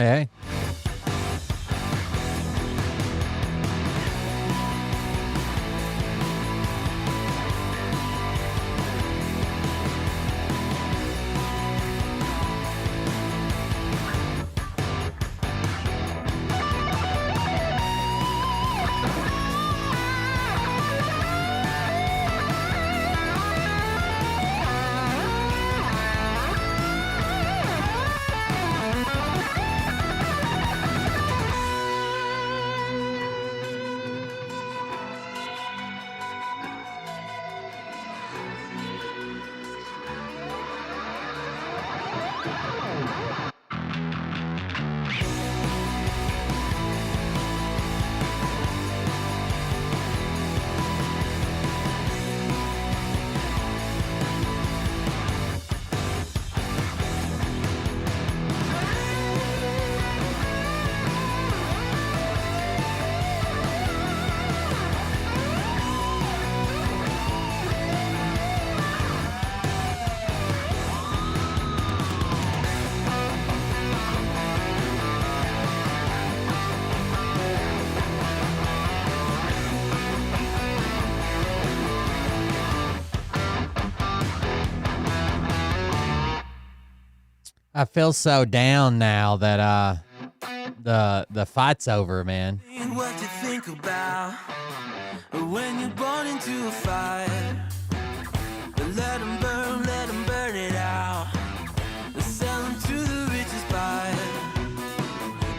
Hey. I feel so down now that the fight's over, man. What to think about when you're born into a fire? Let 'em burn it out. Sell 'em to the richest buyer.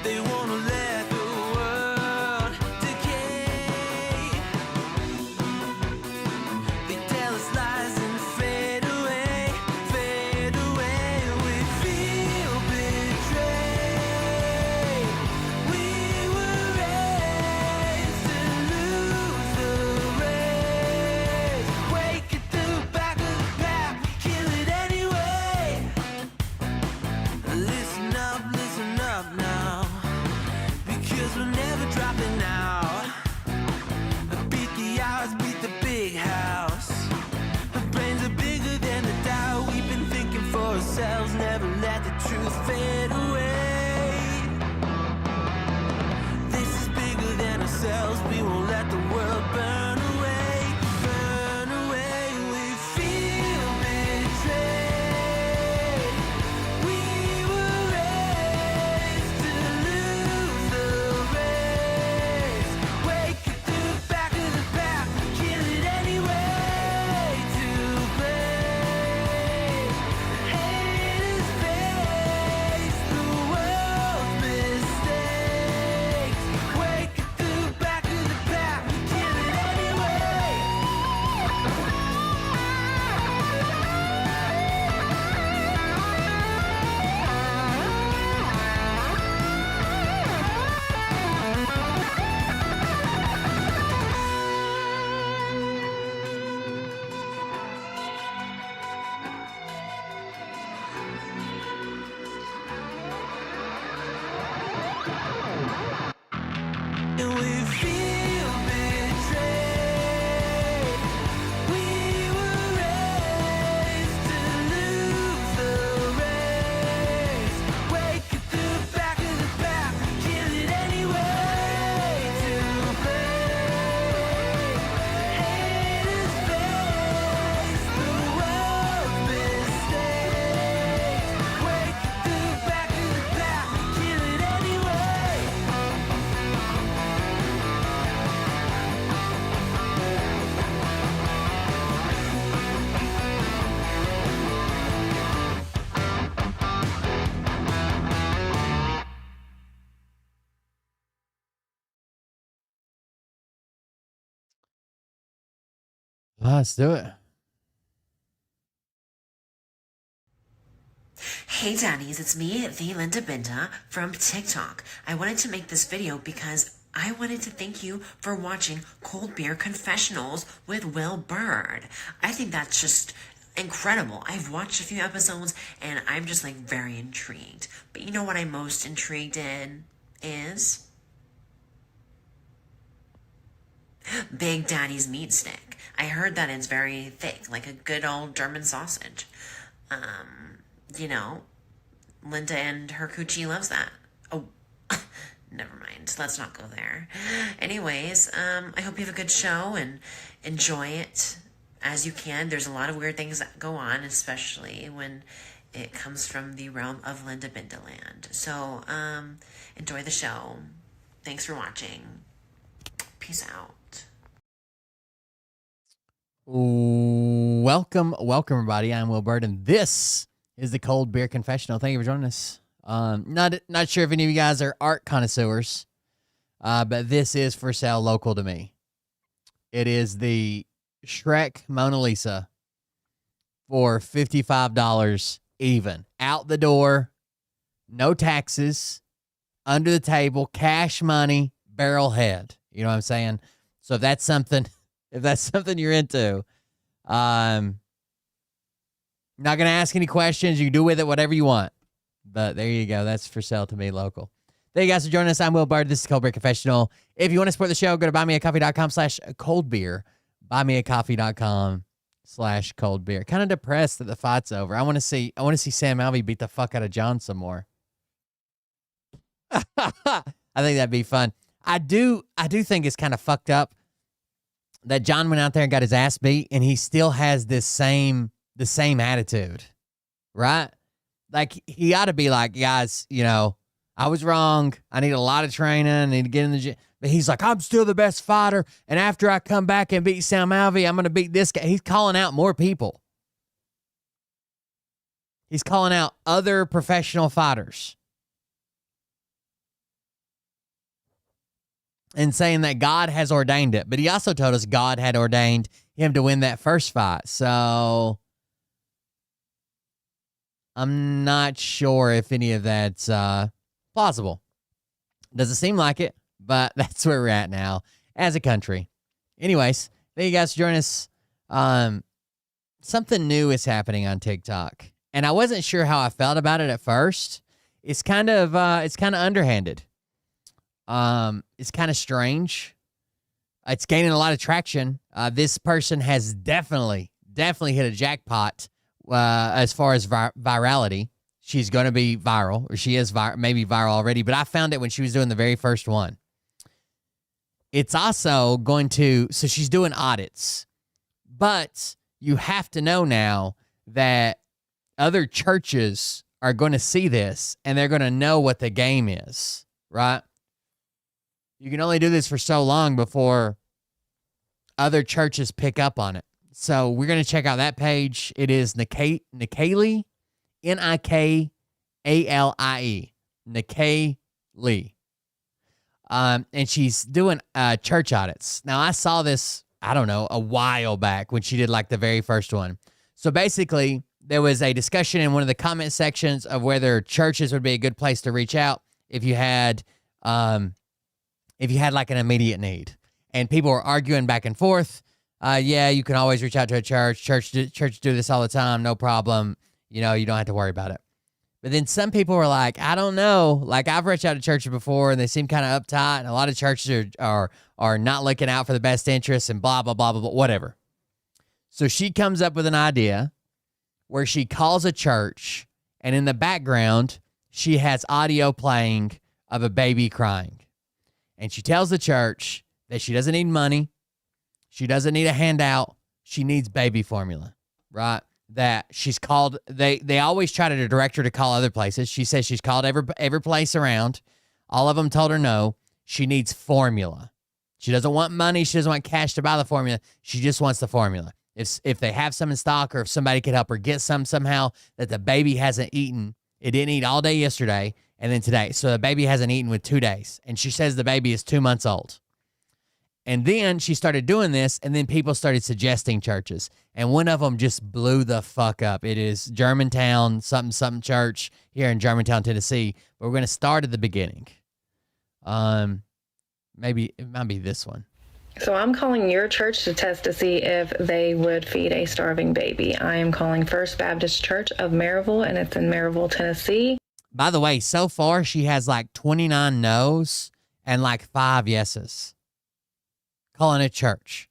They wanna let the world decay. They tell us lies and fade away, fade away. We feel betrayed. We were raised to lose the race. Wake at the back of the pack, kill it anyway. Listen up now, because we're never dropping out. Beat the odds, beat the big house. Our brains are bigger than the doubt. We've been thinking for ourselves, never let the truth fade away. This is bigger than ourselves, we won't let the world burn away, burn away. We feel betrayed. We were raised to lose the race. Wake at the back of the pack, kill it anyway. To blame, haters face the world's mistakes. Wake at the back of the pack, kill it anyway. And we feel betrayed. We were raised to lose the race. Let's do it. Hey daddies, it's me, the Linda Binda from TikTok. I wanted to make this video because I wanted to thank you for watching Cold Beer Confessionals with Will Bird. I think that's just incredible. I've watched a few episodes and I'm just like very intrigued. But you know what I'm most intrigued in is Big Daddy's meat stick. I heard that it's very thick, like a good old German sausage. You know, Linda and her coochie loves that. Oh, never mind. Let's not go there. Anyways, I hope you have a good show and enjoy it as you can. There's a lot of weird things that go on, especially when it comes from the realm of Linda Bindaland. So, enjoy the show. Thanks for watching. Peace out. Welcome, everybody. I'm Will Bird, and this is the Cold Beer Confessional. Thank you for joining us. Not sure if any of you guys are art connoisseurs, but this is for sale local to me. It is the Shrek Mona Lisa for $55 even. Out the door, no taxes, under the table, cash money, barrel head. You know what I'm saying? So if that's something you're into, not going to ask any questions. You can do with it whatever you want. But there you go. That's for sale to me local. Thank you guys for joining us. I'm Will Bird. This is Cold Beer Confessional. If you want to support the show, go to buymeacoffee.com/coldbeer. Buymeacoffee.com/coldbeer. Kind of depressed that the fight's over. I want to see Sam Alvey beat the fuck out of John some more. I think that'd be fun. I do think it's kind of fucked up that John went out there and got his ass beat, and he still has the same attitude, right? Like, he ought to be like, guys, you know, I was wrong. I need a lot of training. I need to get in the gym. But he's like, I'm still the best fighter, and after I come back and beat Sam Alvey, I'm going to beat this guy. He's calling out more people. He's calling out other professional fighters and saying that God has ordained it. But he also told us God had ordained him to win that first fight. So I'm not sure if any of that's plausible. Doesn't seem like it, but that's where we're at now as a country. Anyways, thank you guys for joining us. Something new is happening on TikTok, and I wasn't sure how I felt about it at first. It's kind of underhanded. It's kind of strange. It's gaining a lot of traction. This person has definitely hit a jackpot as far as virality. She's going to be viral, or she is maybe viral already, but I found it when she was doing the very first one. It's also going to, so she's doing audits, but you have to know now that other churches are going to see this and they're going to know what the game is, right? You can only do this for so long before other churches pick up on it. So we're going to check out that page. It is Nikaylie, Nikaylie, Nikaylie. And she's doing church audits. Now, I saw this, I don't know, a while back when she did like the very first one. So basically, there was a discussion in one of the comment sections of whether churches would be a good place to reach out if you had like an immediate need. And people were arguing back and forth. Yeah, you can always reach out to a church. Church do this all the time, no problem. You know, you don't have to worry about it. But then some people were like, I don't know. Like, I've reached out to churches before, and they seem kind of uptight, and a lot of churches are not looking out for the best interests and blah, blah, blah, blah, blah, whatever. So she comes up with an idea where she calls a church, and in the background, she has audio playing of a baby crying. And she tells the church that she doesn't need money. She doesn't need a handout. She needs baby formula, right? That she's called, they always try to direct her to call other places. She says she's called every place around. All of them told her no. She needs formula. She doesn't want money. She doesn't want cash to buy the formula. She just wants the formula. If they have some in stock, or if somebody could help her get some somehow that the baby hasn't eaten. It didn't eat all day yesterday and then today. So the baby hasn't eaten with 2 days. And she says the baby is 2 months old. And then she started doing this, and then people started suggesting churches. And one of them just blew the fuck up. It is Germantown something church here in Germantown, Tennessee. But we're going to start at the beginning. Maybe it might be this one. So I'm calling your church to test to see if they would feed a starving baby. I am calling First Baptist Church of Maryville, and it's in Maryville, Tennessee. By the way, so far she has like 29 no's and like 5 yeses. Calling it church.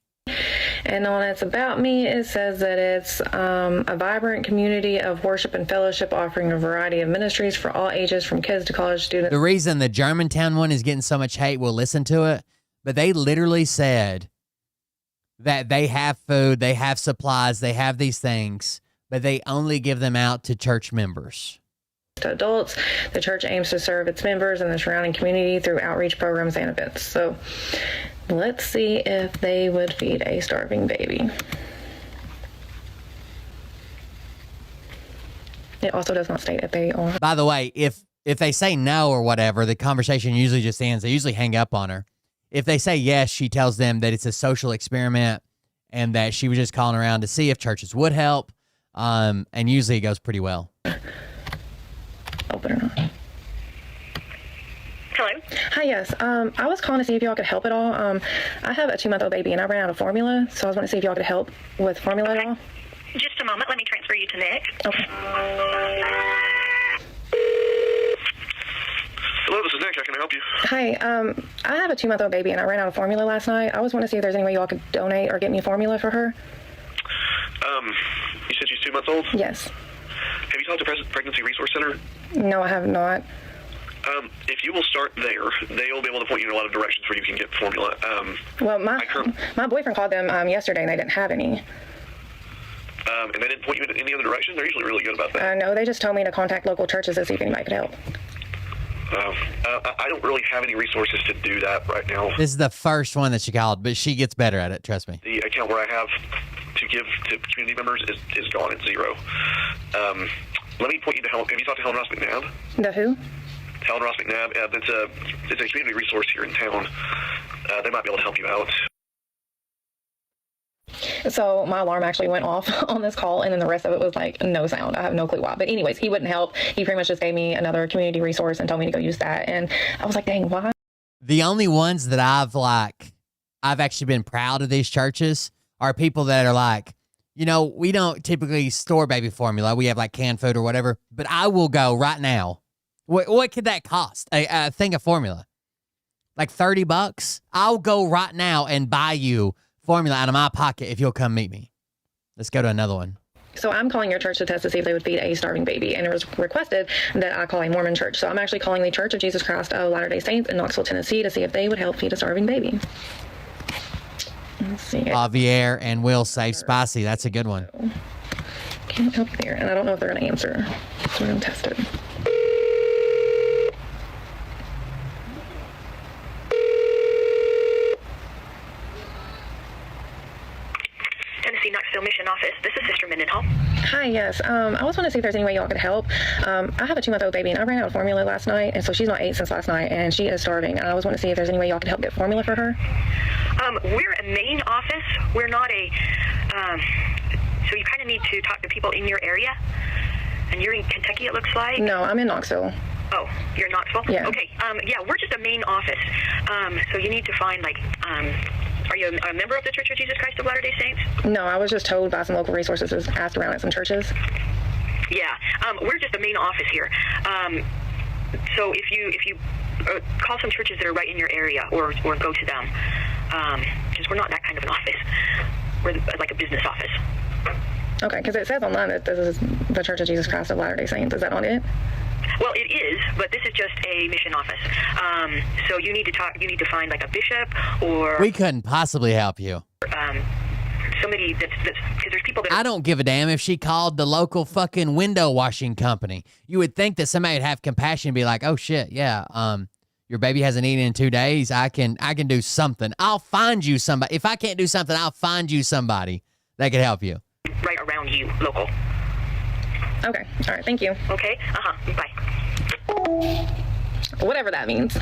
And on It's About Me, it says that it's a vibrant community of worship and fellowship offering a variety of ministries for all ages, from kids to college students. The reason the Germantown one is getting so much hate, we'll listen to it, but they literally said that they have food, they have supplies, they have these things, but they only give them out to church members. To adults, the church aims to serve its members and the surrounding community through outreach programs and events. So let's see if they would feed a starving baby. It also does not state if they are. By the way, if they say no or whatever, the conversation usually just ends. They usually hang up on her. If they say yes, she tells them that it's a social experiment and that she was just calling around to see if churches would help. And usually it goes pretty well. Open or not. Hello? Hi, yes. I was calling to see if y'all could help at all. I have a 2-month-old baby and I ran out of formula, so I was wanting to see if y'all could help with formula at all. Just a moment. Let me transfer you to Nick. Okay. Hello, this is Nick. How can I help you? Hi, I have a 2-month-old baby and I ran out of formula last night. I was wanting to see if there's any way y'all could donate or get me a formula for her. You said she's 2 months old? Yes. Have you talked to Pregnancy Resource Center? No, I have not. If you will start there, they'll be able to point you in a lot of directions where you can get formula. Well, my boyfriend called them yesterday and they didn't have any. And they didn't point you in any other direction? They're usually really good about that. No, they just told me to contact local churches to see if anybody could help. I don't really have any resources to do that right now. This is the first one that she called, but she gets better at it, trust me. The account where I have to give to community members is gone. It's 0. Let me point you to Helen. Have you talked to Helen Ross McNabb? The who? Helen Ross McNabb. It's a community resource here in town. They might be able to help you out. So my alarm actually went off on this call, and then the rest of it was like no sound. I have no clue why. But anyways, he wouldn't help. He pretty much just gave me another community resource and told me to go use that. And I was like, dang, why? The only ones that I've actually been proud of these churches are people that are like, you know, we don't typically store baby formula. We have like canned food or whatever, but I will go right now. What could that cost? A thing of formula? Like $30? I'll go right now and buy you formula out of my pocket if you'll come meet me. Let's go to another one. So I'm calling your church to test to see if they would feed a starving baby, and it was requested that I call a Mormon church. So I'm actually calling the Church of Jesus Christ of Latter-day Saints in Knoxville, Tennessee, to see if they would help feed a starving baby. Let's see. Javier and Will say spicy. That's a good one. Can't help you there, and I don't know if they're going to answer. So we're going to test it. Tennessee Knoxville Mission Office. This is Sister Mendenhall. Hi, yes. I was wanting to see if there's any way y'all could help. I have a 2-month-old baby, and I ran out of formula last night, and so she's not ate since last night, and she is starving. And I was wanting to see if there's any way y'all could help get formula for her. We're a main office. We're not a, so you kind of need to talk to people in your area. And you're in Kentucky, it looks like? No, I'm in Knoxville. Oh, you're in Knoxville? Yeah. Okay, yeah, we're just a main office. So you need to find, like, are you a member of the Church of Jesus Christ of Latter-day Saints? No, I was just told by some local resources, asked around at some churches. Yeah, we're just a main office here. So if you call some churches that are right in your area or go to them, because we're not that kind of an office. We're like a business office. Okay, because it says online that this is the Church of Jesus Christ of Latter-day Saints. Is that not it? Well, it is, but this is just a mission office. So you need to find like a bishop or... We couldn't possibly help you. Somebody that's because there's people that... I don't give a damn if she called the local fucking window washing company. You would think that somebody would have compassion and be like, oh shit, yeah, your baby hasn't eaten in 2 days. I can do something. I'll find you somebody. If I can't do something, I'll find you somebody that could help you. Right around you, local. Okay, all right, thank you. Okay, bye. Whatever that means.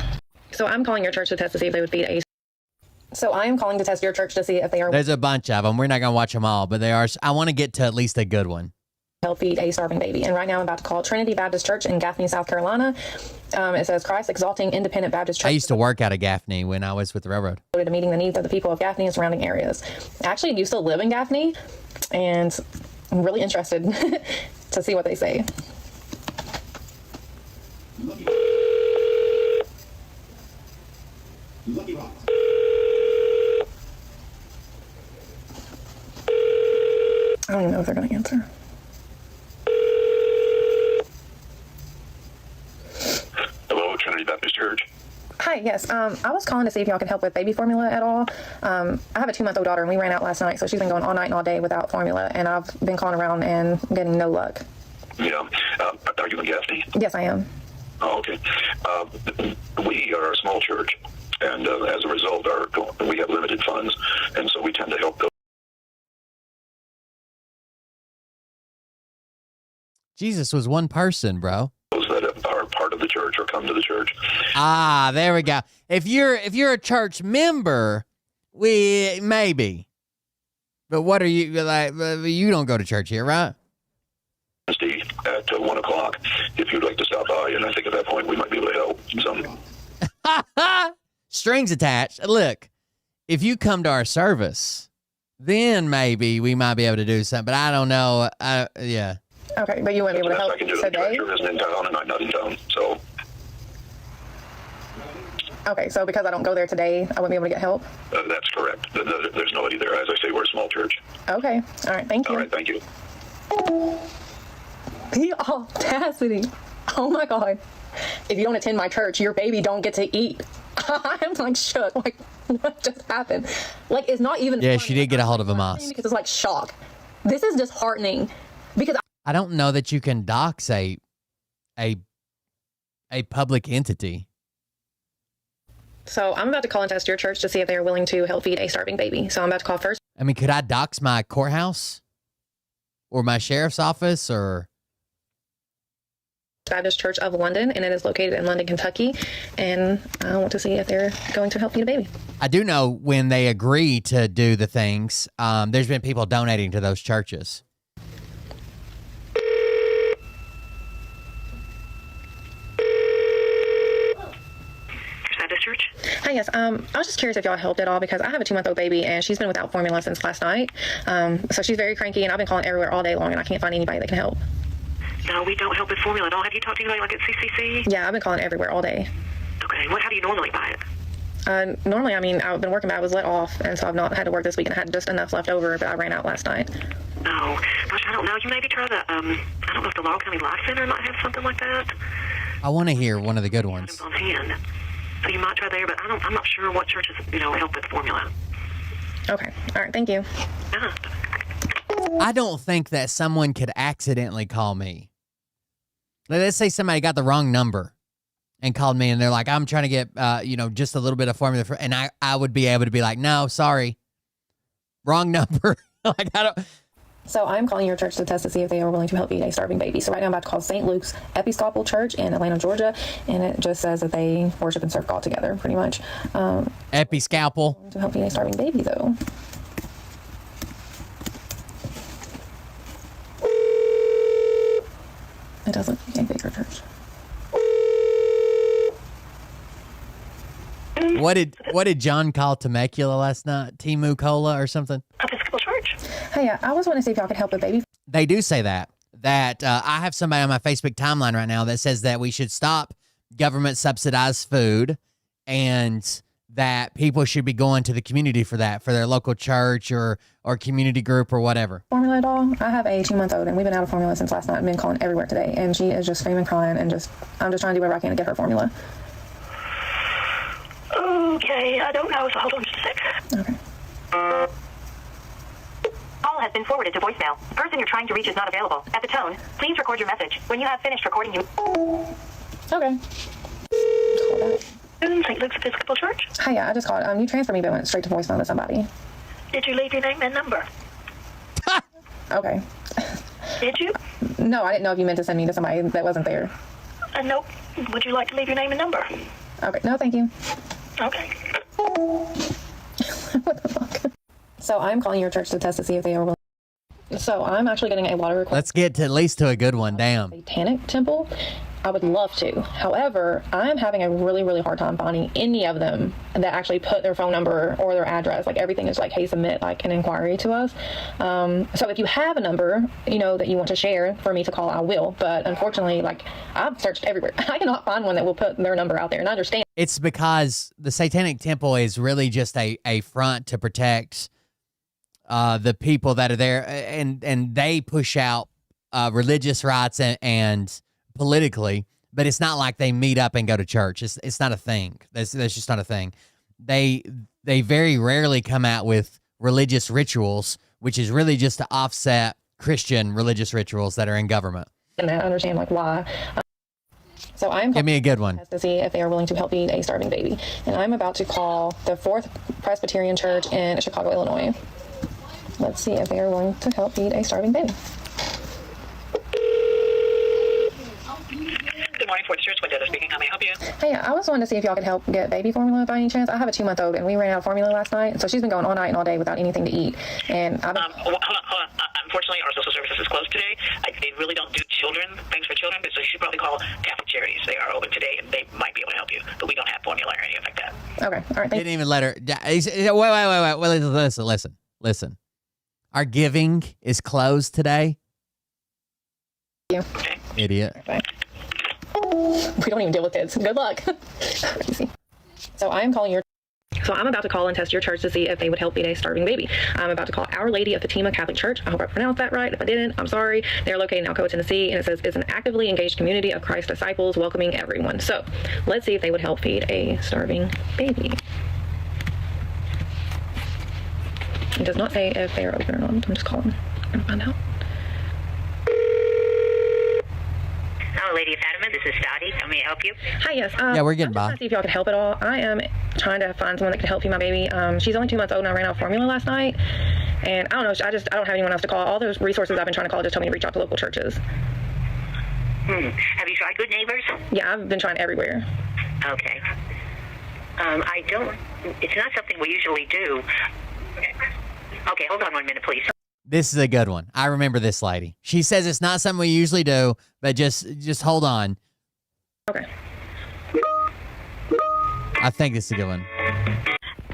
So I'm calling your church to test to see if they would feed a... So I am calling to test your church to see if they are There's a bunch of them. We're not going to watch them all, but they are. I want to get to at least a good one. help feed a starving baby. And right now I'm about to call Trinity Baptist Church in Gaffney, South Carolina. It says Christ Exalting Independent Baptist Church. I used to work out of Gaffney when I was with the railroad. To meeting the needs of the people of Gaffney and surrounding areas. I actually used to live in Gaffney, and I'm really interested to see what they say. I don't even know if they're going to answer. Hello, Trinity Baptist Church. Hi, yes. I was calling to see if y'all could help with baby formula at all. I have a 2-month-old daughter, and we ran out last night, so she's been going all night and all day without formula, and I've been calling around and getting no luck. Yeah. Are you in Gaffney? Yes, I am. Oh, okay. We are a small church, and as a result, we have limited funds, and so we tend to help those. Jesus was one person, bro. Those that are part of the church or come to the church. Ah, there we go. If you're a church member, we maybe. But what are you like? You don't go to church here, right? Wednesday at 1 o'clock. If you'd like to stop by, and I think at that point we might be able to help some. Strings attached. Look, if you come to our service, then maybe we might be able to do something. But I don't know. Yeah. Okay, but you wouldn't be able to help I can do. The today? director isn't in town, and I'm not in town, so. Okay, so because I don't go there today, I wouldn't be able to get help? That's correct. There's nobody there. As I say, we're a small church. Okay, all right, thank you. All right, thank you. The audacity. Oh my God. If you don't attend my church, your baby don't get to eat. I'm like shook. Like, what just happened? Like, it's not even. Yeah, funny. she did get a hold of a mosque. Because it's like shock. This is disheartening. Because I don't know that you can dox a public entity. So I'm about to call and test your church to see if they are willing to help feed a starving baby. So I'm about to call First I mean, could I dox my courthouse or my sheriff's office or? Baptist Church of London, and it is located in London, Kentucky. And I want to see if they're going to help feed a baby. I do know when they agree to do the things, there's been people donating to those churches. Baptist Church? Hi, yes. I was just curious if y'all helped at all because I have a 2-month-old baby and she's been without formula since last night. So she's very cranky, and I've been calling everywhere all day long, and I can't find anybody that can help. No, we don't help with formula at all. Have you talked to anybody like at CCC? Yeah, I've been calling everywhere all day. Okay. How do you normally buy it? Normally, I mean, I've been working, but I was let off, and so I've not had to work this week, and I had just enough left over, but I ran out last night. Oh, gosh, I don't know. You maybe try the, I don't know if the Laurel County Life Center might have something like that. I want to hear one of the good ones. On hand. So you might try there, but I'm not sure what churches, help with formula. Okay. All right. Thank you. Yeah. I don't think that someone could accidentally call me. Let's say somebody got the wrong number and called me, and they're like, I'm trying to get, just a little bit of formula. And I would be able to be like, no, sorry. Wrong number. Like, I don't. So I'm calling your church to test to see if they are willing to help feed a starving baby. So right now I'm about to call St. Luke's Episcopal Church in Atlanta, Georgia, and it just says that they worship and serve God together, pretty much. Episcopal. To help feed a starving baby, though. It doesn't look like a bigger church. What did John call Temecula last night? Timu Cola or something? Episcopal Church? Hey, yeah, I was wanting to see if y'all could help with baby. They do say that I have somebody on my Facebook timeline right now that says that we should stop government subsidized food and that people should be going to the community for that, for their local church or community group or whatever. Formula at all? I have a 2-month-old, and we've been out of formula since last night and been calling everywhere today, and she is just screaming, crying, and I'm just trying to do whatever I can to get her formula. Okay, I don't know, so hold on just a sec. Okay. Call has been forwarded to voicemail. The person you're trying to reach is not available. At the tone, please record your message. When you have finished recording, you... Okay. Call back. St. Luke's Episcopal Church? Hi, yeah, I just called. You transferred me, but went straight to voicemail to somebody. Did you leave your name and number? Okay. Did you? No, I didn't know if you meant to send me to somebody that wasn't there. Nope. Would you like to leave your name and number? Okay. No, thank you. Okay. What the fuck? So I'm calling your church to test to see if they are willing. So I'm actually getting a lot of requests. Let's get to at least to a good one. Damn. Satanic temple. I would love to. However, I'm having a really, really hard time finding any of them that actually put their phone number or their address. Like everything is like, hey, submit like an inquiry to us. So if you have a number, you know, that you want to share for me to call, I will. But unfortunately, like I've searched everywhere. I cannot find one that will put their number out there. And I understand. It's because the Satanic Temple is really just a front to protect the people that are there, and they push out religious rights and politically, but it's not like they meet up and go to church. It's not a thing. That's just not a thing. They very rarely come out with religious rituals, which is really just to offset Christian religious rituals that are in government. And I understand like why. So I'm Give me a good one. to see if they are willing to help feed a starving baby. And I'm about to call the Fourth Presbyterian Church in Chicago, Illinois. Let's see if they are willing to help feed a starving baby. Good morning, Fourth Church. Window speaking. How may I help you? Hey, I was wanting to see if y'all could help get baby formula by any chance. I have a 2-month-old and we ran out of formula last night. So she's been going all night and all day without anything to eat. And I've been... Hold on. Unfortunately, our social services is closed today. They really don't do things for children, so you should probably call Catholic Charities. They are open today, and they might be able to help you. But we don't have formula or anything like that. Okay. All right. Didn't even let her. Wait. Listen. Our giving is closed today. Thank you. Okay. Idiot. Bye. We don't even deal with kids. Good luck. Crazy. So I'm about to call and test your church to see if they would help feed a starving baby. I'm about to call Our Lady of Fatima Catholic Church. I hope I pronounced that right. If I didn't, I'm sorry. They're located in Alcoa, Tennessee, and it says it's an actively engaged community of Christ disciples welcoming everyone. So let's see if they would help feed a starving baby. It does not say if they are open or not. I'm just calling. I'm gonna find out. Our Lady of Fatima, this is Dottie. How may I help you? Hi, yes. Yeah, we're getting by. I'm just trying to see if y'all could help at all. I am trying to find someone that could help feed my baby. She's only 2 months old and I ran out of formula last night. And I don't know, I don't have anyone else to call. All those resources I've been trying to call just told me to reach out to local churches. Have you tried Good Neighbors? Yeah, I've been trying everywhere. Okay. It's not something we usually do. Okay, hold on 1 minute, please. This is a good one. I remember this lady. She says it's not something we usually do, but just hold on. Okay. I think this is a good one.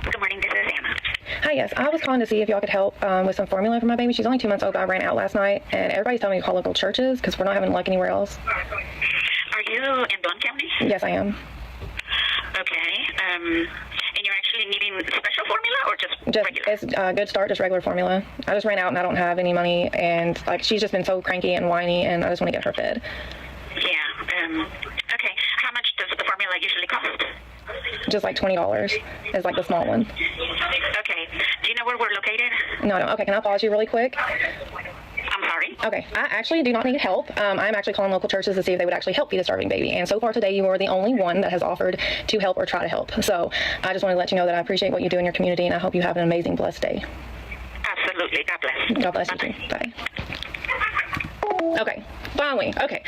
Good morning, this is Anna. Hi, yes. I was calling to see if y'all could help with some formula for my baby. She's only 2 months old, but I ran out last night, and everybody's telling me to call local churches because we're not having luck anywhere else. Are you in Blount County? Yes, I am. Okay. And you're actually needing special formula or just regular? It's a good start, just regular formula. I just ran out and I don't have any money, and like she's just been so cranky and whiny, and I just want to get her fed. Yeah. Okay. How much does the formula usually cost? Just like $20 is like the small one. Okay. Do you know where we're located? No, I don't. Okay, can I pause you really quick? I'm sorry. Okay, I actually do not need help. I'm actually calling local churches to see if they would actually help feed a starving baby. And so far today, you are the only one that has offered to help or try to help. So I just want to let you know that I appreciate what you do in your community, and I hope you have an amazing, blessed day. Absolutely. God bless. God bless you too. Bye. Okay, finally. Okay,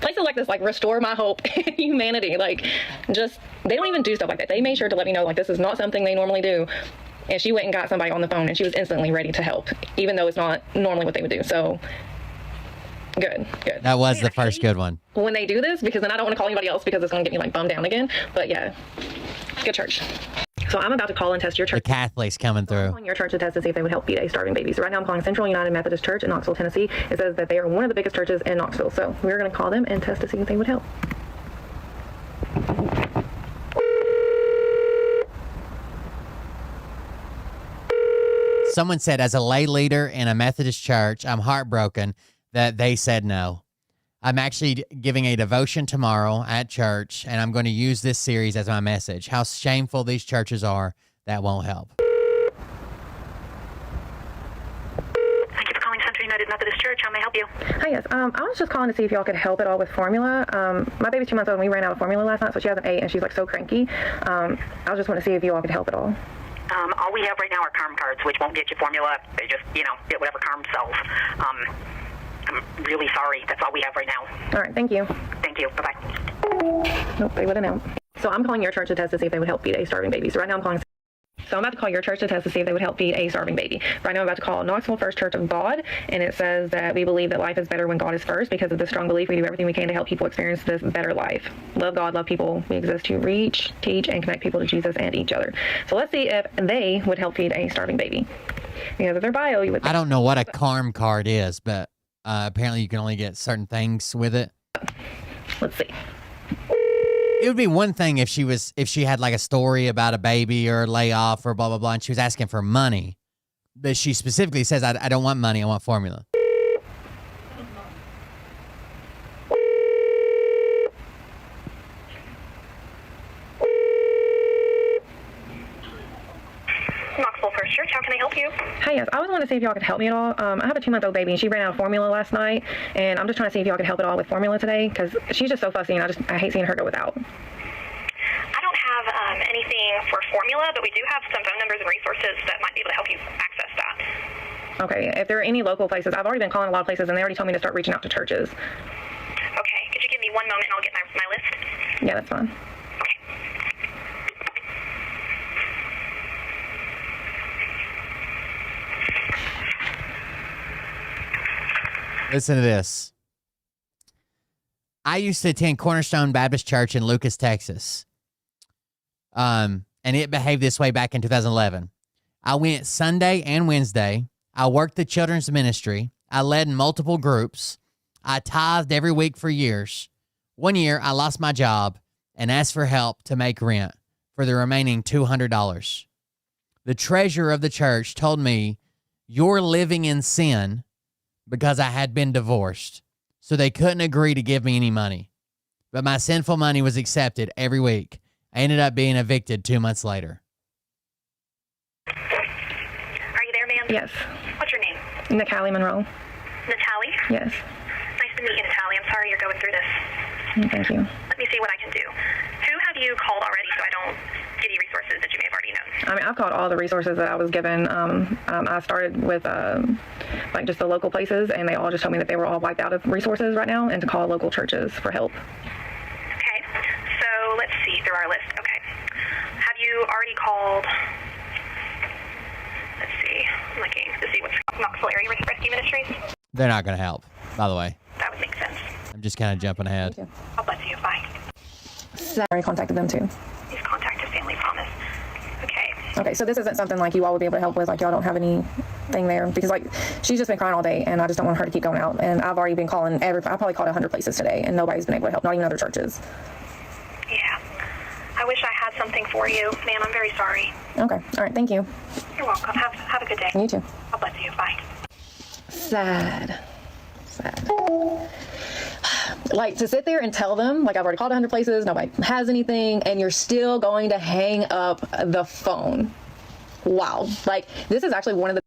places like this like restore my hope in humanity. Like, just they don't even do stuff like that. They made sure to let me know like this is not something they normally do. And she went and got somebody on the phone, and she was instantly ready to help, even though it's not normally what they would do. So, good. That was the first good one. When they do this, because then I don't want to call anybody else because it's going to get me like bummed down again. But yeah, good church. So I'm about to call and test your The church. Catholics coming I'm through. calling your church to test to see if they would help feed a starving baby. So right now I'm calling Central United Methodist Church in Knoxville, Tennessee. It says that they are one of the biggest churches in Knoxville. So we're going to call them and test to see if they would help. Someone said, as a lay leader in a Methodist church, I'm heartbroken that they said no. I'm actually giving a devotion tomorrow at church, and I'm going to use this series as my message. How shameful these churches are that won't help. Thank you for calling Central United Methodist Church. How may I help you? Hi, yes. I was just calling to see if y'all could help at all with formula. My baby's 2 months old and we ran out of formula last night, so she hasn't ate and she's like so cranky. I just want to see if you all could help at all. All we have right now are CARM cards, which won't get you formula. They just, get whatever CARM sells. I'm really sorry. That's all we have right now. All right, thank you. Thank you. Bye-bye. Nope, they wouldn't know. So I'm calling your church to test to see if they would help feed a starving baby. So right now I'm calling. So I'm about to call your church to test to see if they would help feed a starving baby. Right now I'm about to call Knoxville First Church of God, and it says that we believe that life is better when God is first. Because of this strong belief, we do everything we can to help people experience this better life. Love God, love people. We exist to reach, teach, and connect people to Jesus and each other. So let's see if they would help feed a starving baby. Because of their bio, you would... I don't know what a CARM card is, but apparently you can only get certain things with it. Let's see. It would be one thing if she had like a story about a baby or a layoff or blah, blah, blah, and she was asking for money. But she specifically says, I don't want money, I want formula. Knoxville First Church, how can I help you? Hi, yes. I was wanting to see if y'all could help me at all. I have a 2-month-old baby, and she ran out of formula last night, and I'm just trying to see if y'all could help at all with formula today, because she's just so fussy, and I hate seeing her go without. I don't have anything for formula, but we do have some phone numbers and resources that might be able to help you access that. Okay. If there are any local places, I've already been calling a lot of places, and they already told me to start reaching out to churches. Okay. Could you give me one moment and I'll get my list? Yeah, that's fine. Listen to this. I used to attend Cornerstone Baptist Church in Lucas, Texas. And it behaved this way back in 2011. I went Sunday and Wednesday. I worked the children's ministry. I led multiple groups. I tithed every week for years. One year, I lost my job and asked for help to make rent for the remaining $200. The treasurer of the church told me, "You're living in sin," because I had been divorced, so they couldn't agree to give me any money. But my sinful money was accepted every week. I ended up being evicted 2 months later. Are you there, ma'am? Yes. What's your name? Natalie Monroe. Natalie? Yes. Nice to meet you, Natalie. I'm sorry you're going through this. Thank you. Let me see what I can do. Who have you called already so I don't give you resources that you may have already known? I mean, I've called all the resources that I was given. I started with like just the local places, and they all just told me that they were all wiped out of resources right now, and to call local churches for help. Okay, so let's see through our list. Okay, have you already called? Let's see, I'm looking to see what's Knoxville Area Rescue Ministries. They're not going to help, by the way. That would make sense. I'm just kind of jumping ahead. God bless you. Bye. I already contacted them too. Please contact a family promise. Okay. Okay, so this isn't something like you all would be able to help with, like y'all don't have anything there, because like she's just been crying all day, and I just don't want her to keep going out. And I've already been calling I probably called 100 places today, and nobody's been able to help, not even other churches. Yeah. I wish I had something for you, ma'am. I'm very sorry. Okay, all right, thank you. You're welcome. Have a good day. You too. God bless you. Bye. Sad. Like, to sit there and tell them, like, I've already called 100 places, nobody has anything, and you're still going to hang up the phone. Wow. Like, this is actually one of the...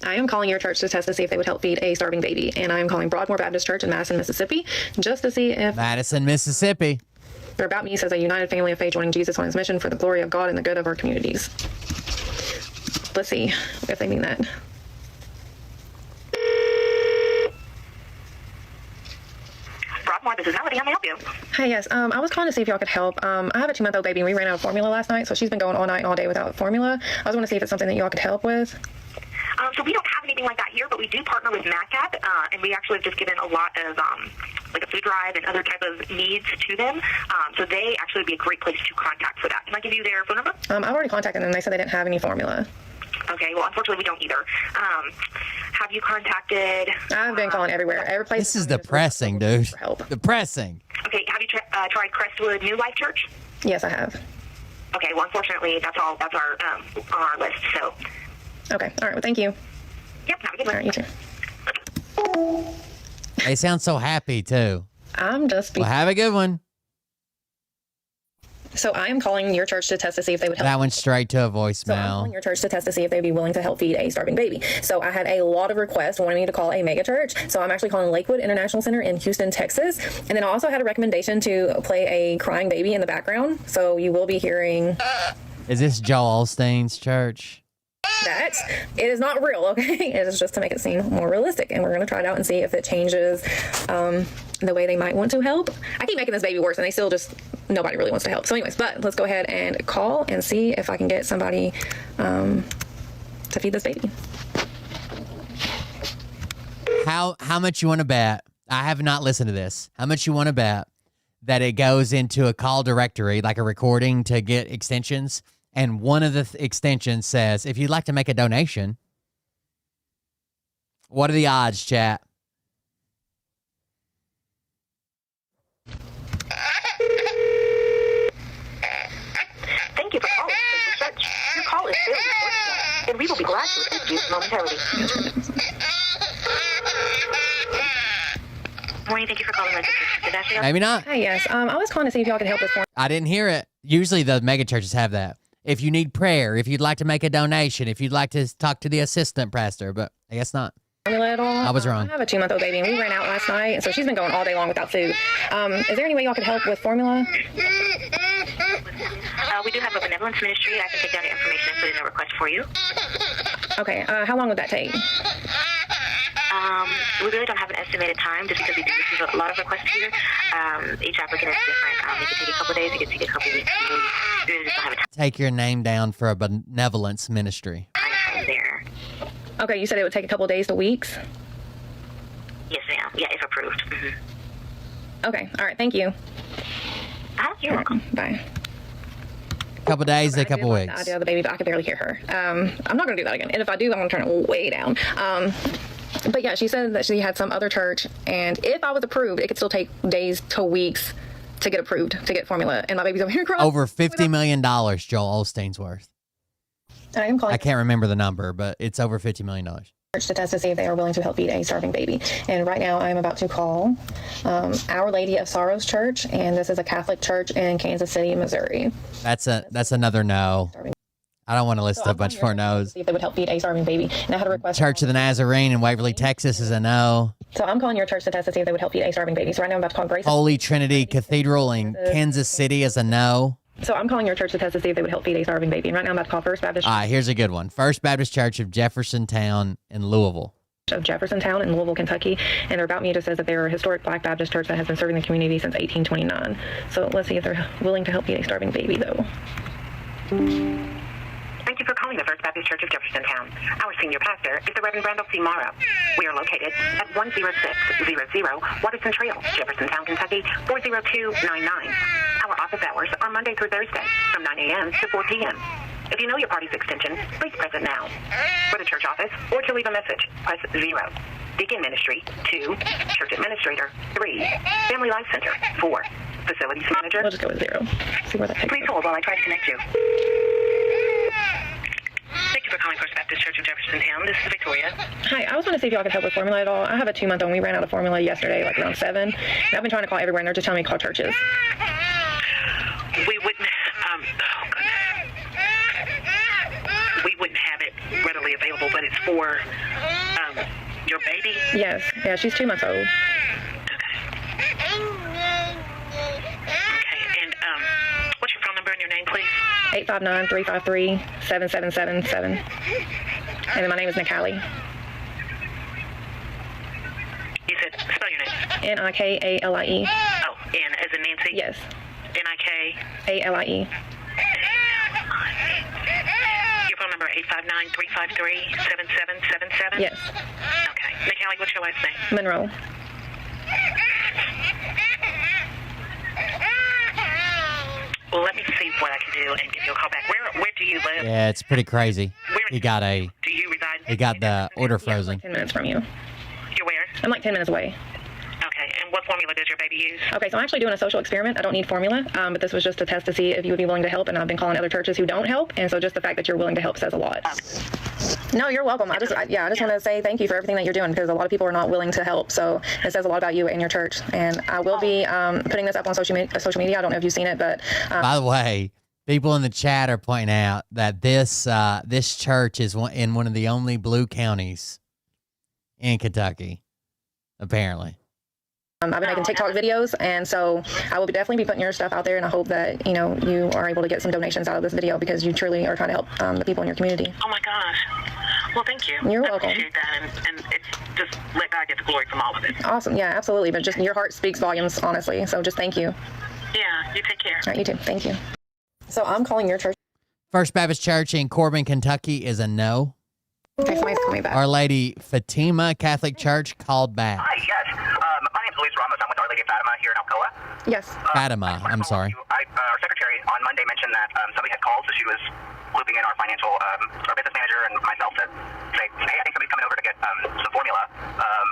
I am calling your church to test to see if they would help feed a starving baby, and I am calling Broadmoor Baptist Church in Madison, Mississippi, just to see if... Madison, Mississippi. They're about me says a united family of faith joining Jesus on his mission for the glory of God and the good of our communities. Let's see if they mean that. Broadmoor, this is Melody. How may I help you? Hi, yes. I was calling to see if y'all could help. I have a 2-month-old baby, and we ran out of formula last night, so she's been going all night and all day without formula. I was want to see if it's something that y'all could help with. So we don't have anything like that here, but we do partner with MACAP, and we actually have just given a lot of like a food drive and other type of needs to them. So they actually would be a great place to contact for that. Can I give you their phone number? I've already contacted them. They said they didn't have any formula. Okay, well, unfortunately, we don't either. Have you contacted... I've been calling everywhere. Every place. This is depressing, dude. For help. Depressing. Okay, have you tried Crestwood New Life Church? Yes, I have. Okay, well, unfortunately, that's our on our list, so... Okay, all right, well, thank you. Yep, have a good All one. right, you too. They sound so happy, too. I'm just... Well, have a good one. So I am calling your church to test to see if they would help. That went straight to a So I'm calling voicemail. your church to test to see if they'd be willing to help feed a starving baby. So I had a lot of requests wanting me to call a mega church. So I'm actually calling Lakewood International Center in Houston, Texas. And then I also had a recommendation to play a crying baby in the background. So you will be hearing Is this Joel Osteen's church? that. It is not real, okay? It is just to make it seem more realistic. And we're going to try it out and see if it changes the way they might want to help. I keep making this baby worse, and they still just nobody really wants to help. So anyways, but let's go ahead and call and see if I can get somebody to feed this baby. How much you want to bet? I have not listened to this. How much you want to bet that it goes into a call directory, like a recording to get extensions, and one of the extensions says, if you'd like to make a donation. What are the odds, chat? Thank you for calling Faithful Church. Your call is very important, and we will be glad to assist you momentarily. Morning, thank you for calling Registered Church. Did I say Maybe not. Hi, yes. I was calling to see if y'all could help us. I didn't hear it. Usually the mega churches have that. If you need prayer, if you'd like to make a donation, if you'd like to talk to the assistant pastor, but I guess not. Formula at all? I was wrong. I have a 2-month-old baby, and we ran out last night, and so she's been going all day long without food. Is there any way y'all could help with formula? We do have a benevolence ministry. I can take down the information and put in a request for you. Okay, how long would that take? We really don't have an estimated time just because we do receive a lot of requests here. Each applicant is different. It can take a couple days. It can take a couple weeks. We really just don't have a Take your name down for a benevolence ministry. time there. Okay, you said it would take a couple days to weeks? Yes, ma'am. Yeah, if approved. Mm-hmm. Okay, all right, thank you. You're welcome. Bye. Couple days, a couple I weeks. did the other baby, but I could barely hear her. I'm not going to do that again. And if I do, I'm going to turn it way down. But yeah, she said that she had some other church, and if I was approved, it could still take days to weeks to get approved, to get formula. And my baby's over here crying. Over $50 million, Joel Osteen's worth. I am calling I can't remember the number, but it's over $50 million. church to test to see if they are willing to help feed a starving baby. And right now I'm about to call Our Lady of Sorrows Church, and this is a Catholic church in Kansas City, Missouri. That's another no. I don't want to list a bunch more no's. See if they would help feed a starving baby. And I had a request. Church of the Nazarene in Waverly, Texas is a no. So I'm calling your church to test to see if they would help feed a starving baby. So right now I'm about to call Grace. Holy Trinity Cathedral in Kansas City is a no. So I'm calling your church to test to see if they would help feed a starving baby. And right now I'm about to call First Baptist All right, here's a good one. First Baptist Church of Jeffersontown in Louisville. of Jeffersontown in Louisville, Kentucky. And their About Me just says that they're a historic Black Baptist church that has been serving the community since 1829. So let's see if they're willing to help feed a starving baby, though. Thank you for calling the First Baptist Church of Jeffersontown. Our senior pastor is the Reverend Randall C. Morrow. We are located at 10600 Waterson Trail, Jeffersontown, Kentucky, 40299. Our office hours are Monday through Thursday from 9 a.m. to 4 p.m. If you know your party's extension, please press it now. For the church office or to leave a message, press 0. Deacon Ministry, 2. Church Administrator, 3. Family Life Center, 4. Facilities Manager. We'll just go with 0. See where that takes Please hold while I try to connect you. Thank you for calling First Baptist Church of Jeffersontown. This is Victoria. Hi, I was want to see if y'all could help with formula at all. I have a 2-month-old. We ran out of formula yesterday, like around 7. And I've been trying to call everywhere, and they're just telling me to call churches. We wouldn't, we wouldn't have it readily available, but it's for your baby. Yes. Yeah, she's 2 months old. Okay, and what's your phone number and your name, please? 859-353-7777. And then my name is Nikali. You said, spell your name. Nikali. Oh, N as in Nancy? Yes. N-I-K? ALIE. Your phone number, 859-353-7777? Yes. Okay. Nikali, what's your last name? Monroe. Well, let me see what I can do and give you a call back. Where do you live? Yeah, it's pretty crazy. He got Do you reside? the order frozen. 10 minutes from you. You're where? I'm like 10 minutes away. Okay, and what formula does your baby use? Okay, so I'm actually doing a social experiment. I don't need formula, but this was just a test to see if you would be willing to help, and I've been calling other churches who don't help, and so just the fact that you're willing to help says a lot. No, you're welcome. I just want to say thank you for everything that you're doing, because a lot of people are not willing to help, so it says a lot about you and your church. And I will be putting this up on social media. I don't know if you've seen it, but... By the way, people in the chat are pointing out that this church is in one of the only blue counties in Kentucky, apparently. I've been making TikTok videos, and so I will definitely be putting your stuff out there, and I hope that, you are able to get some donations out of this video, because you truly are trying to help the people in your community. Oh, my gosh. Well, thank you. You're welcome. I appreciate that, and it's just let God get the glory from all of it. Awesome. Yeah, absolutely. But just your heart speaks volumes, honestly. So just thank you. Yeah, you take care. All right, you too. Thank you. So I'm calling your church. First Baptist Church in Corbin, Kentucky is a no. Okay, somebody's calling me back. Our Lady Fatima Catholic Church called back. Hi, yes. My name's Luis Ramos. I'm with Our Lady of Fatima here in Alcoa. Yes. Fatima, I'm sorry. Our secretary on Monday mentioned that somebody had called, so she was looping in our our business manager and myself to say, hey, I think somebody's coming over to get some formula.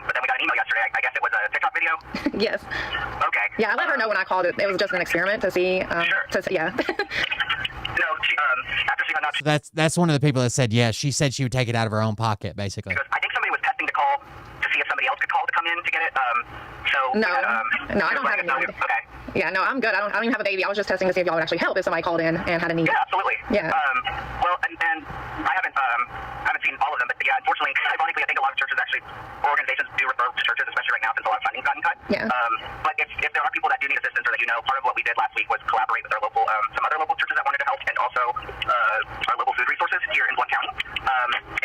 But then we got an email yesterday. I guess it was a TikTok video. Yes. Okay. Yeah, I let her know when I called it. It was just an experiment to see. Yeah. No, she, after she hung up, So that's one of the people that said yes. She said she would take it out of her own pocket, basically. I think somebody was testing to call to see if somebody else could call to come in to get it. No, I don't have any. Okay. Yeah, no, I'm good. I don't even have a baby. I was just testing to see if y'all would actually help if somebody called in and had a need. Yeah, absolutely. Yeah. Well, and I haven't seen all of them, but yeah, unfortunately, ironically, I think a lot of churches actually, or organizations do refer to churches, especially right now since a lot of funding's gotten cut. Yeah. But if there are people that do need assistance or that part of what we did last week was collaborate with our local, some other local churches that wanted to help, and also our local food resources here in Blount County.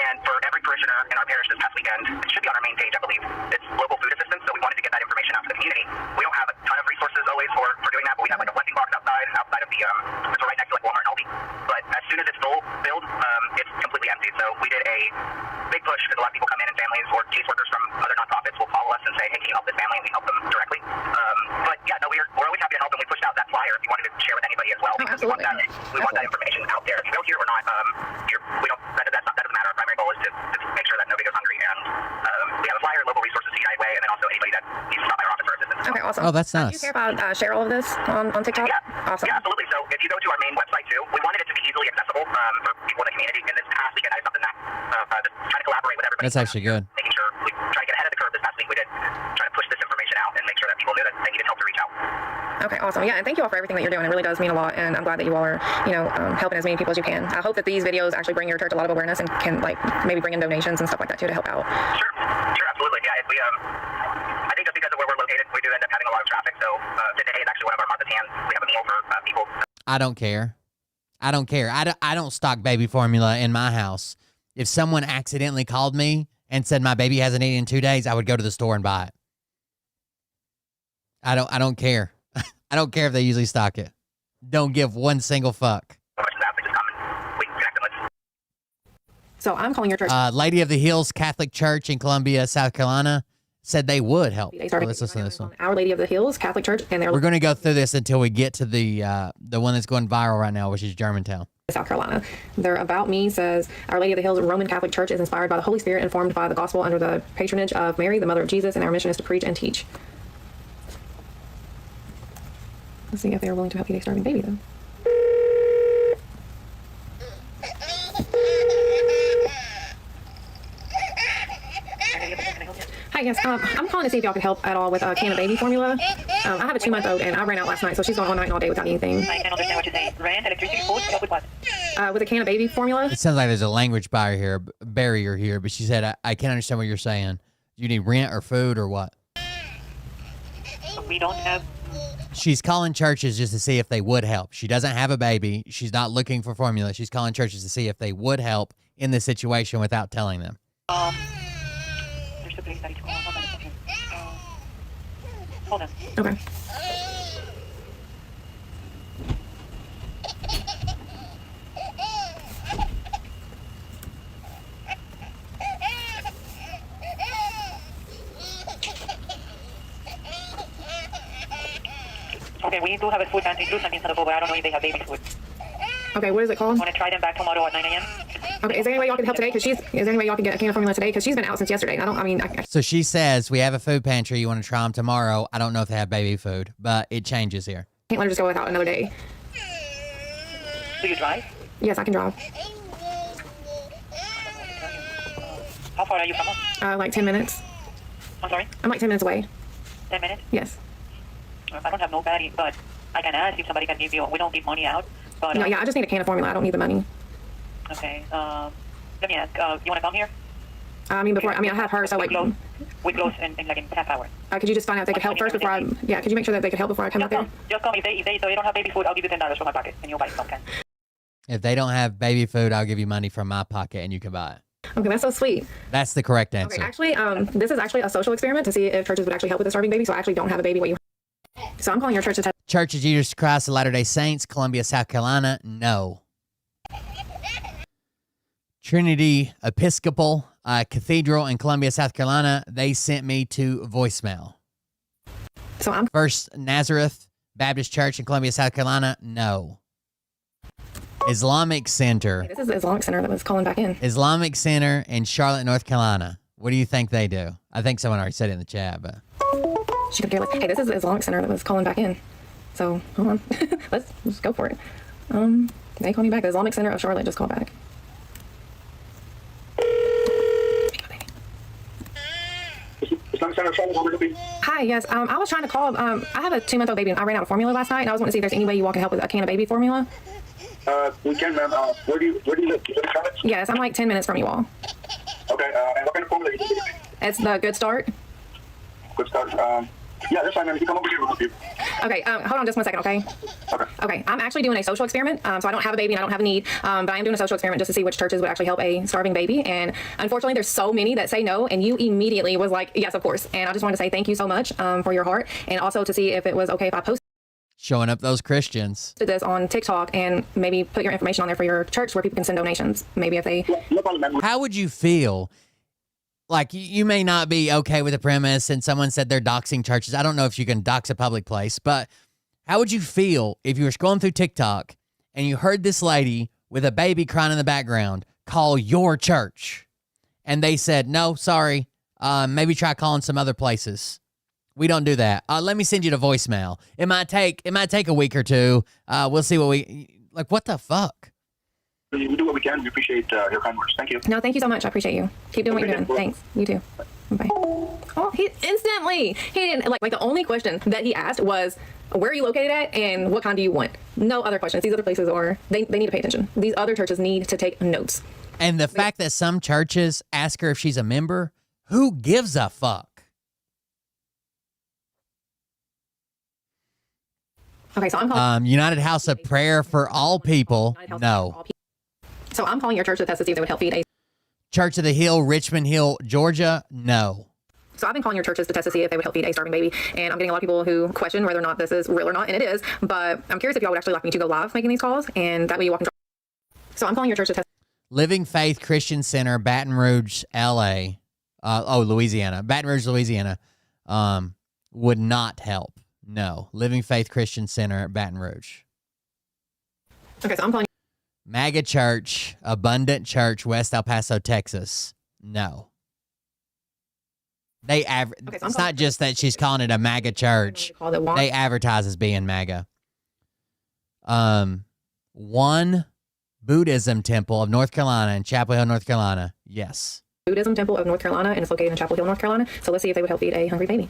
And for every parishioner in our parish this past weekend, it should be on our main page, I believe. It's local food assistance, so we wanted to get that information out to the community. We don't have a ton of resources always for doing that, but we have like a blessing box outside of the, it's right next to like Walmart and Aldi. But as soon as it's filled, it's completely empty. So we did a big push because a lot of people come in and families or caseworkers from other nonprofits will call us and say, hey, can you help this family? And we help them directly. But yeah, no, we're always happy to help, and we pushed out that flyer if you wanted to share with anybody as well. Oh, absolutely. We want that information out there. If you go here or not, that doesn't matter. Our primary goal is to make sure that nobody goes hungry. And we have a flyer, local resources United Way, and then also anybody that needs to stop by our office for assistance. Okay, awesome. Oh, that's Do nice. you care if I share all of this on TikTok? Yeah. Awesome. Yeah, absolutely. So if you go to our main website too, we wanted it to be easily accessible for people in the community. And this past weekend, that is something that just trying to collaborate with everybody. That's actually good. Making sure we try to get ahead of the curve this past week. We did try to push this information out and make sure that people knew that they needed help to reach out. Okay, awesome. Yeah, and thank you all for everything that you're doing. It really does mean a lot, and I'm glad that you all are, helping as many people as you can. I hope that these videos actually bring your church a lot of awareness and can maybe bring in donations and stuff like that too to help out. Sure, absolutely. Yeah, I think just because of where we're located, we do end up having a lot of traffic. So today is actually one of our Martha's Hands. We have a meal for people. I don't care. I don't stock baby formula in my house. If someone accidentally called me and said my baby hasn't eaten in 2 days, I would go to the store and buy it. I don't care. I don't care if they usually stock it. Don't give one single fuck. So I'm calling your church. Lady of the Hills Catholic Church in Columbia, South Carolina, said they would help. They So started let's listen to this one. Our Lady of the Hills Catholic Church, and they're We're going to go through this until we get to the one that's going viral right now, which is Germantown. South Carolina. Their About Me says, Our Lady of the Hills Roman Catholic Church is inspired by the Holy Spirit and formed by the gospel under the patronage of Mary, the Mother of Jesus, and our mission is to preach and teach. Let's see if they're willing to help you a starving baby, though. Hi, yes, I'm calling to see if y'all could help at all with a can of baby formula. I have a 2-month-old, and I ran out last night, so she's gone all night and all day without anything. I can understand what you're saying. Rent, electricity, food, help with what? With a can of baby formula. It sounds like there's a language barrier here, but she said, I can't understand what you're saying. Do you need rent or food or what? We don't have... She's calling churches just to see if they would help. She doesn't have a baby. She's not looking for formula. She's calling churches to see if they would help in this situation without telling them. There's a place that is called... Hold on a second. Hold on. Okay. Okay, we do have a food pantry too, something but I don't know if they have baby food. Okay, what is it called? Want to try them back tomorrow at 9 a.m.? Okay, is there any way y'all can help today? Is there any way y'all can get a can of formula today? Because she's been out since yesterday. So she says, we have a food pantry. You want to try them tomorrow. I don't know if they have baby food, but it changes here. Can't let her just go without another day. Do you drive? Yes, I can drive. How far are you from us? Like 10 minutes. I'm sorry? I'm like 10 minutes away. 10 minutes? Yes. I don't have nobody, but I can ask if somebody can give you... We don't give money out, but... No, yeah, I just need a can of formula. I don't need the money. Okay, let me ask. You want to come here? I have her, so like... We close in half hour. Could you just find out if they could help first before I... Yeah, could you make sure that they could help before I come out there? Just come. If they don't have baby food, I'll give you $10 from my pocket, and you'll buy some can. If they don't have baby food, I'll give you money from my pocket and you can buy it. Okay, that's so sweet. That's the correct answer. Okay, actually, this is actually a social experiment to see if churches would actually help with the starving baby, so I actually don't have a baby. So I'm calling your church to test. Church of Jesus Christ of Latter-day Saints, Columbia, South Carolina, no. Trinity Episcopal Cathedral in Columbia, South Carolina, they sent me to voicemail. So I'm First Nazareth Baptist Church in Columbia, South Carolina, no. Islamic Center. This is the Islamic Center that was calling back in. Islamic Center in Charlotte, North Carolina. What do you think they do? I think someone already said it in the chat, but She could care like, hey, this is the Islamic Center that was calling back in. So hold on, let's go for it. They called me back. The Islamic Center of Charlotte just called back. Islamic Center of Charlotte, how may I help you? Hi, yes. I was trying to call. I have a 2-month-old baby, and I ran out of formula last night, and I was wanting to see if there's any way you all can help with a can of baby formula. We can, ma'am. Where do you live? You live in Charlotte? Yes, I'm like 10 minutes from you all. Okay, and what kind of formula you need? It's the Good Start. Good start. Yeah, that's fine, ma'am. You come over here, we'll help you. Okay, hold on just 1 second, okay? Okay. Okay, I'm actually doing a social experiment. So I don't have a baby and I don't have a need, but I am doing a social experiment just to see which churches would actually help a starving baby. And unfortunately, there's so many that say no, and you immediately was like, yes, of course. And I just wanted to say thank you so much for your heart, and also to see if it was okay if I posted showing up those Christians. this on TikTok and maybe put your information on there for your church where people can send donations. Maybe if they... No problem, ma'am. How would you feel? Like, you may not be okay with the premise, and someone said they're doxing churches. I don't know if you can dox a public place, but how would you feel if you were scrolling through TikTok and you heard this lady with a baby crying in the background call your church, and they said, no, sorry, maybe try calling some other places. We don't do that. Let me send you to voicemail. It might take a week or two. We'll see what what the fuck? We do what we can. We appreciate your kind words. Thank you. No, thank you so much. I appreciate you. Keep doing what you're doing. Thanks. You too. Bye. Oh, he didn't like the only question that he asked was, where are you located at and what kind do you want? No other questions. These other places they need to pay attention. These other churches need to take notes. And the fact that some churches ask her if she's a member, who gives a fuck? Okay, so I'm calling United House of Prayer for All People. No. So I'm calling your church to test to see if they would help feed a... Church of the Hill, Richmond Hill, Georgia. No. So I've been calling your churches to test to see if they would help feed a starving baby, and I'm getting a lot of people who question whether or not this is real or not, and it is, but I'm curious if y'all would actually like me to go live making these calls, and that way you all can... So I'm calling your church to test... Living Faith Christian Center, Baton Rouge, LA. Louisiana. Baton Rouge, Louisiana. Would not help. No. Living Faith Christian Center, Baton Rouge. Okay, so I'm calling... MAGA Church, Abundant Church, West El Paso, Texas. No. It's not just that she's calling it a MAGA church. They advertise as being MAGA. One Buddhism Temple of North Carolina in Chapel Hill, North Carolina. Yes. Buddhism Temple of North Carolina, and it's located in Chapel Hill, North Carolina. So let's see if they would help feed a hungry baby.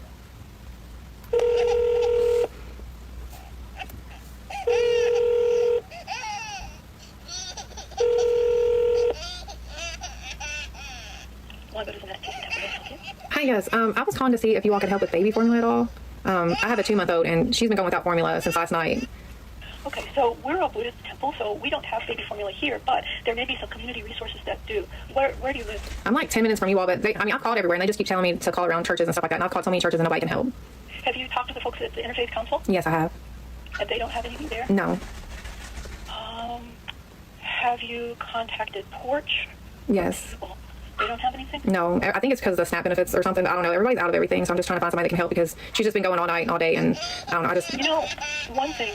Hi, yes. I was calling to see if you all could help with baby formula at all. I have a 2-month-old, and she's been going without formula since last night. Okay, so we're a Buddhist temple, so we don't have baby formula here, but there may be some community resources that do. Where do you live? I'm like 10 minutes from you all, but I've called everywhere, and they just keep telling me to call around churches and stuff like that, and I've called so many churches and nobody can help. Have you talked to the folks at the Interfaith Council? Yes, I have. And they don't have anything there? No. Have you contacted Porch? Yes. They don't have anything? No, I think it's because of the SNAP benefits or something. I don't know. Everybody's out of everything, so I'm just trying to find somebody that can help because she's just been going all night and all day, and I don't know. You know, one thing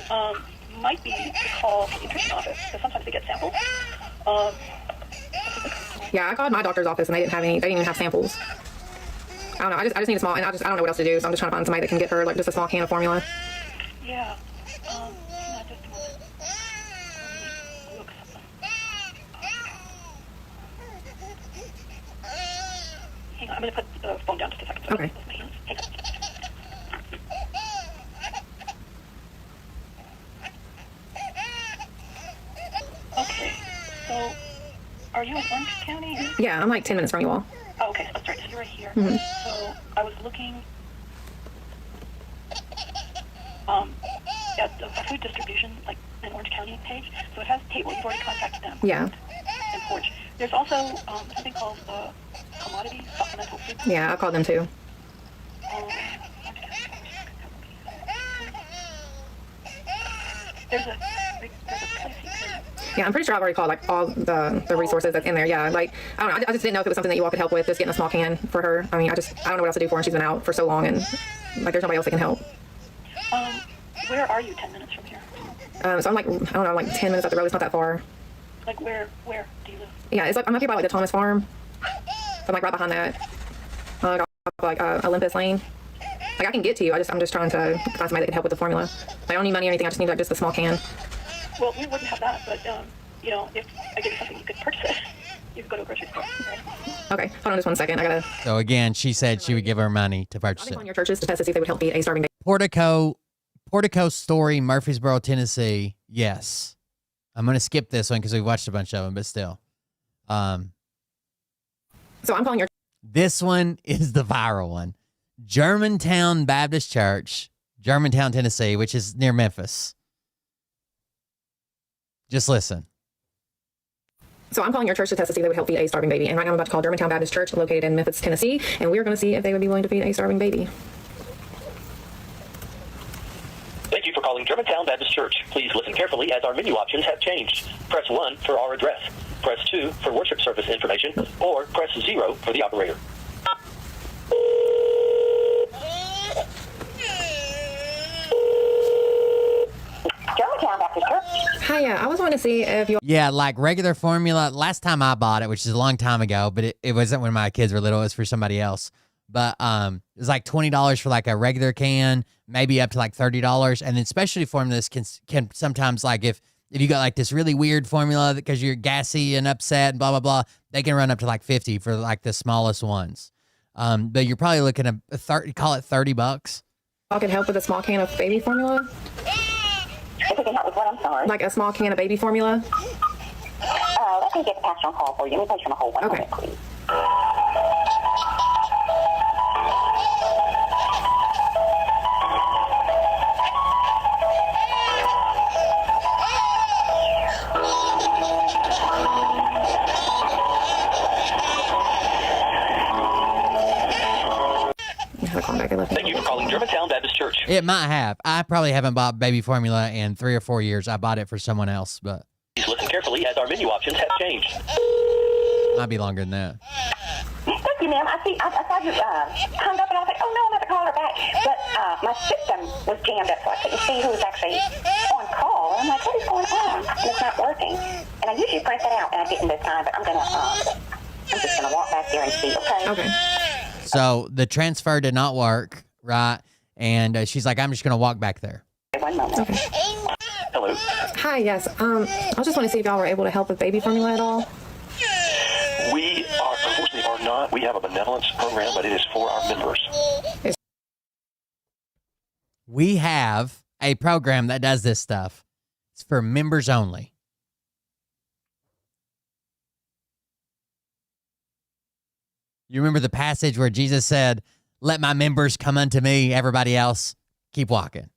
might be to call the nutrition office because sometimes they get samples. Yeah, I called my doctor's office and they didn't have any. They didn't even have samples. I don't know. I just need a small, and I don't know what else to do. So I'm just trying to find somebody that can get her like just a small can of formula. Yeah. Hang on just a moment. Look something. Hang on, I'm going to put the phone down just a second. So Okay. Hang on. Okay, so are you in Orange County? Yeah, I'm like 10 minutes from you all. Oh, okay, that's right, so you're right here. Mm-hmm. So I was looking at the food distribution, like an Orange County page. So it has Table, you've already contacted them. Yeah. And Porch. There's also something called Commodity Supplemental Food. Yeah, I called them too. There's a place you can. Yeah, I'm pretty sure I've already called like all the resources that's in there. Yeah, like I don't know. I just didn't know if it was something that you all could help with. Just getting a small can for her. I mean, I don't know what else to do for her. And she's been out for so long, and like there's nobody else that can help. Where are you 10 minutes from here? So I'm like, I don't know, like 10 minutes up the road. It's not that far. Like where do you live? Yeah, it's like I'm up here by like the Thomas Farm. So I'm like right behind that. Like Olympus Lane. Like I can get to you. I'm just trying to find somebody that can help with the formula. Like I don't need money or anything. I just need like just a small can. Well, we wouldn't have that, but you know, if I give you something, you could purchase it. You could go to a grocery store. Right? Okay, hold on just 1 second. I gotta. So again, she said she would give her money to purchase I'm calling it. your churches to test to see if they would help feed a starving baby. Portico Story, Murfreesboro, Tennessee. Yes. I'm going to skip this one because we've watched a bunch of them, but still. So I'm calling your. This one is the viral one. Germantown Baptist Church, Germantown, Tennessee, which is near Memphis. Just listen. So I'm calling your church to test to see if they would help feed a starving baby. And right now I'm about to call Germantown Baptist Church located in Memphis, Tennessee. And we're going to see if they would be willing to feed a starving baby. Thank you for calling Germantown Baptist Church. Please listen carefully as our menu options have changed. Press 1 for our address. Press 2 for worship service information, or press 0 for the operator. Germantown Baptist Church. Hiya, I was wanting to see if you. Yeah, like regular formula. Last time I bought it, which is a long time ago, but it wasn't when my kids were little. It was for somebody else. But it was like $20 for like a regular can, maybe up to like $30. And then specialty formulas can sometimes, like if you got like this really weird formula because you're gassy and upset and blah, blah, blah, they can run up to like 50 for like the smallest ones. But you're probably looking at call it $30. I could help with a small can of baby formula. If we can help with what, I'm sorry. Like a small can of baby formula. Let me get the pastor on call for you. Let me place you on hold. One moment, please. Thank you for calling Germantown Baptist Church. It might have. I probably haven't bought baby formula in 3 or 4 years. I bought it for someone else, but. Please listen carefully as our menu options have changed. Might be longer than that. Thank you, ma'am. I saw you hung up, and I was like, oh, no, I'm going to call her back. But my system was jammed up, so I couldn't see who was actually on call. And I'm like, what is going on? And it's not working. And I usually print that out, and I didn't this time, but I'm just going to walk back there and see, okay? Okay. So the transfer did not work, right? And she's like, I'm just going to walk back there. 1 moment. Okay. Hello. Hi, yes. I was just want to see if y'all were able to help with baby formula at all. We unfortunately are not. We have a benevolence program, but it is for our members. We have a program that does this stuff. It's for members only. You remember the passage where Jesus said, let my members come unto me, everybody else, keep walking.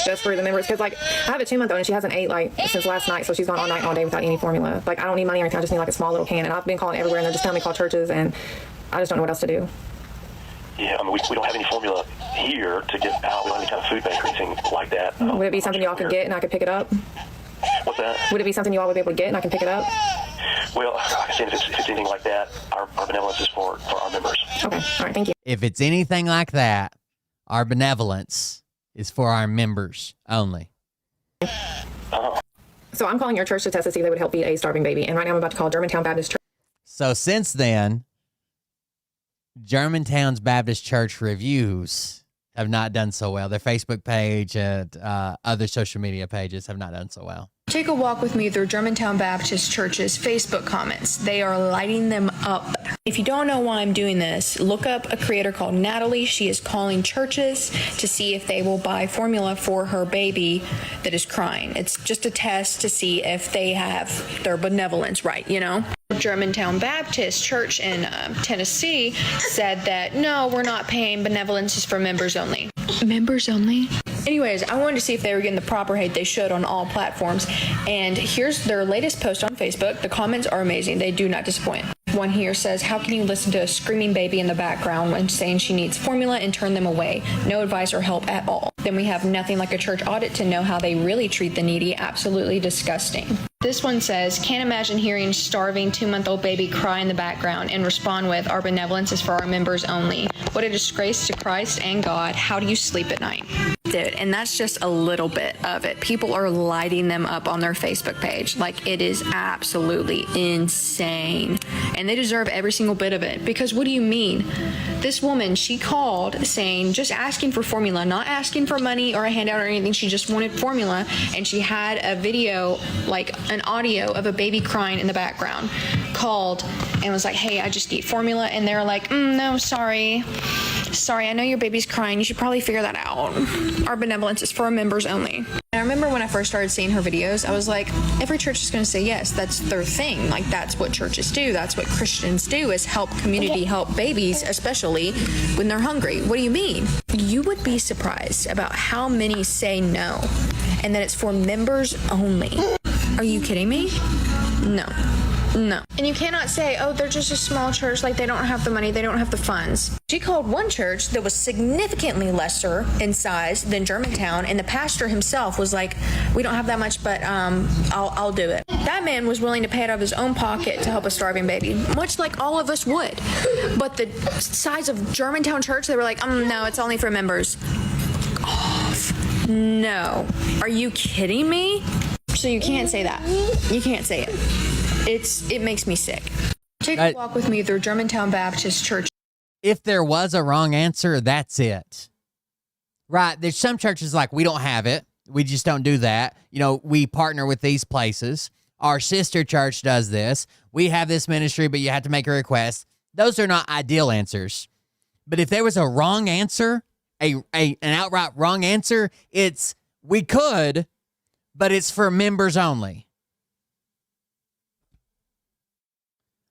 Just for the members, because like I have a 2-month-old and she hasn't ate like since last night, so she's gone all night and all day without any formula. Like I don't need money or anything, I just need like a small little can, and I've been calling everywhere and they're just telling me to call churches, and I just don't know what else to do. Yeah, I mean, we don't have any formula here to get out. We don't have any kind of food bank or anything like that. Would it be something y'all could get and I could pick it up? What's that? Would it be something y'all would be able to get and I can pick it up? Well, like I said, if it's anything like that, our benevolence is for our members. Okay, all right, thank you. If it's anything like that, our benevolence is for our members only. So I'm calling your church to test to see if they would help feed a starving baby, and right now I'm about to call Germantown Baptist Church. So since then, Germantown's Baptist Church reviews have not done so well. Their Facebook page and other social media pages have not done so well. Take a walk with me through Germantown Baptist Church's Facebook comments. They are lighting them up. If you don't know why I'm doing this, look up a creator called Natalie. She is calling churches to see if they will buy formula for her baby that is crying. It's just a test to see if they have their benevolence right, you know? Germantown Baptist Church in Tennessee said that, no, we're not paying, benevolence is for members only. Members only? Anyways, I wanted to see if they were getting the proper hate they should on all platforms. And here's their latest post on Facebook. The comments are amazing. They do not disappoint. One here says, how can you listen to a screaming baby in the background when saying she needs formula and turn them away? No advice or help at all. Then we have nothing like a church audit to know how they really treat the needy. Absolutely disgusting. This one says, can't imagine hearing starving 2-month-old baby cry in the background and respond with, our benevolence is for our members only. What a disgrace to Christ and God. How do you sleep at night? Dude, and that's just a little bit of it. People are lighting them up on their Facebook page. Like, it is absolutely insane. And they deserve every single bit of it. Because what do you mean? This woman, she called saying, just asking for formula, not asking for money or a handout or anything. She just wanted formula. And she had a video, like an audio of a baby crying in the background. Called and was like, hey, I just need formula. And they're like, no, sorry, I know your baby's crying. You should probably figure that out. Our benevolence is for our members only. And I remember when I first started seeing her videos, I was like, every church is going to say yes. That's their thing. Like, that's what churches do. That's what Christians do, is help community, help babies, especially when they're hungry. What do you mean? You would be surprised about how many say no, and that it's for members only. Are you kidding me? No. And you cannot say, oh, they're just a small church, like they don't have the money, they don't have the funds. She called one church that was significantly lesser in size than Germantown, and the pastor himself was like, we don't have that much, but I'll do it. That man was willing to pay it out of his own pocket to help a starving baby, much like all of us would. But the size of Germantown church, they were like, no, it's only for members. Off. No. Are you kidding me? So you can't say that. You can't say it. It makes me sick. Take a walk with me through Germantown Baptist Church. If there was a wrong answer, that's it. Right. There's some churches like, we don't have it. We just don't do that. You know, we partner with these places. Our sister church does this. We have this ministry, but you have to make a request. Those are not ideal answers. But if there was a wrong answer, an outright wrong answer, it's, we could, but it's for members only.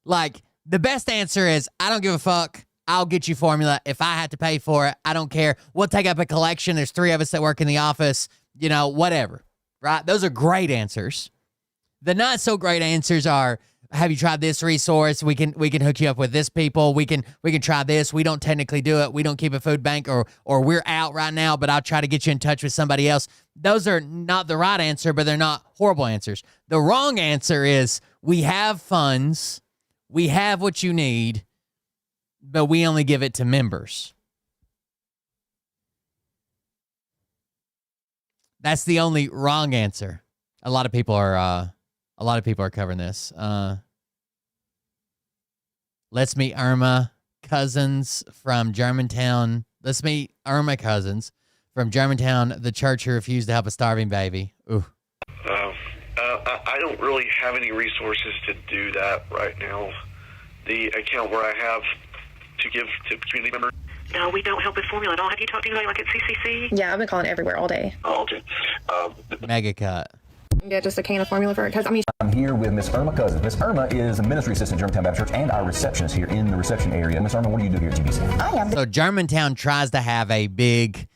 Like, the best answer is, I don't give a fuck. I'll get you formula. If I have to pay for it, I don't care. We'll take up a collection. There's 3 of us that work in the office, you know, whatever, right? Those are great answers. The not so great answers are, have you tried this resource? We can hook you up with this people. We can try this. We don't technically do it. We don't keep a food bank, or we're out right now, but I'll try to get you in touch with somebody else. Those are not the right answer, but they're not horrible answers. The wrong answer is, we have funds. We have what you need, but we only give it to members. That's the only wrong answer. A lot of people are covering this. Let's meet Irma Cousins from Germantown. The church who refused to help a starving baby. Ooh. I don't really have any resources to do that right now. The account where I have to give to community members. No, we don't help with formula at all. Have you talked to anybody like at CCC? Yeah, I've been calling everywhere all day. Oh, okay. Mega cut. Get just a can of formula for it, because I'm here with Miss Irma Cousins. Miss Irma is a ministry assistant at Germantown Baptist Church and our receptionist here in the reception area. Miss Irma, what do you do here at GBC? So Germantown tries to have a big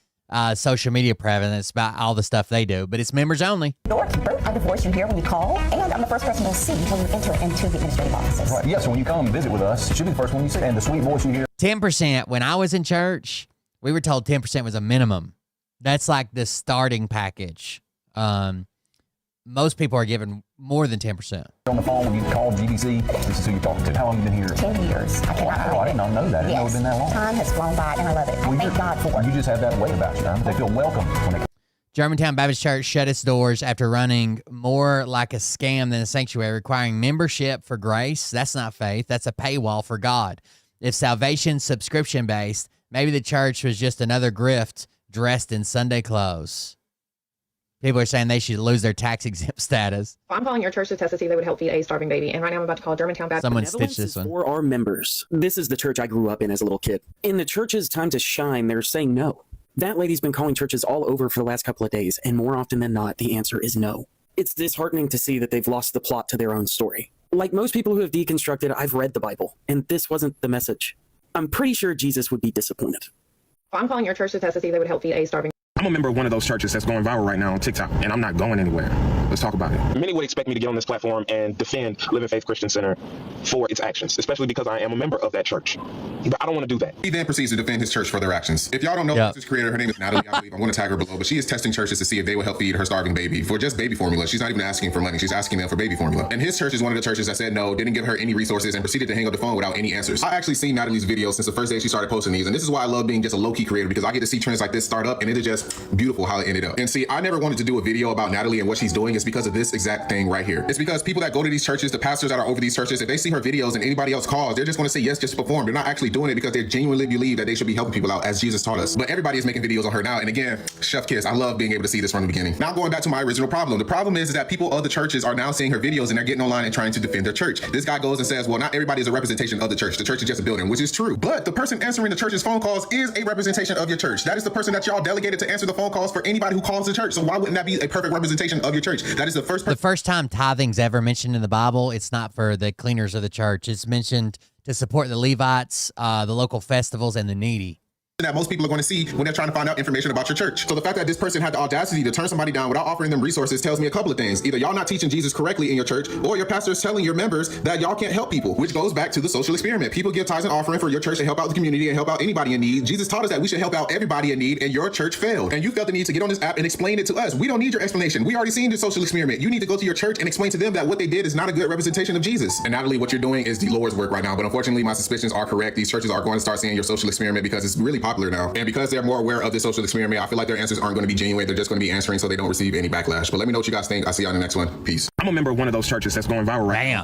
social media presence about all the stuff they do, but it's members only. Doorkeeper, I'm the voice you hear when you call, and I'm the first person you'll see when you enter into the administrative offices. Right. Yeah, so when you come and visit with us, she'll be the first one you see, and the sweet voice you hear. 10%. When I was in church, we were told 10% was a minimum. That's like the starting package. Most people are given more than 10%. On the phone when you call GBC, this is who you're talking to. How long have you been here? 10 years. I cannot believe I did not know that. I didn't know it's been that long. Time has flown by, and I love it. Thank God for it. You just have that way about you, Irma. They feel welcome when they come. Germantown Baptist Church shut its doors after running more like a scam than a sanctuary, requiring membership for grace. That's not faith. That's a paywall for God. If salvation's subscription-based, maybe the church was just another grift dressed in Sunday clothes. People are saying they should lose their tax-exempt status. I'm calling your church to test to see if they would help feed a starving baby. And right now I'm about to call Germantown Baptist. Someone stitch this one. For our members. This is the church I grew up in as a little kid. In the church's time to shine, they're saying no. That lady's been calling churches all over for the last couple of days, and more often than not, the answer is no. It's disheartening to see that they've lost the plot to their own story. Like most people who have deconstructed, I've read the Bible, and this wasn't the message. I'm pretty sure Jesus would be disappointed. I'm calling your church to test to see if they would help feed a starving. I'm a member of one of those churches that's going viral right now on TikTok, and I'm not going anywhere. Let's talk about it. Many would expect me to get on this platform and defend Living Faith Christian Center for its actions, especially because I am a member of that church. But I don't want to do that. He then proceeds to defend his church for their actions. If y'all don't know this creator, her name is Natalie, I believe. I'm going to tag her below, but she is testing churches to see if they will help feed her starving baby for just baby formula. She's not even asking for money. She's asking them for baby formula. And his church is one of the churches that said no, didn't give her any resources, and proceeded to hang up the phone without any answers. I actually seen Natalie's videos since the first day she started posting these, and this is why I love being just a low-key creator, because I get to see trends like this start up, and it is just beautiful how it ended up. And see, I never wanted to do a video about Natalie and what she's doing. It's because of this exact thing right here. It's because people that go to these churches, the pastors that are over these churches, if they see her videos and anybody else calls, they're just going to say yes, just perform. They're not actually doing it because they genuinely believe that they should be helping people out, as Jesus taught us. But everybody is making videos on her now, and again, chef kiss. I love being able to see this from the beginning. Now going back to my original problem. The problem is that people of the churches are now seeing her videos and they're getting online and trying to defend their church. This guy goes and says, well, not everybody is a representation of the church. The church is just a building, which is true. But the person answering the church's phone calls is a representation of your church. That is the person that y'all delegated to answer the phone calls for anybody who calls the church. So why wouldn't that be a perfect representation of your church? That is the first time tithing's ever mentioned in the Bible. It's not for the cleaners of the church. It's mentioned to support the Levites, the local festivals, and the needy. That most people are going to see when they're trying to find out information about your church. So the fact that this person had the audacity to turn somebody down without offering them resources tells me a couple of things. Either y'all not teaching Jesus correctly in your church, or your pastor is telling your members that y'all can't help people, which goes back to the social experiment. People give tithes and offering for your church to help out the community and help out anybody in need. Jesus taught us that we should help out everybody in need, and your church failed. And you felt the need to get on this app and explain it to us. We don't need your explanation. We already seen the social experiment. You need to go to your church and explain to them that what they did is not a good representation of Jesus. And Natalie, what you're doing is the Lord's work right now. But unfortunately, my suspicions are correct. These churches are going to start seeing your social experiment because it's really popular now. And because they're more aware of the social experiment, I feel like their answers aren't going to be genuine. They're just going to be answering so they don't receive any backlash. But let me know what you guys think. I'll see you on the next one. Peace. I'm a member of one of those churches that's going viral right now.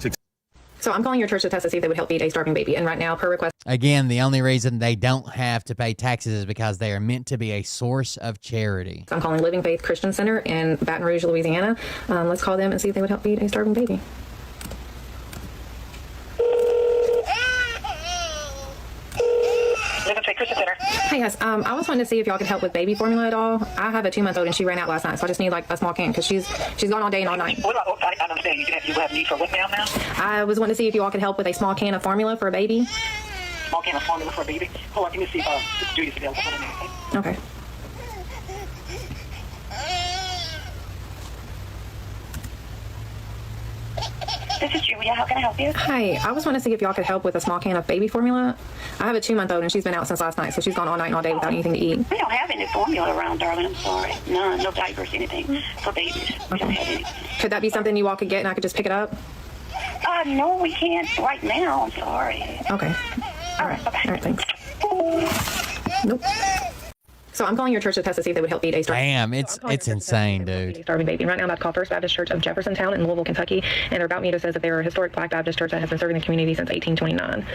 So I'm calling your church to test to see if they would help feed a starving baby. And right now, per request. Again, the only reason they don't have to pay taxes is because they are meant to be a source of charity. So I'm calling Living Faith Christian Center in Baton Rouge, Louisiana. Let's call them and see if they would help feed a starving baby. Hey guys, I was wanting to see if y'all could help with baby formula at all. I have a 2-month-old and she ran out last night, so I just need like a small can because she's gone all day and all night. I don't understand. You have need for what now? I was wanting to see if you all could help with a small can of formula for a baby. Small can of formula for a baby? Hold on, let me see if Judy's available. Okay. This is Julia. How can I help you? Hi, I was wanting to see if y'all could help with a small can of baby formula. I have a 2-month-old and she's been out since last night, so she's gone all night and all day without anything to eat. We don't have any formula around, darling. I'm sorry. None. No diapers, anything for babies. We don't have any. Could that be something you all could get and I could just pick it up? No, we can't right now. I'm sorry. Okay. All right. All right, thanks. Nope. So I'm calling your church to test to see if they would help feed a starving baby. Damn, it's insane, dude. Starving baby. And right now I'm about to call First Baptist Church of Jeffersontown in Louisville, Kentucky. And their About Me says that they're a historic Black Baptist church that has been serving the community since 1829.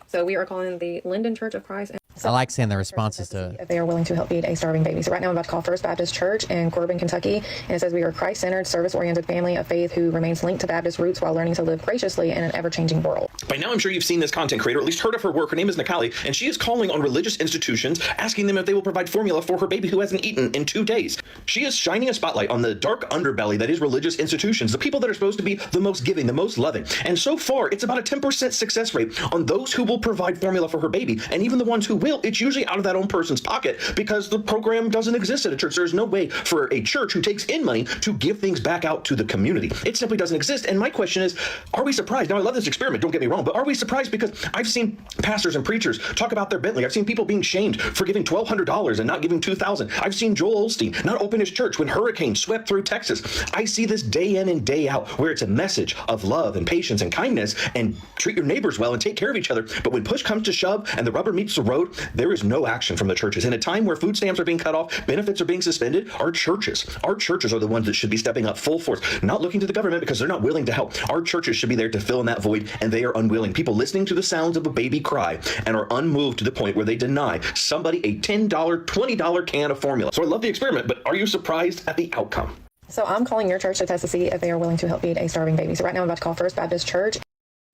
So we are calling the Linden Church of Christ. I like seeing the responses to it. If they are willing to help feed a starving baby. So right now I'm about to call First Baptist Church in Corbin, Kentucky. And it says we are a Christ-centered, service-oriented family of faith who remains linked to Baptist roots while learning to live graciously in an ever-changing world. By now I'm sure you've seen this content creator, or at least heard of her work. Her name is Nikali, and she is calling on religious institutions, asking them if they will provide formula for her baby who hasn't eaten in 2 days. She is shining a spotlight on the dark underbelly that is religious institutions, the people that are supposed to be the most giving, the most loving. And so far, it's about a 10% success rate on those who will provide formula for her baby. And even the ones who will, it's usually out of that own person's pocket because the program doesn't exist at a church. There's no way for a church who takes in money to give things back out to the community. It simply doesn't exist. And my question is, are we surprised? Now, I love this experiment, don't get me wrong, but are we surprised? Because I've seen pastors and preachers talk about their Bentley. I've seen people being shamed for giving $1,200 and not giving $2,000. I've seen Joel Osteen not open his church when hurricanes swept through Texas. I see this day in and day out where it's a message of love and patience and kindness and treat your neighbors well and take care of each other. But when push comes to shove and the rubber meets the road, there is no action from the churches. In a time where food stamps are being cut off, benefits are being suspended, our churches are the ones that should be stepping up full force, not looking to the government because they're not willing to help. Our churches should be there to fill in that void, and they are unwilling. People listening to the sounds of a baby cry and are unmoved to the point where they deny somebody a $10, $20 can of formula. So I love the experiment, but are you surprised at the outcome? So I'm calling your church to test to see if they are willing to help feed a starving baby. So right now I'm about to call First Baptist Church.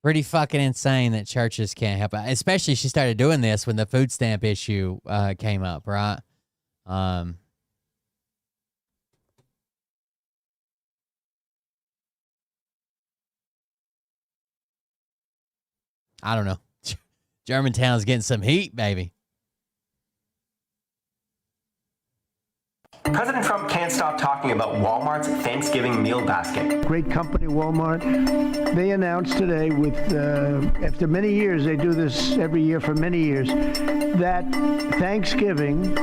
Pretty fucking insane that churches can't help out. Especially she started doing this when the food stamp issue came up, right? I don't know. Germantown's getting some heat, baby. President Trump can't stop talking about Walmart's Thanksgiving meal basket. Great company, Walmart. They announced today after many years, they do this every year for many years, that Thanksgiving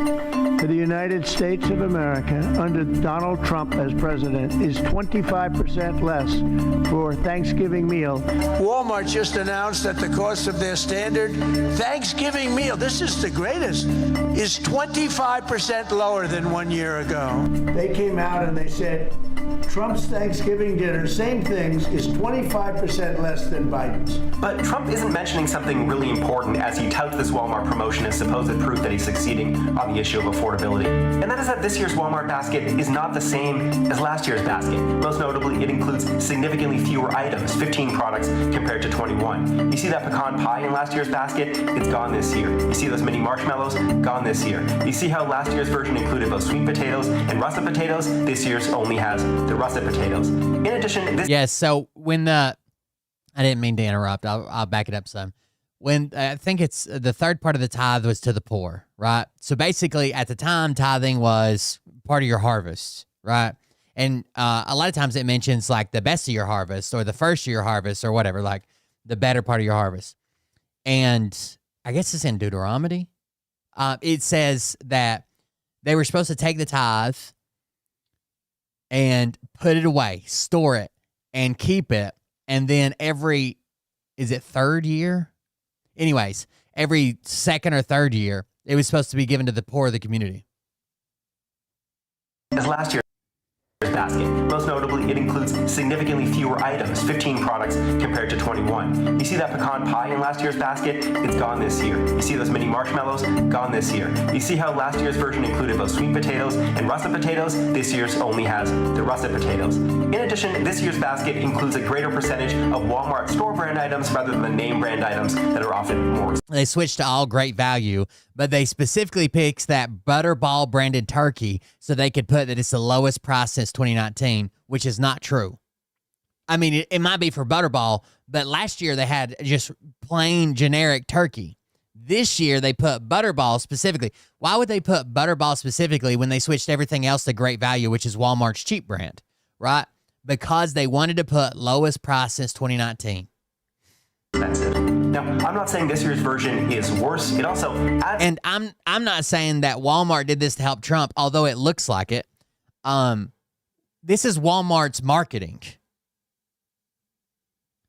for the United States of America under Donald Trump as president is 25% less for Thanksgiving meal. Walmart just announced that the cost of their standard Thanksgiving meal, this is the greatest, is 25% lower than 1 year ago. They came out and they said Trump's Thanksgiving dinner, same things, is 25% less than Biden's. But Trump isn't mentioning something really important as he touts this Walmart promotion as supposed proof that he's succeeding on the issue of affordability. And that is that this year's Walmart basket is not the same as last year's basket. Most notably, it includes significantly fewer items, 15 products compared to 21. You see that pecan pie in last year's basket? It's gone this year. You see those mini marshmallows? Gone this year. You see how last year's version included both sweet potatoes and russet potatoes? This year's only has the russet potatoes. In addition, this... Yes, so when I didn't mean to interrupt. I'll back it up some. When I think it's the third part of the tithe was to the poor, right? So basically at the time, tithing was part of your harvest, right? And a lot of times it mentions like the best of your harvest or the first of your harvest or whatever, like the better part of your harvest. And I guess it's in Deuteronomy. It says that they were supposed to take the tithe and put it away, store it, and keep it. And then is it third year? Anyways, every second or third year, it was supposed to be given to the poor of the community. As last year's basket. Most notably, it includes significantly fewer items, 15 products compared to 21. You see that pecan pie in last year's basket? It's gone this year. You see those mini marshmallows? Gone this year. You see how last year's version included both sweet potatoes and russet potatoes? This year's only has the russet potatoes. In addition, this year's basket includes a greater percentage of Walmart store brand items rather than the name brand items that are often more expensive. They switched to all great value, but they specifically picked that Butterball branded turkey so they could put that it's the lowest price since 2019, which is not true. I mean, it might be for Butterball, but last year they had just plain generic turkey. This year they put Butterball specifically. Why would they put Butterball specifically when they switched everything else to great value, which is Walmart's cheap brand, right? Because they wanted to put lowest price since 2019. Now, I'm not saying this year's version is worse. It also adds... And I'm not saying that Walmart did this to help Trump, although it looks like it. This is Walmart's marketing.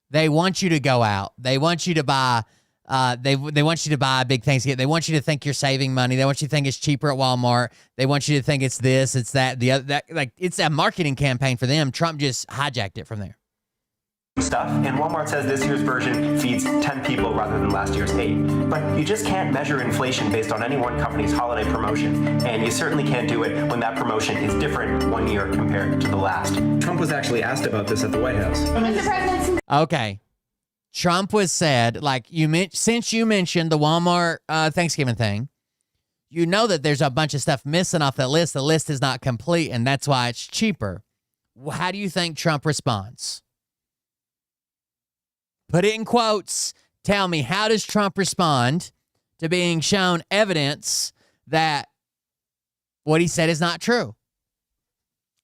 They want you to go out. They want you to buy. They want you to buy big things. They want you to think you're saving money. They want you to think it's cheaper at Walmart. They want you to think it's this, it's that, the other. That, like, it's a marketing campaign for them. Trump just hijacked it from there. Stuff, and Walmart says this year's version feeds 10 people rather than last year's 8. But you just can't measure inflation based on any one company's holiday promotion, and you certainly can't do it when that promotion is different 1 year compared to the last. Trump was actually asked about this at the White House. Okay. Trump was said, like, since you mentioned the Walmart Thanksgiving thing, you know that there's a bunch of stuff missing off that list. The list is not complete, and that's why it's cheaper. How do you think Trump responds? Put it in quotes. Tell me, how does Trump respond to being shown evidence that what he said is not true?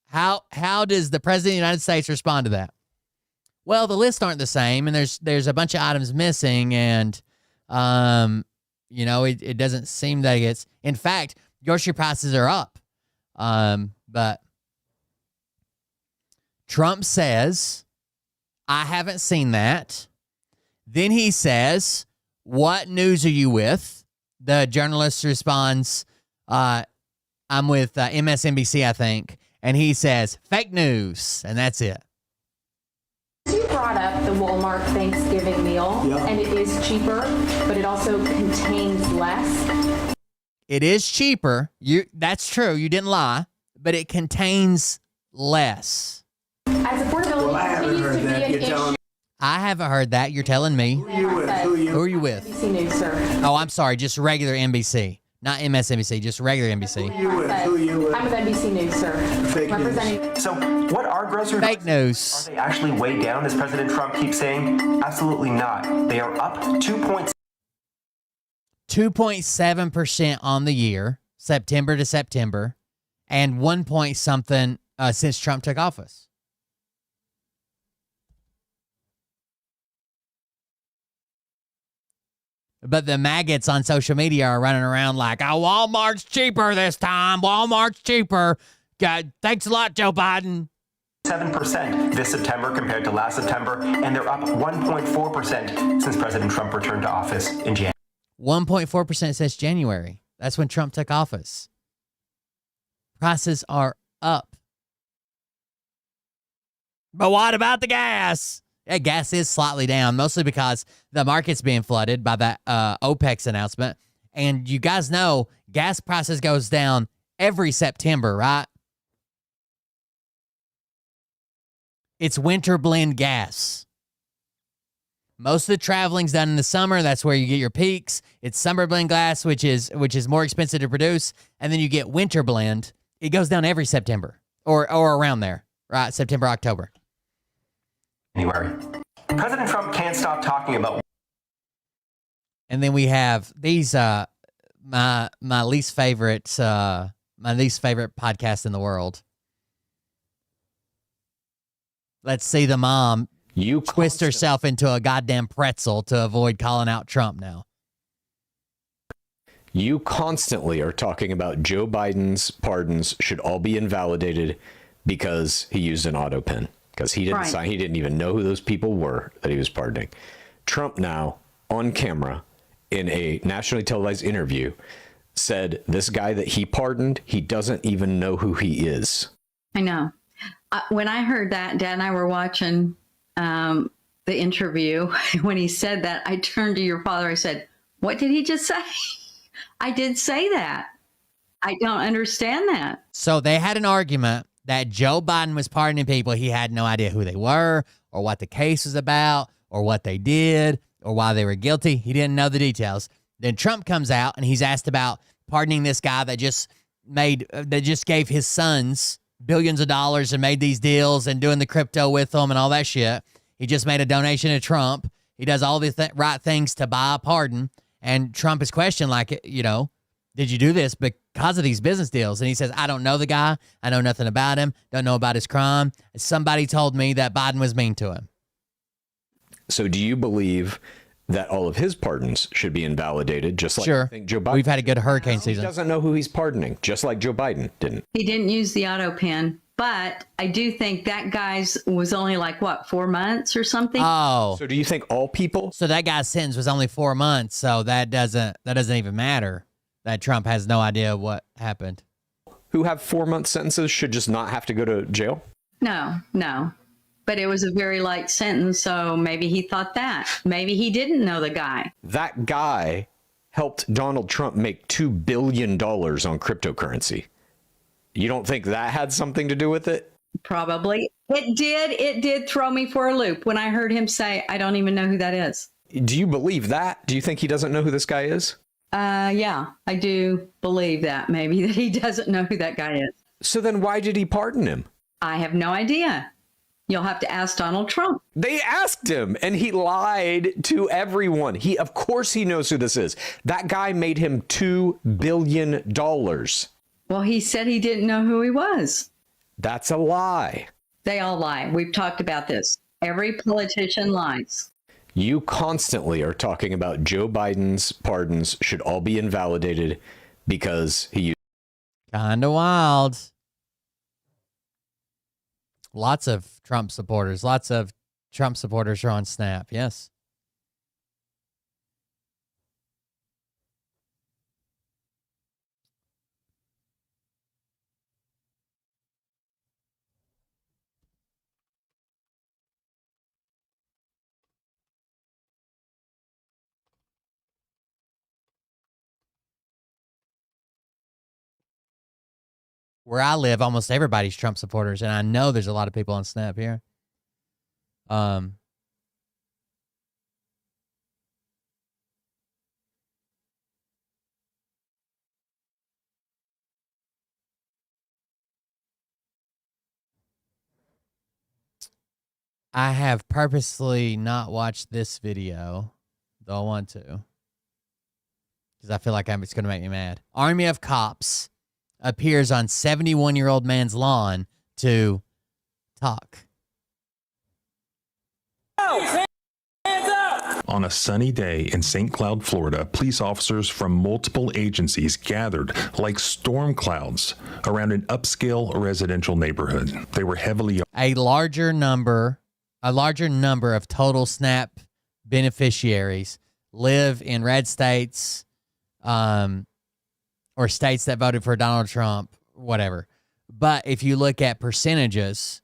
How does the President of the United States respond to that? Well, the lists aren't the same, and there's a bunch of items missing, and it doesn't seem that it's. In fact, grocery prices are up. But Trump says, I haven't seen that. Then he says, what news are you with? The journalist responds, I'm with MSNBC, I think. And he says, fake news. And that's it. You brought up the Walmart Thanksgiving meal, and it is cheaper, but it also contains less. It is cheaper. That's true. You didn't lie. But it contains less. As affordability continues to be an issue. I haven't heard that. You're telling me. Who are you with? Who are you with? NBC News, sir. Oh, I'm sorry. Just regular NBC. Not MSNBC. Just regular NBC. Who are you with? I'm with NBC News, sir. Fake representing. News. So, what are grocery fake news? Are they actually way down, as President Trump keeps saying? Absolutely not. They are up 2.7% on the year, September to September, and 1 point something since Trump took office. But the maggots on social media are running around like, oh, Walmart's cheaper this time. Walmart's cheaper. God, thanks a lot, Joe Biden. 7% this September compared to last September, and they're up 1.4% since President Trump returned to office in January. 1.4% since January. That's when Trump took office. Prices are up. But what about the gas? Yeah, gas is slightly down, mostly because the market's being flooded by that OPEC's announcement. And you guys know gas prices goes down every September, right? It's winter blend gas. Most of the traveling's done in the summer. That's where you get your peaks. It's summer blend gas, which is more expensive to produce. And then you get winter blend. It goes down every September or around there, right? September, October. January. President Trump can't stop talking about. And then we have these my least favorite podcast in the world. Let's see the mom twist herself into a goddamn pretzel to avoid calling out Trump now. You constantly are talking about Joe Biden's pardons should all be invalidated because he used an auto pen. Because he didn't sign, he didn't even know who those people were that he was pardoning. Trump now, on camera, in a nationally televised interview, said this guy that he pardoned, he doesn't even know who he is. I know. When I heard that, Dad and I were watching the interview. When he said that, I turned to your father. I said, what did he just say? I did say that. I don't understand that. So they had an argument that Joe Biden was pardoning people. He had no idea who they were or what the case was about or what they did or why they were guilty. He didn't know the details. Then Trump comes out and he's asked about pardoning this guy that just gave his sons billions of dollars and made these deals and doing the crypto with them and all that shit. He just made a donation to Trump. He does all the right things to buy a pardon. And Trump is questioned like, did you do this because of these business deals? And he says, I don't know the guy. I know nothing about him. Don't know about his crime. Somebody told me that Biden was mean to him. So do you believe that all of his pardons should be invalidated, just like I think Joe Biden? We've had a good hurricane season. He doesn't know who he's pardoning, just like Joe Biden didn't. He didn't use the auto pen, but I do think that guy's was only 4 months or something. Oh. So do you think all people? So that guy's sentence was only 4 months, so that doesn't even matter. That Trump has no idea what happened. Who have 4-month sentences should just not have to go to jail? No. But it was a very light sentence, so maybe he thought that. Maybe he didn't know the guy. That guy helped Donald Trump make $2 billion on cryptocurrency. You don't think that had something to do with it? Probably. It did throw me for a loop when I heard him say, I don't even know who that is. Do you believe that? Do you think he doesn't know who this guy is? Yeah, I do believe that maybe that he doesn't know who that guy is. So then why did he pardon him? I have no idea. You'll have to ask Donald Trump. They asked him and he lied to everyone. Of course he knows who this is. That guy made him $2 billion. Well, he said he didn't know who he was. That's a lie. They all lie. We've talked about this. Every politician lies. You constantly are talking about Joe Biden's pardons should all be invalidated because he used. Kinda wild. Lots of Trump supporters are on Snap. Yes. Where I live, almost everybody's Trump supporters, and I know there's a lot of people on Snap here. I have purposely not watched this video, though I want to, because I feel like it's going to make me mad. Army of cops appears on 71-year-old man's lawn to talk. On a sunny day in St. Cloud, Florida, police officers from multiple agencies gathered like storm clouds around an upscale residential neighborhood. They were heavily A larger number of total SNAP beneficiaries live in red states, or states that voted for Donald Trump, whatever. But if you look at percentages,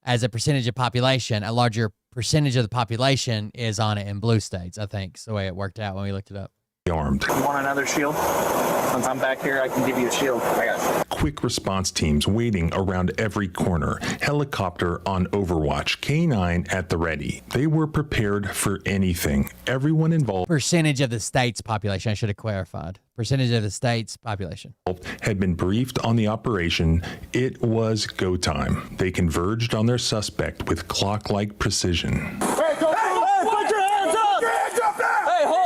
as a percentage of population, a larger percentage of the population is on it in blue states, I think. It's the way it worked out when we looked it up. armed. You want another shield? Since I'm back here, I can give you a shield. I got you. Quick response teams waiting around every corner, helicopter on overwatch, K9 at the ready. They were prepared for anything. Everyone involved. Percentage of the state's population, I should have clarified. Percentage of the state's population. Had been briefed on the operation. It was go time. They converged on their suspect with clock-like precision. Hey, put your hands up! Your hands up now! Hey, hold!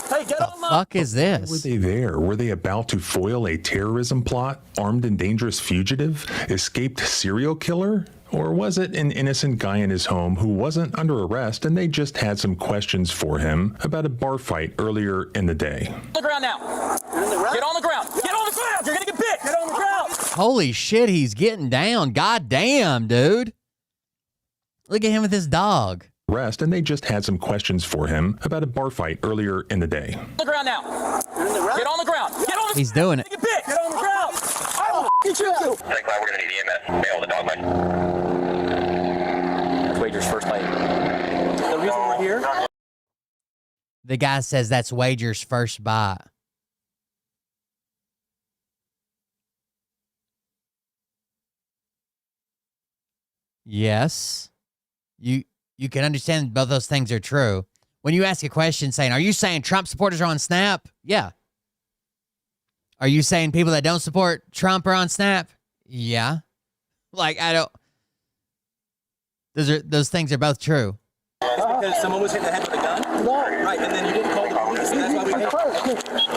Hey, get on the fuck is this? Were they there? Were they about to foil a terrorism plot? Armed and dangerous fugitive? Escaped serial killer? Or was it an innocent guy in his home who wasn't under arrest and they just had some questions for him about a bar fight earlier in the day? On the ground now. Get on the ground. Get on the ground. You're going to get bit. Get on the ground. Holy shit, he's getting down. God damn, dude. Look at him with his dog. Arrest, and they just had some questions for him about a bar fight earlier in the day. On the ground now. Get on the ground. Get on the He's doing it. Get bit. Get on the ground. I will get you. St. Cloud, we're going to need EMS. Bail the dog bite. That's Wager's first bite. The reason we're here. The guy says that's Wager's first bite. Yes. You can understand both those things are true. When you ask a question saying, are you saying Trump supporters are on Snap? Yeah. Are you saying people that don't support Trump are on Snap? Yeah. Like, I don't. Those things are both true. Because someone was hit in the head with a gun? Right, and then you didn't call the police, and that's why we came.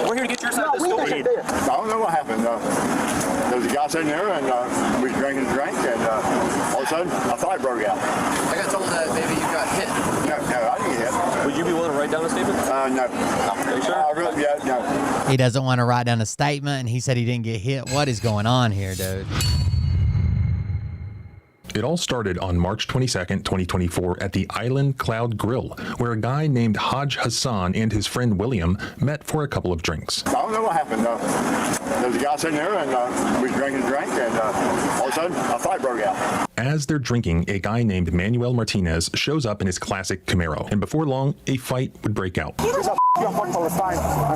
We're here to get your side of the story. I don't know what happened. There was a guy sitting there, and we was drinking a drink, and all of a sudden, a fight broke out. I got told that maybe you got hit. No, I didn't get hit. Would you be willing to write down a statement? No. Are you sure? No. He doesn't want to write down a statement, and he said he didn't get hit. What is going on here, dude? It all started on March 22nd, 2024 at the Island Cloud Grill, where a guy named Haj Hassan and his friend William met for a couple of drinks. I don't know what happened. There was a guy sitting there, and we was drinking a drink, and all of a sudden, a fight broke out. As they're drinking, a guy named Manuel Martinez shows up in his classic Camaro, and before long, a fight would break out. And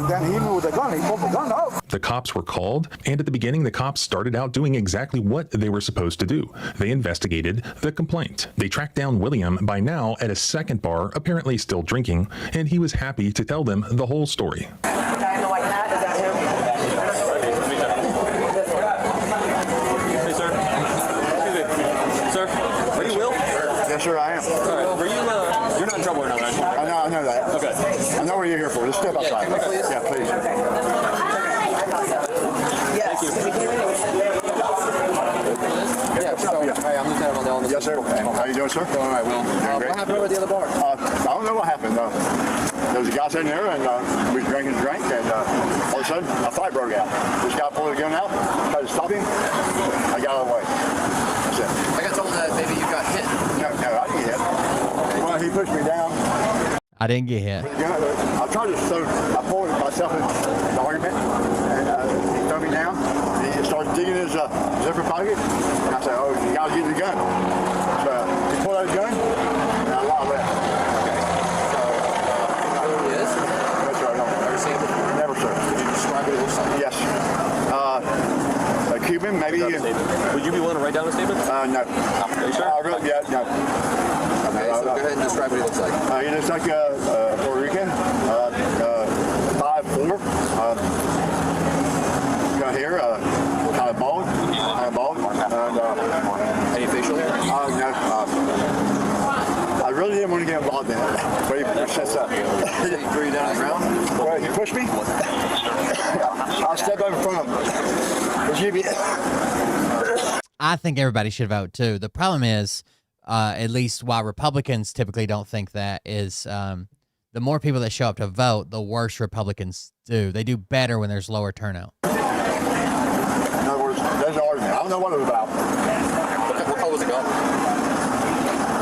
then he knew the gun. He pulled the gun out. The cops were called, and at the beginning, the cops started out doing exactly what they were supposed to do. They investigated the complaint. They tracked down William, by now at a second bar, apparently still drinking, and he was happy to tell them the whole story. Hey, sir. Sir, are you Will? Yes, sir, I am. All right. Were you, you're not in trouble or nothing, right? I know that. Okay. I know what you're here for. Just step outside. Yeah, please. Yeah, please. Thank you. Hi, I'm Lieutenant Mondell. Yes, sir. How you doing, sir? All right, Will. What happened over at the other bar? I don't know what happened. There was a guy sitting there, and we was drinking a drink, and all of a sudden, a fight broke out. This guy pulled a gun out, tried to stop him. I got out of the way. That's it. I got told that maybe you got hit. No, I didn't get hit. Well, he pushed me down. I didn't get hit. I tried to I pulled myself in the argument, and he threw me down. He started digging his zipper pocket, and I said, "Oh, you gotta get the gun." So he pulled out his gun, and I left. Okay. So, you know who he is? That's right. No. Never seen him before? Never, sir. Could you describe what he looks like? Yes. A Cuban, maybe. Would you be willing to write down a statement? No. Are you sure? No. Okay, so go ahead and describe what he looks like. He looks like Puerto Rican, 5'4", got hair, kind of bald, and Any facial hair? no. I really didn't want to get involved in it. But he says, He threw you down on the ground? well, he pushed me. I stepped up in front of him. I think everybody should vote too. The problem is, at least why Republicans typically don't think that is, the more people that show up to vote, the worse Republicans do. They do better when there's lower turnout. In other words, there's an argument. I don't know what it was about. What color was it gun?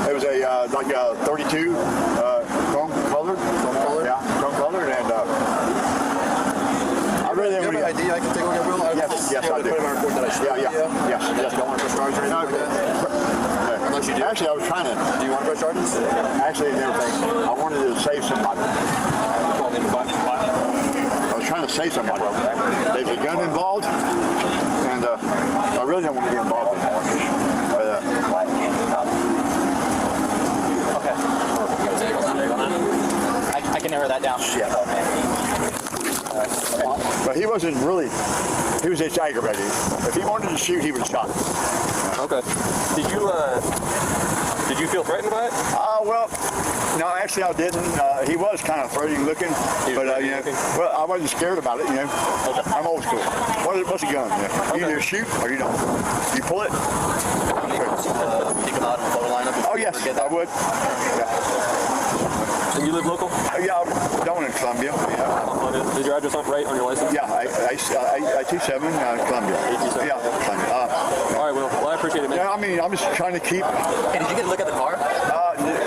It was a like a 32 chrome colored. Yeah, chrome colored, and I really didn't. Do you have an ID I can take a look at, Will? Yes, I do. Put in my report that I should. Yeah. You don't want to press charges or anything like that? Unless you do. Actually, I was trying to. Do you want to press charges? Actually, never think. I wanted to save somebody. I was trying to save somebody. There's a gun involved, and I really don't want to get involved in that. But, I can narrow that down. Yeah. But he wasn't really. He was just aggravated. If he wanted to shoot, he would have shot. Okay. Did you feel threatened by it? Well, no, actually I didn't. He was kind of threatening looking, but well, I wasn't scared about it. Okay. I'm old school. What's a gun? You either shoot or you don't. You pull it. Keep an eye on the photo lineup. Oh yes, I would. Yeah. And you live local? Yeah, I'm down in Columbia. Yeah. Is your address right on your license? Yeah, I-27 Columbia. Yeah, Columbia. All right, well, I appreciate it, man. Yeah, I mean, I'm just trying to keep. Hey, did you get a look at the car?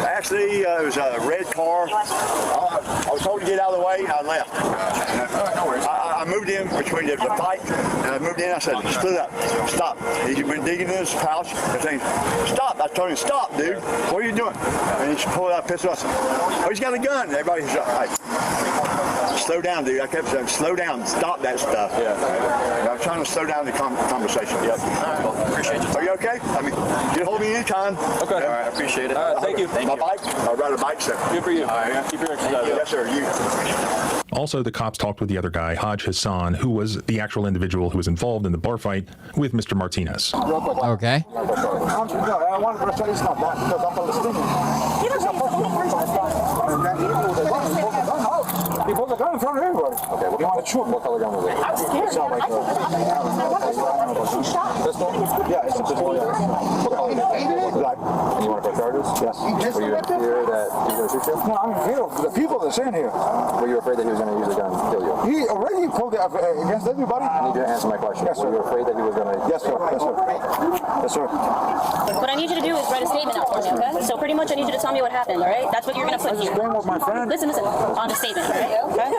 Actually, it was a red car. I was told to get out of the way, and I left. All right, no worries. I moved in between the fight, and I moved in. I said, "Stood up, stop." He's been digging in his pouch and saying, "Stop!" I told him, "Stop, dude. What are you doing?" And he pulled out a pistol. I said, "Oh, he's got a gun." And everybody's like, "Hey, slow down, dude." I kept saying, "Slow down, stop that stuff." Yeah. And I'm trying to slow down the conversation. Yep. All right, well, appreciate you. Are you okay? I mean, you can hold me anytime. Okay. All right, I appreciate it. All right, thank you. My bike. I ride a bike, sir. Good for you. All right, keep your exercise. Yes, sir. You. Also, the cops talked with the other guy, Haj Hassan, who was the actual individual who was involved in the bar fight with Mr. Martinez. Okay. I want to press not that because I'm Palestinian. He pulled the gun in front of everybody. Okay, what do you want to shoot? What color gun was it? I'm scared. It's not like pistol? Yeah, it's a pistol. What color? Black. And you want to press charges? Yes. Were you in fear that he was going to shoot you? No, I'm in fear of the people that are sitting here. Were you afraid that he was going to use a gun to kill you? He already pulled it against everybody. I need you to answer my question. Yes, sir. Were you afraid that he was going to? Yes, sir. Yes, sir. Yes, sir. What I need you to do is write a statement out for me, okay? So pretty much I need you to tell me what happened, all right? That's what you're going to put here. With my friend. Listen, on the statement, all right? Okay?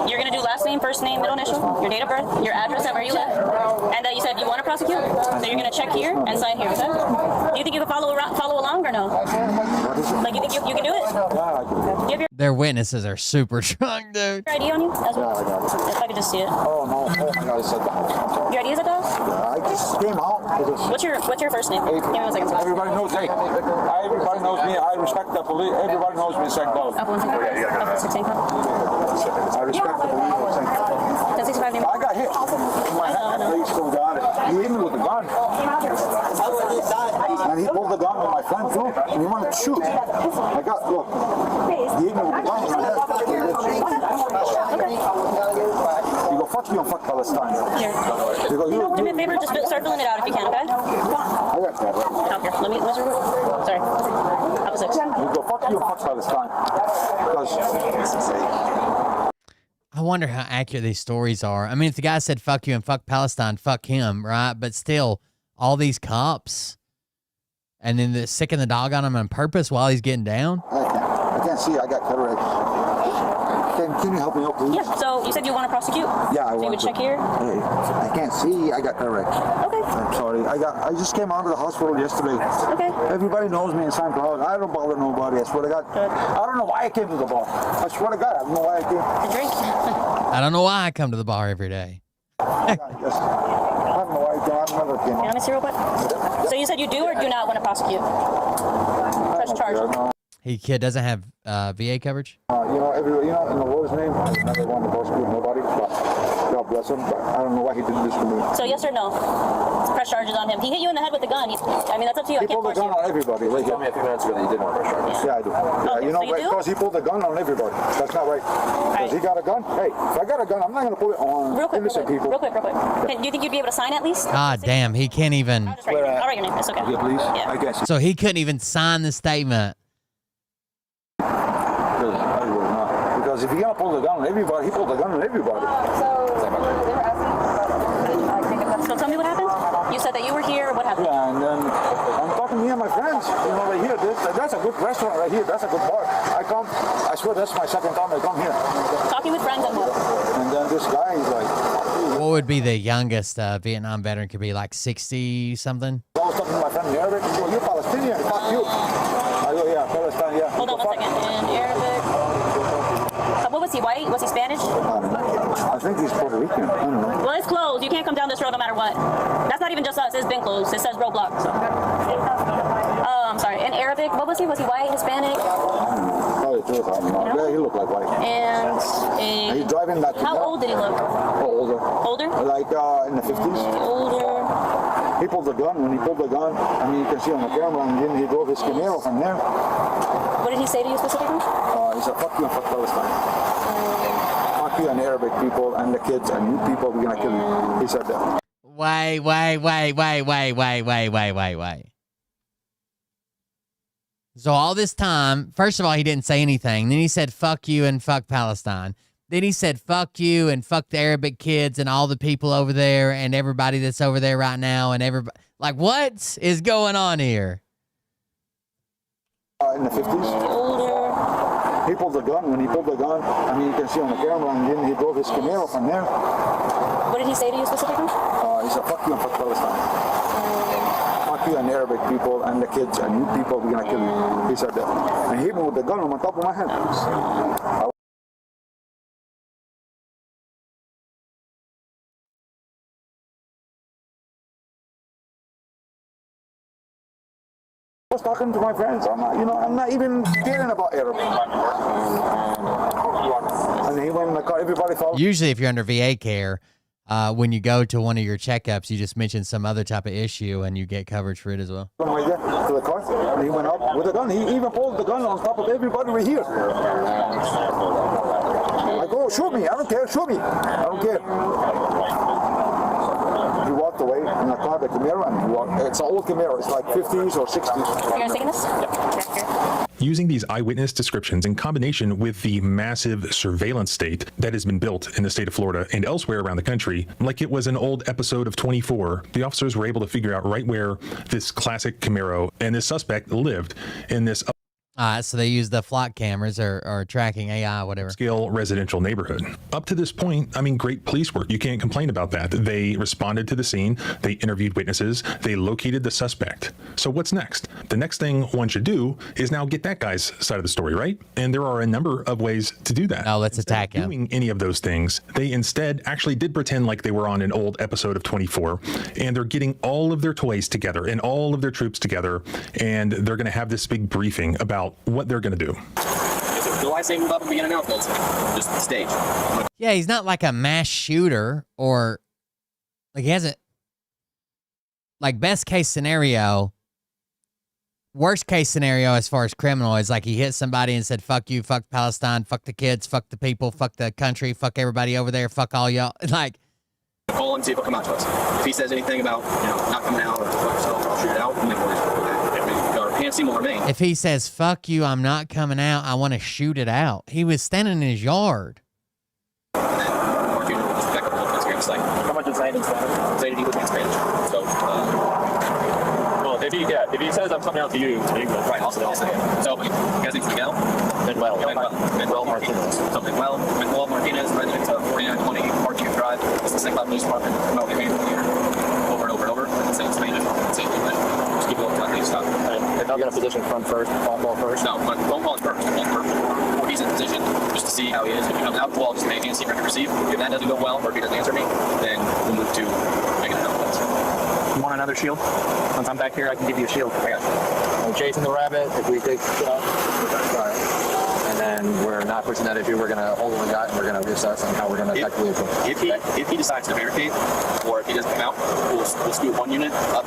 You're going to do last name, first name, middle initial, your date of birth, your address and where you live. And you said you want to prosecute, so you're going to check here and sign here, okay? Do you think you can follow along or no? Like, you think you can do it? You have Their witnesses are super drunk, dude. your ID on you? As well? If I could just see it. Oh, no. Your ID is at the house? I just came out. What's your first name? Give me 1 second. Everybody knows, hey, everybody knows me. I respect the police. Everybody knows me. St. Cloud. Up 1 second. Up 16. I respect the police. That's 65 name. I got hit. My hand, they still got it. He hit me with the gun. And he pulled the gun with my friend too. And he wanted to shoot. I got, look. He hit me with the gun. You go, fuck you and fuck Palestine. Here. You go, Do me a favor, just start filling it out if you can, okay? I got that. Out here. Where's your room? Sorry. Up 6. You go, fuck you and fuck Palestine. I wonder how accurate these stories are. I mean, if the guy said fuck you and fuck Palestine, fuck him, right? But still, all these cops, and then they're sicking the dog on him on purpose while he's getting down. I can't see. I got cataract. Can you help me out, please? Yeah, so you said you want to prosecute? Yeah, I want to. So you would check here? Hey, I can't see. I got cataract. Okay. I'm sorry. I just came out of the hospital yesterday. Okay. Everybody knows me in St. Cloud. I don't bother nobody. I swear to God. Good. I don't know why I came to the bar. I swear to God, I don't know why I came. To drink? I don't know why I come to the bar every day. I don't know why I came. I've never came. Let me see real quick. So you said you do or do not want to prosecute? Press charge. He kid doesn't have VA coverage. In the Lord's name, I never wanted to prosecute nobody. But God bless him. But I don't know why he did this to me. So yes or no? press charges on him. He hit you in the head with the gun. I mean, that's up to you. He pulled the gun on everybody. Like, tell me a few minutes ago that you did want to press charges. Yeah, I do. Yeah, you know, because he pulled the gun on everybody. That's not right. Because he got a gun. Hey, if I got a gun, I'm not going to pull it on innocent people. Real quick. Do you think you'd be able to sign at least? God damn, he can't even. I'll write your name. It's okay. Yeah, please. Yeah. I guess. So he couldn't even sign the statement. Really, I will not. Because if you're going to pull the gun on everybody, he pulled the gun on everybody. So tell me what happened. You said that you were here. What happened? Yeah, and then I'm talking to me and my friends. You know, right here. That's a good restaurant right here. That's a good bar. I swear that's my second time I come here. Talking with friends and what? And then this guy is like... What would be the youngest Vietnam veteran? Could be like 60 something. I was talking to my friend in Arabic. He goes, "You're Palestinian. Fuck you." I go, "Yeah, Palestine, yeah." Hold on 1 second. In Arabic. What was he? White? Was he Spanish? I think he's Puerto Rican. I don't know. Well, it's closed. You can't come down this road no matter what. That's not even just us. It's been closed. It says roadblock. So. I'm sorry. In Arabic, what was he? Was he white, Hispanic? Probably true. I don't know. Yeah, he looked like white. And he's driving that. How old did he look? Older. Older? Like in the 50s. Older. He pulled the gun. When he pulled the gun, I mean, you can see on the camera, and then he drove his Camaro from there. What did he say to you specifically? He said, "Fuck you and fuck Palestine. Fuck you and Arabic people and the kids and you people, we're gonna kill you." He said that. Wait. So all this time, first of all, he didn't say anything. Then he said, "Fuck you and fuck Palestine." Then he said, "Fuck you and fuck the Arabic kids and all the people over there and everybody that's over there right now and everybody." Like, what is going on here? In the 50s. He pulled the gun. When he pulled the gun, I mean, you can see on the camera, and then he drove his Camaro from there. What did he say to you specifically? He said, "Fuck you and fuck Palestine. Fuck you and Arabic people and the kids and you people, we're gonna kill you." He said that. And he hit me with the gun on top of my head. I was talking to my friends. I'm not even caring about Arabic. And he went in the car. Everybody followed. Usually, if you're under VA care, when you go to one of your checkups, you just mention some other type of issue and you get coverage for it as well. Right there to the car, and he went up with a gun. He even pulled the gun on top of everybody right here. I go, "Shoot me! I don't care. Shoot me! I don't care." He walked away in the car, the Camaro, and he walked. It's an old Camaro. It's like 50s or 60s. You're gonna take this? Yeah. Using these eyewitness descriptions in combination with the massive surveillance state that has been built in the state of Florida and elsewhere around the country, like it was an old episode of 24, the officers were able to figure out right where this classic Camaro and this suspect lived in this So they use the flock cameras or tracking AI, whatever. Scale residential neighborhood. Up to this point, I mean, great police work. You can't complain about that. They responded to the scene. They interviewed witnesses. They located the suspect. So what's next? The next thing one should do is now get that guy's side of the story, right? And there are a number of ways to do that. Now let's attack him. Doing any of those things, they instead actually did pretend like they were on an old episode of 24, and they're getting all of their toys together and all of their troops together, and they're going to have this big briefing about what they're going to do. So I say move up and begin announcements. Just the stage. Yeah, he's not like a mass shooter or like he hasn't. Like best case scenario, worst case scenario as far as criminal is like he hit somebody and said, "Fuck you, fuck Palestine, fuck the kids, fuck the people, fuck the country, fuck everybody over there, fuck all y'all." Like, call him, see if he'll come out to us. If he says anything about not coming out or fuck yourself, I'll shoot it out. And then our PNC will remain. if he says, "Fuck you, I'm not coming out, I want to shoot it out," he was standing in his yard. How much is Zayden Spanish? Zayden, he would be in Spanish. So, well, if he says I'm coming out to you, right, I'll say it. So, you guys think Miguel? Manuel Martinez. So, Manuel Martinez, resident of 4920 Park Youth Drive. It's the St. Cloud Police Department. Promote your over and over and over. Same Spanish, same English. Just keep it up to stop. They're not going to position front first, phone call first? No, but phone call is first. Before he's in position, just to see how he is. If he comes out, we'll just make and see record receive. If that doesn't go well, or if he doesn't answer me, then we'll move to making announcements. You want another shield? Once I'm back here, I can give you a shield. I got you. I'm chasing the rabbit. If we take, and and then we're not pushing that issue. We're going to hold what we got, and we're going to reassess on how we're going to effectively approach it. If he decides to barricade, or if he doesn't come out, we'll scoot one unit up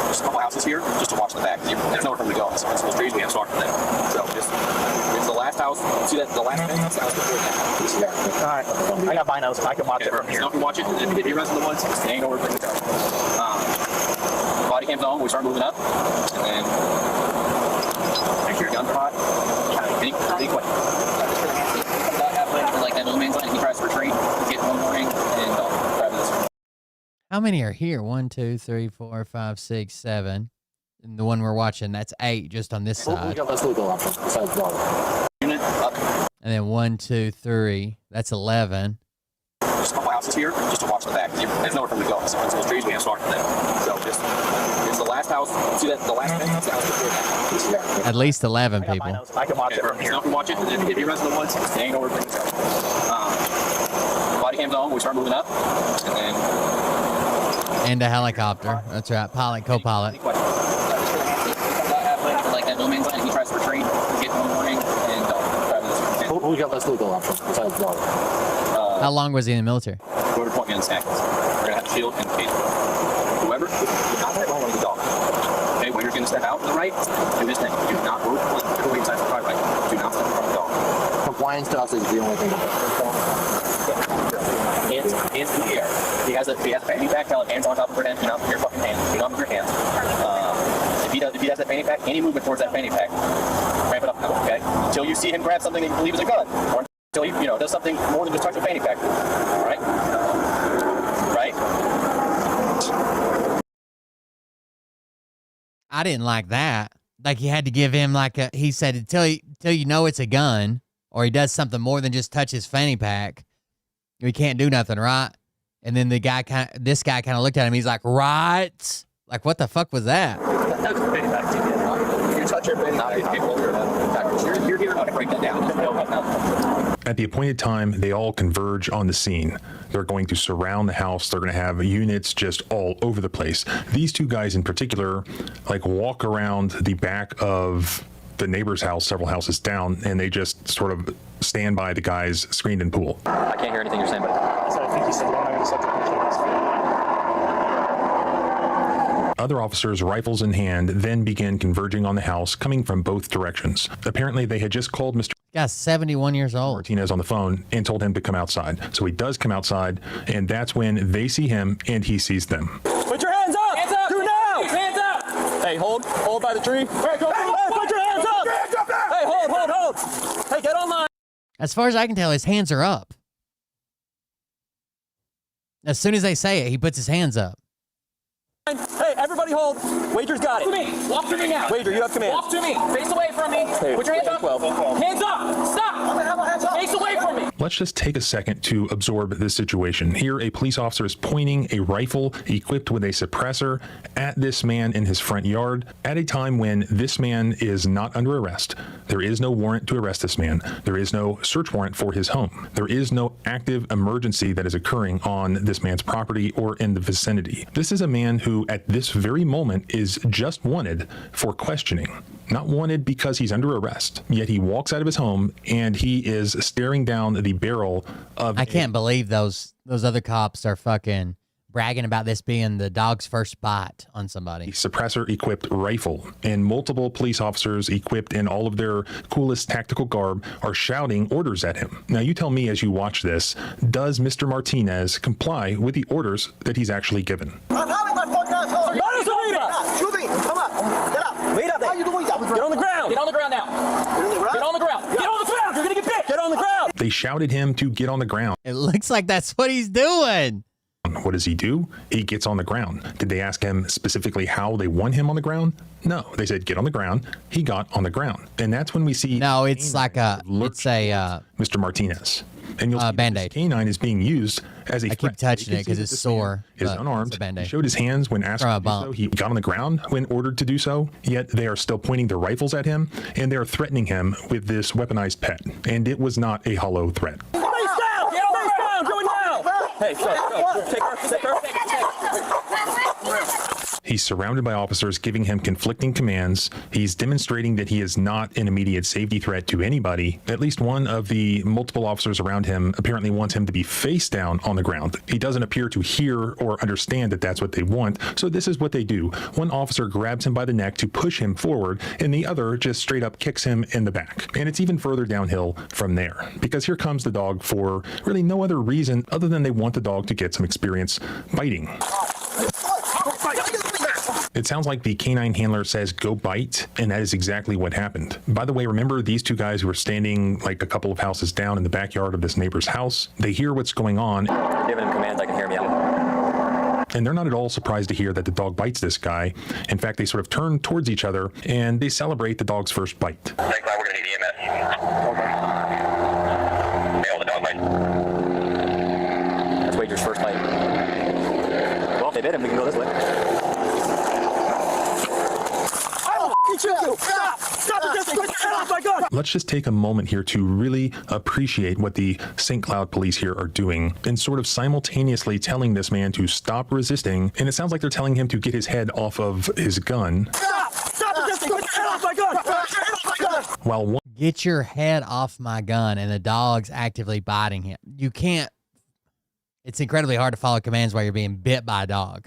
just a couple houses here just to watch the back. There's nowhere for him to go. It's those trees we have started there. So just, it's the last house. See that the last house? That's the house before that. All right. I got binos. I can watch it from here. You can watch it. If he runs in the woods, there ain't nowhere for him to go. Body cam's on. We start moving up, and then make sure your guns are hot. Any quick. Like that little man's line, he tries to retreat, get one more ring, and grab this. How many are here? 1, 2, 3, 4, 5, 6, 7. And the one we're watching, that's 8 just on this side. Let's legal option besides water. Unit up. And then 1, 2, 3. That's 11. Just a couple houses here, just to watch the back. There's nowhere for him to go. It's those trees we have started there. So just, it's the last house. See that the last house? The house before that. At least 11 people. I can watch it from here. You can watch it. If he runs in the woods, there ain't nowhere for him to go. Body cam's on. We start moving up, and then. And a helicopter. That's right. Pilot, co-pilot. Like that little man's line, he tries to retreat, get one more ring, and grab this. We got less legal option besides water. How long was he in the military? Whoever point me on the stack. We're going to have a shield and a cage. Whoever, you're not that wrong on the dog. Okay, when you're going to step out to the right, do this thing. Do not move. Go inside the right. Do not step in front of the dog. Compliance to us is the only thing. Hands in the air. If he has a fanny pack, tell him hands on top of your head. Do not put your fucking hands. Do not move your hands. If he has that fanny pack, any movement towards that fanny pack, ramp it up. Okay, until you see him grab something that you believe is a gun, or until he, does something more than just touch a fanny pack. All right. Right. I didn't like that. Like, you had to give him he said, until you know it's a gun, or he does something more than just touch his fanny pack, we can't do nothing, right? And then this guy kind of looked at him. He's like, right? Like, what the fuck was that? You touch your fanny pack, you're here to break that down. At the appointed time, they all converge on the scene. They're going to surround the house. They're going to have units just all over the place. These two guys in particular, walk around the back of the neighbor's house, several houses down, and they just sort of stand by the guys screened in pool. I can't hear anything you're saying, but So I think you said one on the subject. Other officers, rifles in hand, then begin converging on the house, coming from both directions. Apparently, they had just called Mr. Guy's 71 years old. Martinez on the phone and told him to come outside. So he does come outside, and that's when they see him and he sees them. Put your hands up! Hands up! Do now! Hands up! Hey, hold by the tree. Hey, put your hands up! Hey, hold! Hey, get online! As far as I can tell, his hands are up. As soon as they say it, he puts his hands up. Hey, everybody hold. Wager's got it. Walk to me now. Wager, you have command. Walk to me. Face away from me. Hey, Put your hands up. 12. Hands up. Stop. Face away from me. Let's just take a second to absorb this situation. Here, a police officer is pointing a rifle equipped with a suppressor at this man in his front yard at a time when this man is not under arrest. There is no warrant to arrest this man. There is no search warrant for his home. There is no active emergency that is occurring on this man's property or in the vicinity. This is a man who, at this very moment, is just wanted for questioning. Not wanted because he's under arrest. Yet he walks out of his home and he is staring down the barrel of... I can't believe those other cops are fucking bragging about this being the dog's first bite on somebody. Suppressor-equipped rifle, and multiple police officers equipped in all of their coolest tactical garb are shouting orders at him. Now, you tell me as you watch this, does Mr. Martinez comply with the orders that he's actually given? Get on the ground. Get on the ground now. Get on the ground. Get on the ground. You're gonna get bit. Get on the ground. They shouted him to get on the ground. It looks like that's what he's doing. What does he do? He gets on the ground. Did they ask him specifically how they want him on the ground? No, they said get on the ground. He got on the ground, and that's when we see. No, it's Mr. Martinez, and you'll see Band-Aid. canine is being used as a. I keep touching it because it's sore. Is unarmed. He showed his hands when asked to do so. He got on the ground when ordered to do so. Yet they are still pointing their rifles at him, and they are threatening him with this weaponized pet. And it was not a hollow threat. Face down. Get on the ground. Do it now. Hey, take her. He's surrounded by officers giving him conflicting commands. He's demonstrating that he is not an immediate safety threat to anybody. At least one of the multiple officers around him apparently wants him to be face down on the ground. He doesn't appear to hear or understand that that's what they want, so this is what they do. One officer grabs him by the neck to push him forward, and the other just straight up kicks him in the back. And it's even further downhill from there, because here comes the dog for really no other reason other than they want the dog to get some experience biting. It sounds like the canine handler says, "Go bite," and that is exactly what happened. By the way, remember these two guys who were standing like a couple of houses down in the backyard of this neighbor's house? They hear what's going on. Giving him commands, I can hear him yelling. And they're not at all surprised to hear that the dog bites this guy. In fact, they sort of turn towards each other and they celebrate the dog's first bite. Thanks, we're going to need EMS. Mail the dog bite. That's Wager's first bite. Well, if they bit him, we can go this way. Let's just take a moment here to really appreciate what the St. Cloud police here are doing and sort of simultaneously telling this man to stop resisting. And it sounds like they're telling him to get his head off of his gun. Stop resisting! Get your head off my gun! Get your head off my gun! While one Get your head off my gun, and the dog's actively biting him. You can't. It's incredibly hard to follow commands while you're being bit by a dog.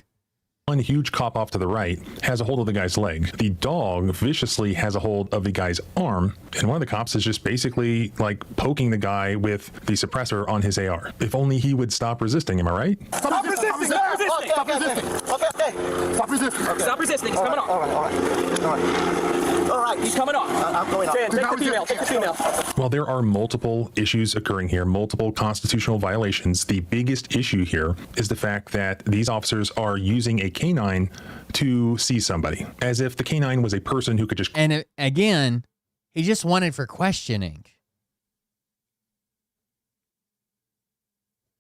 One huge cop off to the right has a hold of the guy's leg. The dog viciously has a hold of the guy's arm, and one of the cops is just basically like poking the guy with the suppressor on his AR. If only he would stop resisting, am I right? Stop resisting! Stop resisting! Stop resisting! Okay. Stop resisting! Okay. Stop resisting! He's coming on. All right. All right. He's coming on. I'm going on. Take the female. Take the female. While there are multiple issues occurring here, multiple constitutional violations, the biggest issue here is the fact that these officers are using a canine to see somebody, as if the canine was a person who could just... And again, he just wanted for questioning.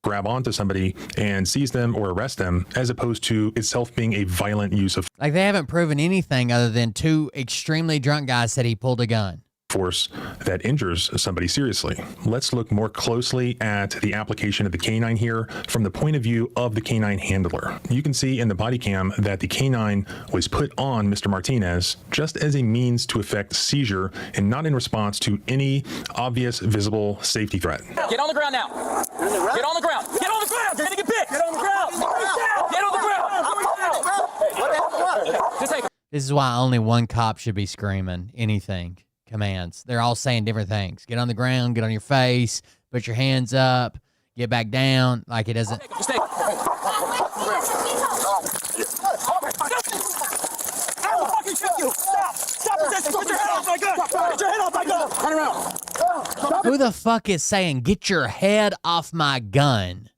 Grab onto somebody and seize them or arrest them, as opposed to itself being a violent use of... Like, they haven't proven anything other than two extremely drunk guys said he pulled a gun. Force that injures somebody seriously. Let's look more closely at the application of the canine here from the point of view of the canine handler. You can see in the body cam that the canine was put on Mr. Martinez just as a means to effect seizure and not in response to any obvious visible safety threat. Get on the ground now. Get on the ground. Get on the ground. You're gonna get bit. Get on the ground. Get on the ground. Just take. This is why only one cop should be screaming anything. Commands. They're all saying different things. Get on the ground, get on your face, put your hands up, get back down. Like it doesn't. Just take. I will fucking shoot you. Stop. Stop resisting. Get your head off my gun. Get your head off my gun. Turn around. Who the fuck is saying, get your head off my gun?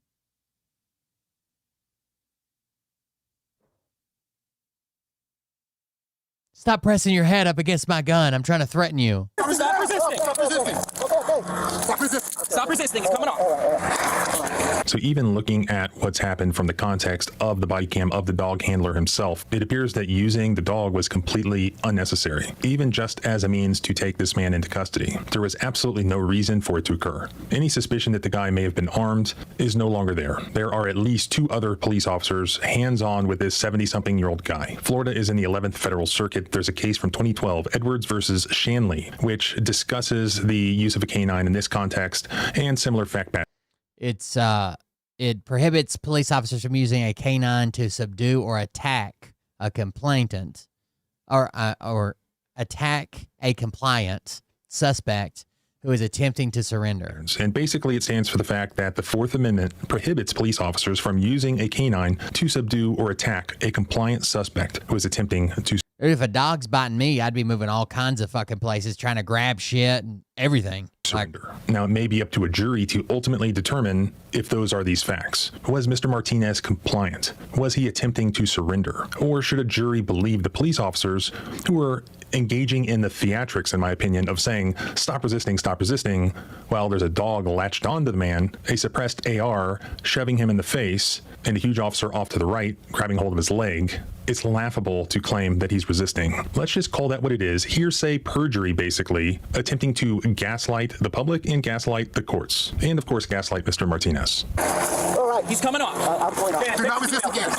Stop pressing your head up against my gun. I'm trying to threaten you. Stop resisting. Stop resisting. Stop resisting. Stop resisting. It's coming on. So even looking at what's happened from the context of the body cam of the dog handler himself, it appears that using the dog was completely unnecessary, even just as a means to take this man into custody. There was absolutely no reason for it to occur. Any suspicion that the guy may have been armed is no longer there. There are at least 2 other police officers hands-on with this 70-something-year-old guy. Florida is in the 11th Federal Circuit. There's a case from 2012, Edwards versus Shanley, which discusses the use of a canine in this context and similar fact patterns. It prohibits police officers from using a canine to subdue or attack a complainant or attack a compliant suspect who is attempting to surrender. And basically it stands for the fact that the 4th Amendment prohibits police officers from using a canine to subdue or attack a compliant suspect who is attempting to... If a dog's biting me, I'd be moving all kinds of fucking places trying to grab shit and everything. Surrender. Now, it may be up to a jury to ultimately determine if those are these facts. Was Mr. Martinez compliant? Was he attempting to surrender? Or should a jury believe the police officers who were engaging in the theatrics, in my opinion, of saying, stop resisting, while there's a dog latched onto the man, a suppressed AR shoving him in the face, and a huge officer off to the right grabbing hold of his leg? It's laughable to claim that he's resisting. Let's just call that what it is. Hearsay perjury, basically, attempting to gaslight the public and gaslight the courts. And, of course, gaslight Mr. Martinez. All right, he's coming on. I'm going on. Do not resist again.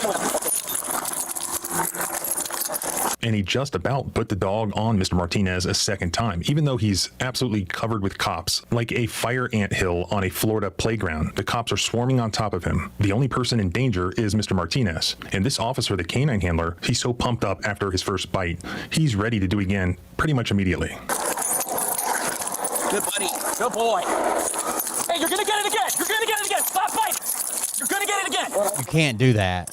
and he just about put the dog on Mr. Martinez a second time, even though he's absolutely covered with cops, like a fire anthill on a Florida playground. The cops are swarming on top of him. The only person in danger is Mr. Martinez. And this officer, the canine handler, he's so pumped up after his first bite, he's ready to do it again pretty much immediately. Good buddy. Good boy. Hey, you're gonna get it again. You're gonna get it again. Stop fighting. You're gonna get it again. You can't do that.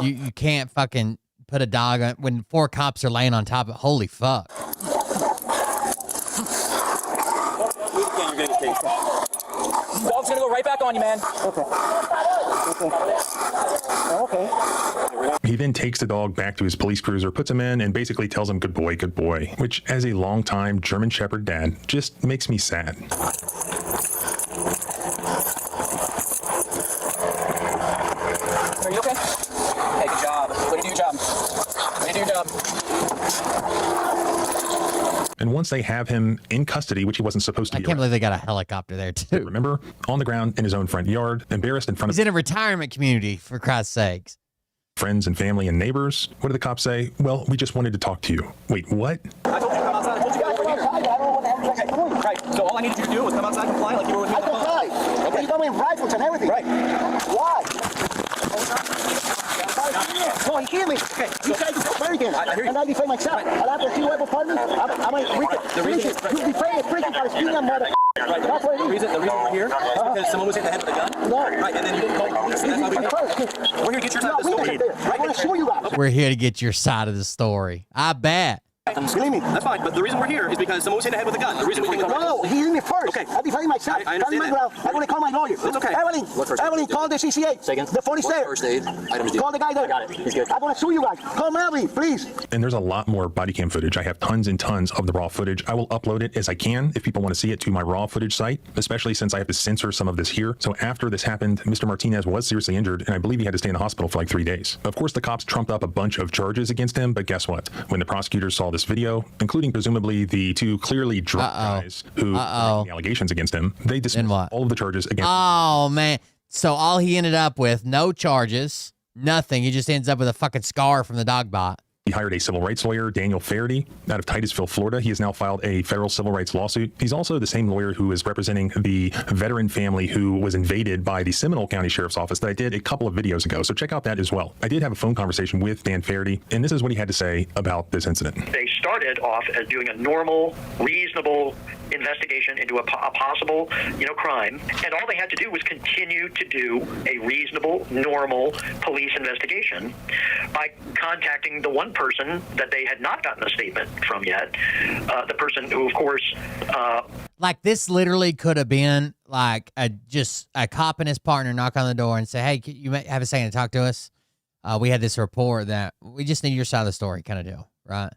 You can't fucking put a dog on when 4 cops are laying on top of it. Holy fuck. Dog's gonna go right back on you, man. Okay. He then takes the dog back to his police cruiser, puts him in, and basically tells him good boy, which as a longtime German Shepherd dad just makes me sad. Are you okay? Hey, good job. Way to do your job. Way to do your job. And once they have him in custody, which he wasn't supposed to be. I can't believe they got a helicopter there, too. Remember? On the ground in his own front yard, embarrassed in front of... He's in a retirement community, for Christ's sakes. Friends and family and neighbors. What did the cops say? Well, we just wanted to talk to you. Wait, what? I told you to come outside. I told you guys we're here. Okay, right. So all I needed you to do was come outside and comply like you were with me. I complied. Okay. You got me rifles and everything. Right. Why? No, he hear me. Okay. You guys are very good. I hear you. And I defend myself. Right. I'll have to see what partner. I'm the reason you defend a freaking Palestinian mother. Right. That's what it is. The reason we're here is because someone was hit in the head with a gun. No. Right. And then you didn't call the police. That's why we're here to get your side of the story. I want to show you guys. We're here to get your side of the story. I bet. Believe me. That's fine. But the reason we're here is because someone was hit in the head with a gun. The reason we came No, he hit me first. Okay. I defended myself. I understand that. I'm going to call my lawyer. It's okay. Evelyn, call the CCA. Second. The phone is there. First aid. Items due. Call the guy there. I got it. He's good. I'm going to sue you guys. Call Evelyn, please. And there's a lot more body cam footage. I have tons and tons of the raw footage. I will upload it as I can if people want to see it to my raw footage site, especially since I have to censor some of this here. So after this happened, Mr. Martinez was seriously injured, and I believe he had to stay in the hospital for like 3 days. Of course, the cops trumped up a bunch of charges against him, but guess what? When the prosecutors saw this video, including presumably the 2 clearly drunk guys who were making allegations against him, they dismissed all of the charges against him. Oh, man. So all he ended up with, no charges, nothing. He just ends up with a fucking scar from the dog bite. He hired a civil rights lawyer, Daniel Faraday, out of Titusville, Florida. He has now filed a federal civil rights lawsuit. He's also the same lawyer who is representing the veteran family who was invaded by the Seminole County Sheriff's Office that I did a couple of videos ago. So check out that as well. I did have a phone conversation with Dan Faraday, and this is what he had to say about this incident. They started off as doing a normal, reasonable investigation into a possible, crime, and all they had to do was continue to do a reasonable, normal police investigation by contacting the one person that they had not gotten a statement from yet, the person who, of course, like this literally could have been like just a cop and his partner knock on the door and say, "Hey, you may have a second to talk to us. We had this report that we just need your side of the story," kind of deal, right?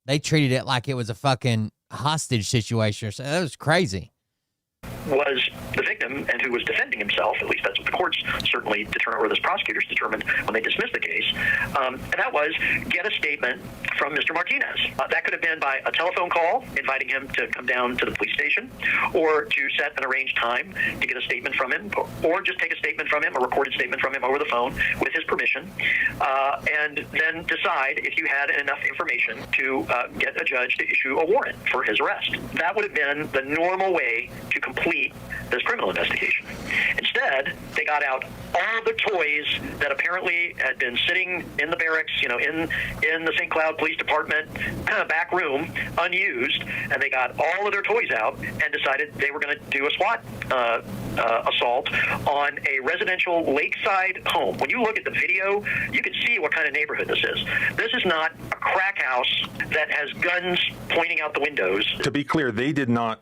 They treated it like it was a fucking hostage situation or something. That was crazy. Was the victim and who was defending himself, at least that's what the courts certainly determined, or the prosecutors determined when they dismissed the case, and that was get a statement from Mr. Martinez. That could have been by a telephone call, inviting him to come down to the police station, or to set an arranged time to get a statement from him, or just take a statement from him, a recorded statement from him over the phone with his permission, and then decide if you had enough information to get a judge to issue a warrant for his arrest. That would have been the normal way to complete this criminal investigation. Instead, they got out all the toys that apparently had been sitting in the barracks, in the St. Cloud Police Department back room, unused, and they got all of their toys out and decided they were going to do a SWAT assault on a residential lakeside home. When you look at the video, you can see what kind of neighborhood this is. This is not a crack house that has guns pointing out the windows. To be clear, they did not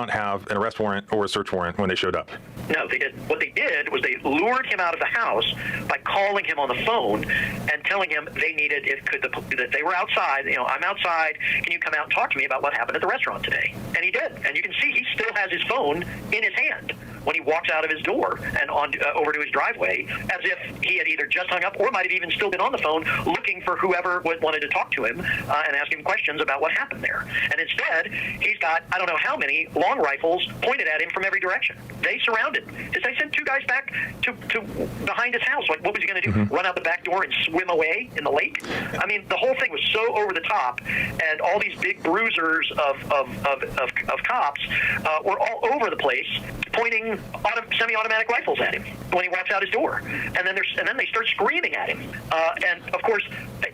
have an arrest warrant or a search warrant when they showed up. No, they didn't. What they did was they lured him out of the house by calling him on the phone and telling him they needed, that they were outside. I'm outside. Can you come out and talk to me about what happened at the restaurant today? And he did. And you can see he still has his phone in his hand when he walks out of his door and on over to his driveway, as if he had either just hung up or might have even still been on the phone looking for whoever wanted to talk to him and ask him questions about what happened there. And instead, he's got, I don't know how many long rifles pointed at him from every direction. They surrounded. They sent 2 guys back to behind his house. Like, what was he going to do? Run out the back door and swim away in the lake? I mean, the whole thing was so over the top, and all these big bruisers of cops were all over the place, pointing semi-automatic rifles at him when he walks out his door, and then they start screaming at him. And of course,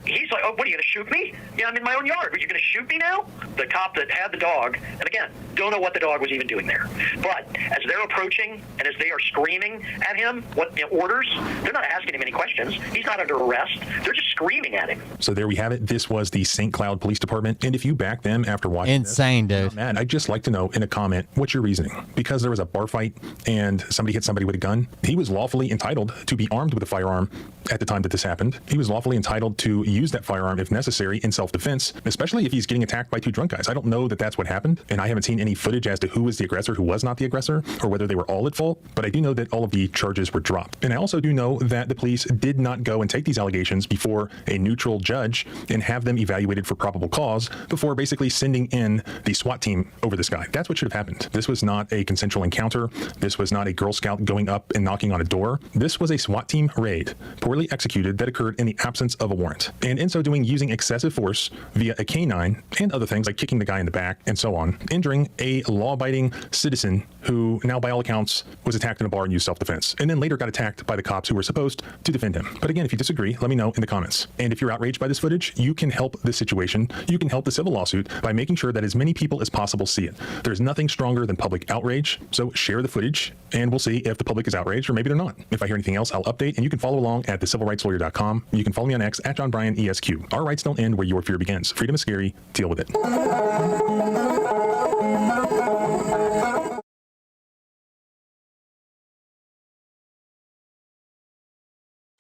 he's like, "Oh, what are you going to shoot me? Yeah, I'm in my own yard. Are you going to shoot me now?" The cop that had the dog, and again, don't know what the dog was even doing there, but as they're approaching and as they are screaming at him, orders, they're not asking him any questions. He's not under arrest. They're just screaming at him. So there we have it. This was the St. Cloud Police Department, and if you back them after watching insane, dude. Man, I'd just like to know in a comment, what's your reasoning? Because there was a bar fight and somebody hit somebody with a gun. He was lawfully entitled to be armed with a firearm at the time that this happened. He was lawfully entitled to use that firearm if necessary in self-defense, especially if he's getting attacked by 2 drunk guys. I don't know that that's what happened, and I haven't seen any footage as to who was the aggressor, who was not the aggressor, or whether they were all at fault, but I do know that all of the charges were dropped. And I also do know that the police did not go and take these allegations before a neutral judge and have them evaluated for probable cause before basically sending in the SWAT team over this guy. That's what should have happened. This was not a consensual encounter. This was not a Girl Scout going up and knocking on a door. This was a SWAT team raid, poorly executed, that occurred in the absence of a warrant. And in so doing, using excessive force via a canine and other things like kicking the guy in the back and so on, injuring a law-abiding citizen who now, by all accounts, was attacked in a bar and used self-defense, and then later got attacked by the cops who were supposed to defend him. But again, if you disagree, let me know in the comments. And if you're outraged by this footage, you can help this situation. You can help the civil lawsuit by making sure that as many people as possible see it. There's nothing stronger than public outrage, so share the footage, and we'll see if the public is outraged or maybe they're not. If I hear anything else, I'll update, and you can follow along at thecivilrightslawyer.com. You can follow me on X at JohnBryanESQ. Our rights don't end where your fear begins. Freedom is scary. Deal with it.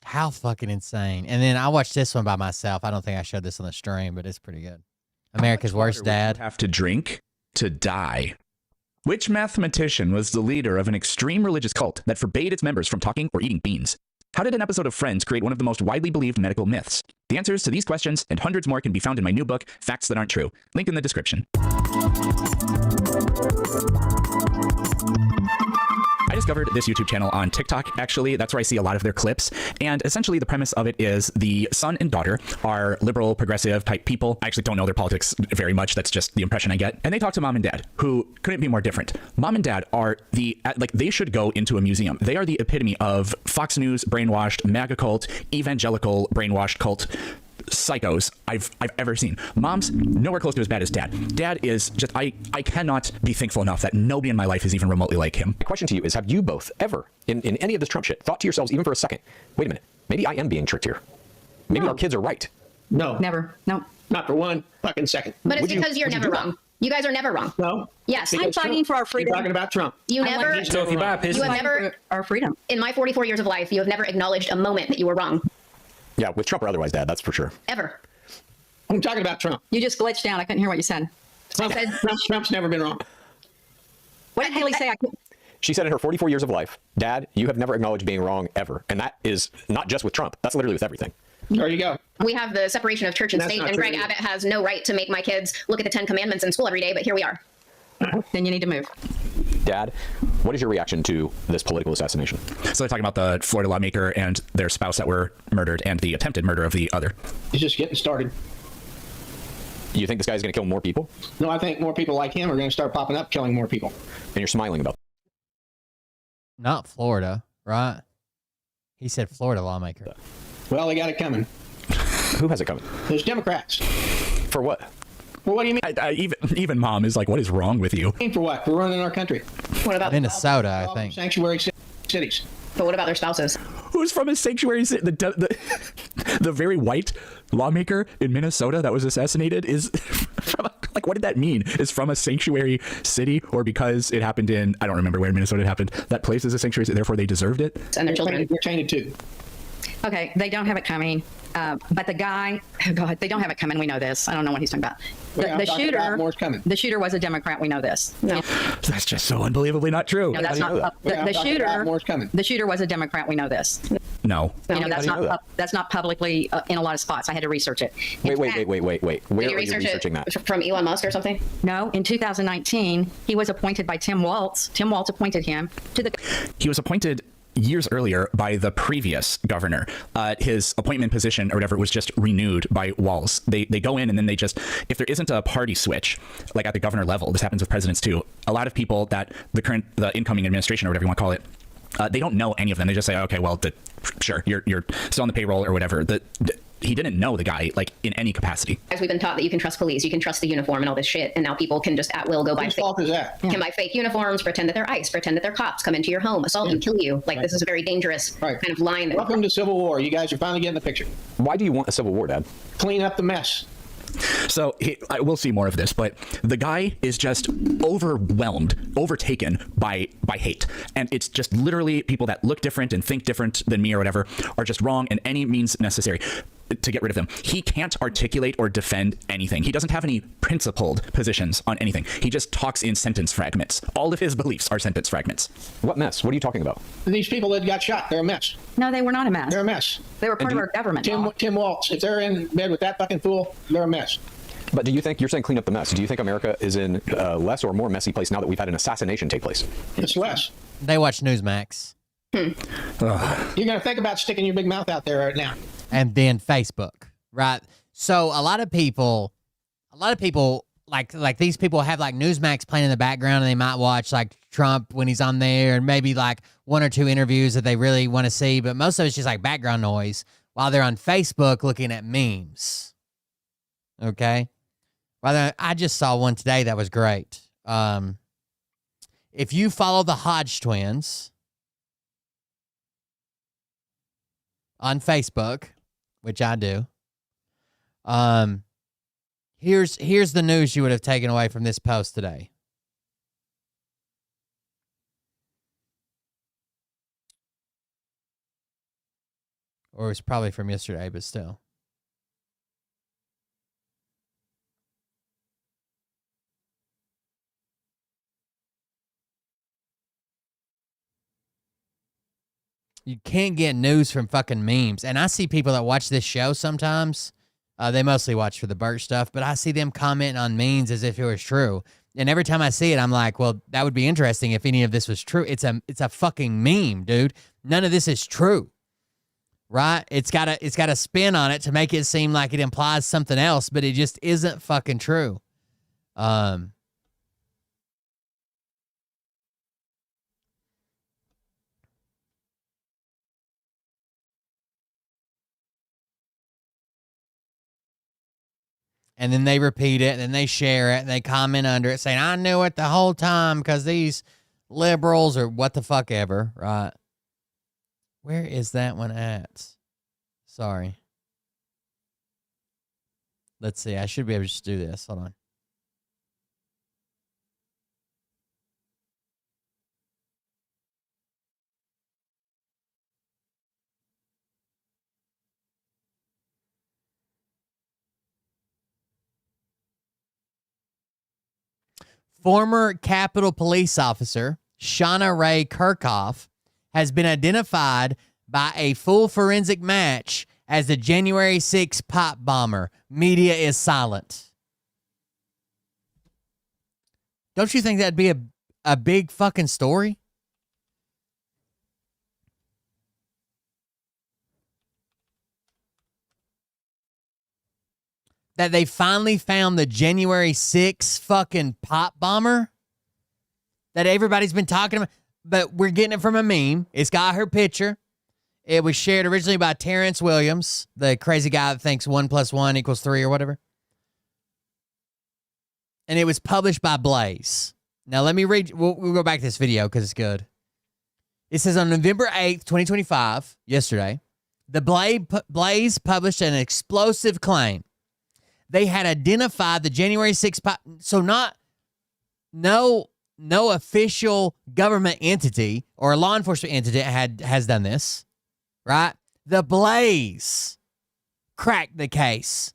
How fucking insane. And then I watched this one by myself. I don't think I showed this on the stream, but it's pretty good. America's Worst Dad. Have to drink to die. Which mathematician was the leader of an extreme religious cult that forbade its members from talking or eating beans? How did an episode of Friends create one of the most widely believed medical myths? The answers to these questions and hundreds more can be found in my new book, Facts That Aren't True. Link in the description. I discovered this YouTube channel on TikTok, actually. That's where I see a lot of their clips. And essentially the premise of it is the son and daughter are liberal, progressive type people. I actually don't know their politics very much. That's just the impression I get. And they talk to mom and dad, who couldn't be more different. Mom and dad are they should go into a museum. They are the epitome of Fox News brainwashed, MAGA cult, evangelical brainwashed cult psychos I've ever seen. Mom's nowhere close to as bad as dad. Dad is just, I cannot be thankful enough that nobody in my life is even remotely like him. My question to you is, have you both ever, in any of this Trump shit, thought to yourselves even for a second, wait a minute, maybe I am being tricked here. Maybe our kids are right. No. Never. No. Not for one fucking second. But it's because you're never wrong. You guys are never wrong. No. Yes. I'm fighting for our freedom. You're talking about Trump. You never. So if you buy a pistol, you have never, our freedom. In my 44 years of life, you have never acknowledged a moment that you were wrong. Yeah, with Trump or otherwise, Dad, that's for sure. Ever. I'm talking about Trump. You just glitched out. I couldn't hear what you said. Trump's never been wrong. What did Haley say? She said in her 44 years of life, Dad, you have never acknowledged being wrong ever. And that is not just with Trump. That's literally with everything. There you go. We have the separation of church and state, and Greg Abbott has no right to make my kids look at the 10 Commandments in school every day, but here we are. Then you need to move. Dad, what is your reaction to this political assassination? So they're talking about the Florida lawmaker and their spouse that were murdered and the attempted murder of the other. He's just getting started. You think this guy's going to kill more people? No, I think more people like him are going to start popping up, killing more people. And you're smiling about that. Not Florida, right? He said Florida lawmaker. Well, they got it coming. Who has it coming? There's Democrats. For what? Well, what do you mean? Even mom is like, what is wrong with you? For what? For running our country. What about Minnesota, I think. Sanctuary cities. But what about their spouses? Who's from a sanctuary city? The very white lawmaker in Minnesota that was assassinated is from like, what did that mean? Is from a sanctuary city, or because it happened in, I don't remember where in Minnesota it happened. That place is a sanctuary city, therefore they deserved it. And their children. They're tainted too. Okay, they don't have it coming. But the guy, oh God, they don't have it coming. We know this. I don't know what he's talking about. Yeah, The shooter, more's coming. the shooter was a Democrat. We know this. No, That's just so unbelievably not true. no, that's not. The shooter, more's coming. the shooter was a Democrat. We know this. No. You know, that's How do you know not that's not publicly in a lot of spots. I had to research it. Wait. Where Did are you you research researching it that? from Elon Musk or something? No, in 2019, he was appointed by Tim Walz. Tim Walz appointed him to the. He was appointed years earlier by the previous governor. His appointment position or whatever was just renewed by Walz. They go in and then they just, if there isn't a party switch, like at the governor level, this happens with presidents too. A lot of people that the incoming administration or whatever you want to call it, they don't know any of them. They just say, okay, well, sure, you're still on the payroll or whatever. He didn't know the guy, like, in any capacity. As we've been taught that you can trust police, you can trust the uniform and all this shit, and now people can just at will go buy Whose fault is that? can buy fake uniforms, pretend that they're ICE, pretend that they're cops, come into your home, assault you, kill you. Like, this is a very dangerous kind of line. Welcome to Civil War. You guys are finally getting the picture. Why do you want a civil war, Dad? Clean up the mess. So I will see more of this, but the guy is just overtaken by hate. And it's just literally people that look different and think different than me or whatever are just wrong in any means necessary to get rid of him. He can't articulate or defend anything. He doesn't have any principled positions on anything. He just talks in sentence fragments. All of his beliefs are sentence fragments. What mess? What are you talking about? These people that got shot, they're a mess. No, they were not a mess. They're a mess. They were part of our government. Tim Walz, if they're in bed with that fucking fool, they're a mess. But do you think, you're saying clean up the mess, do you think America is in a less or more messy place now that we've had an assassination take place? It's less. They watch Newsmax. You're going to think about sticking your big mouth out there right now. And then Facebook, right? So a lot of people like these people have like Newsmax playing in the background, and they might watch like Trump when he's on there, and maybe like one or two interviews that they really want to see, but most of it's just like background noise while they're on Facebook looking at memes. Okay? I just saw one today that was great. If you follow the Hodge twins on Facebook, which I do, here's the news you would have taken away from this post today. Or it was probably from yesterday, but still. You can't get news from fucking memes. And I see people that watch this show sometimes. They mostly watch for the Burt stuff, but I see them commenting on memes as if it was true. And every time I see it, I'm like, well, that would be interesting if any of this was true. It's a fucking meme, dude. None of this is true. Right? It's got a spin on it to make it seem like it implies something else, but it just isn't fucking true. And then they repeat it, and then they share it, and they comment under it saying, I knew it the whole time because these liberals or what the fuck ever, right? Where is that one at? Sorry. Let's see. I should be able to just do this. Hold on. Former Capitol Police officer Shauna Ray Kirchhoff has been identified by a full forensic match as the January 6 pipe bomber. Media is silent. Don't you think that'd be a big fucking story? That they finally found the January 6 fucking pipe bomber that everybody's been talking about, but we're getting it from a meme. It's got her picture. It was shared originally by Terrence Williams, the crazy guy that thinks 1 + 1 = 3 or whatever. And it was published by Blaze. Now let me read. We'll go back to this video because it's good. It says on November 8th, 2025, yesterday, the Blaze published an explosive claim. They had identified the January 6th pipe. So no official government entity or a law enforcement entity has done this, right? The Blaze cracked the case.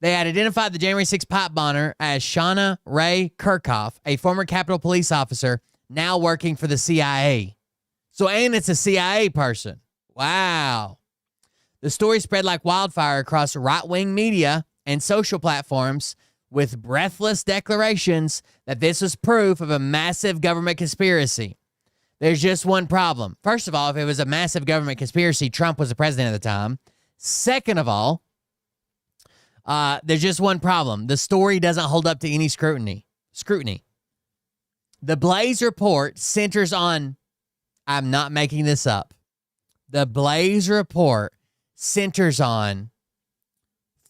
They had identified the January 6th pipe bomber as Shauna Ray Kirchhoff, a former Capitol Police officer now working for the CIA. So, and it's a CIA person. Wow. The story spread like wildfire across right-wing media and social platforms with breathless declarations that this was proof of a massive government conspiracy. There's just one problem. First of all, if it was a massive government conspiracy, Trump was the president at the time. Second of all, there's just one problem. The story doesn't hold up to any scrutiny. The Blaze report centers on, I'm not making this up. The Blaze report centers on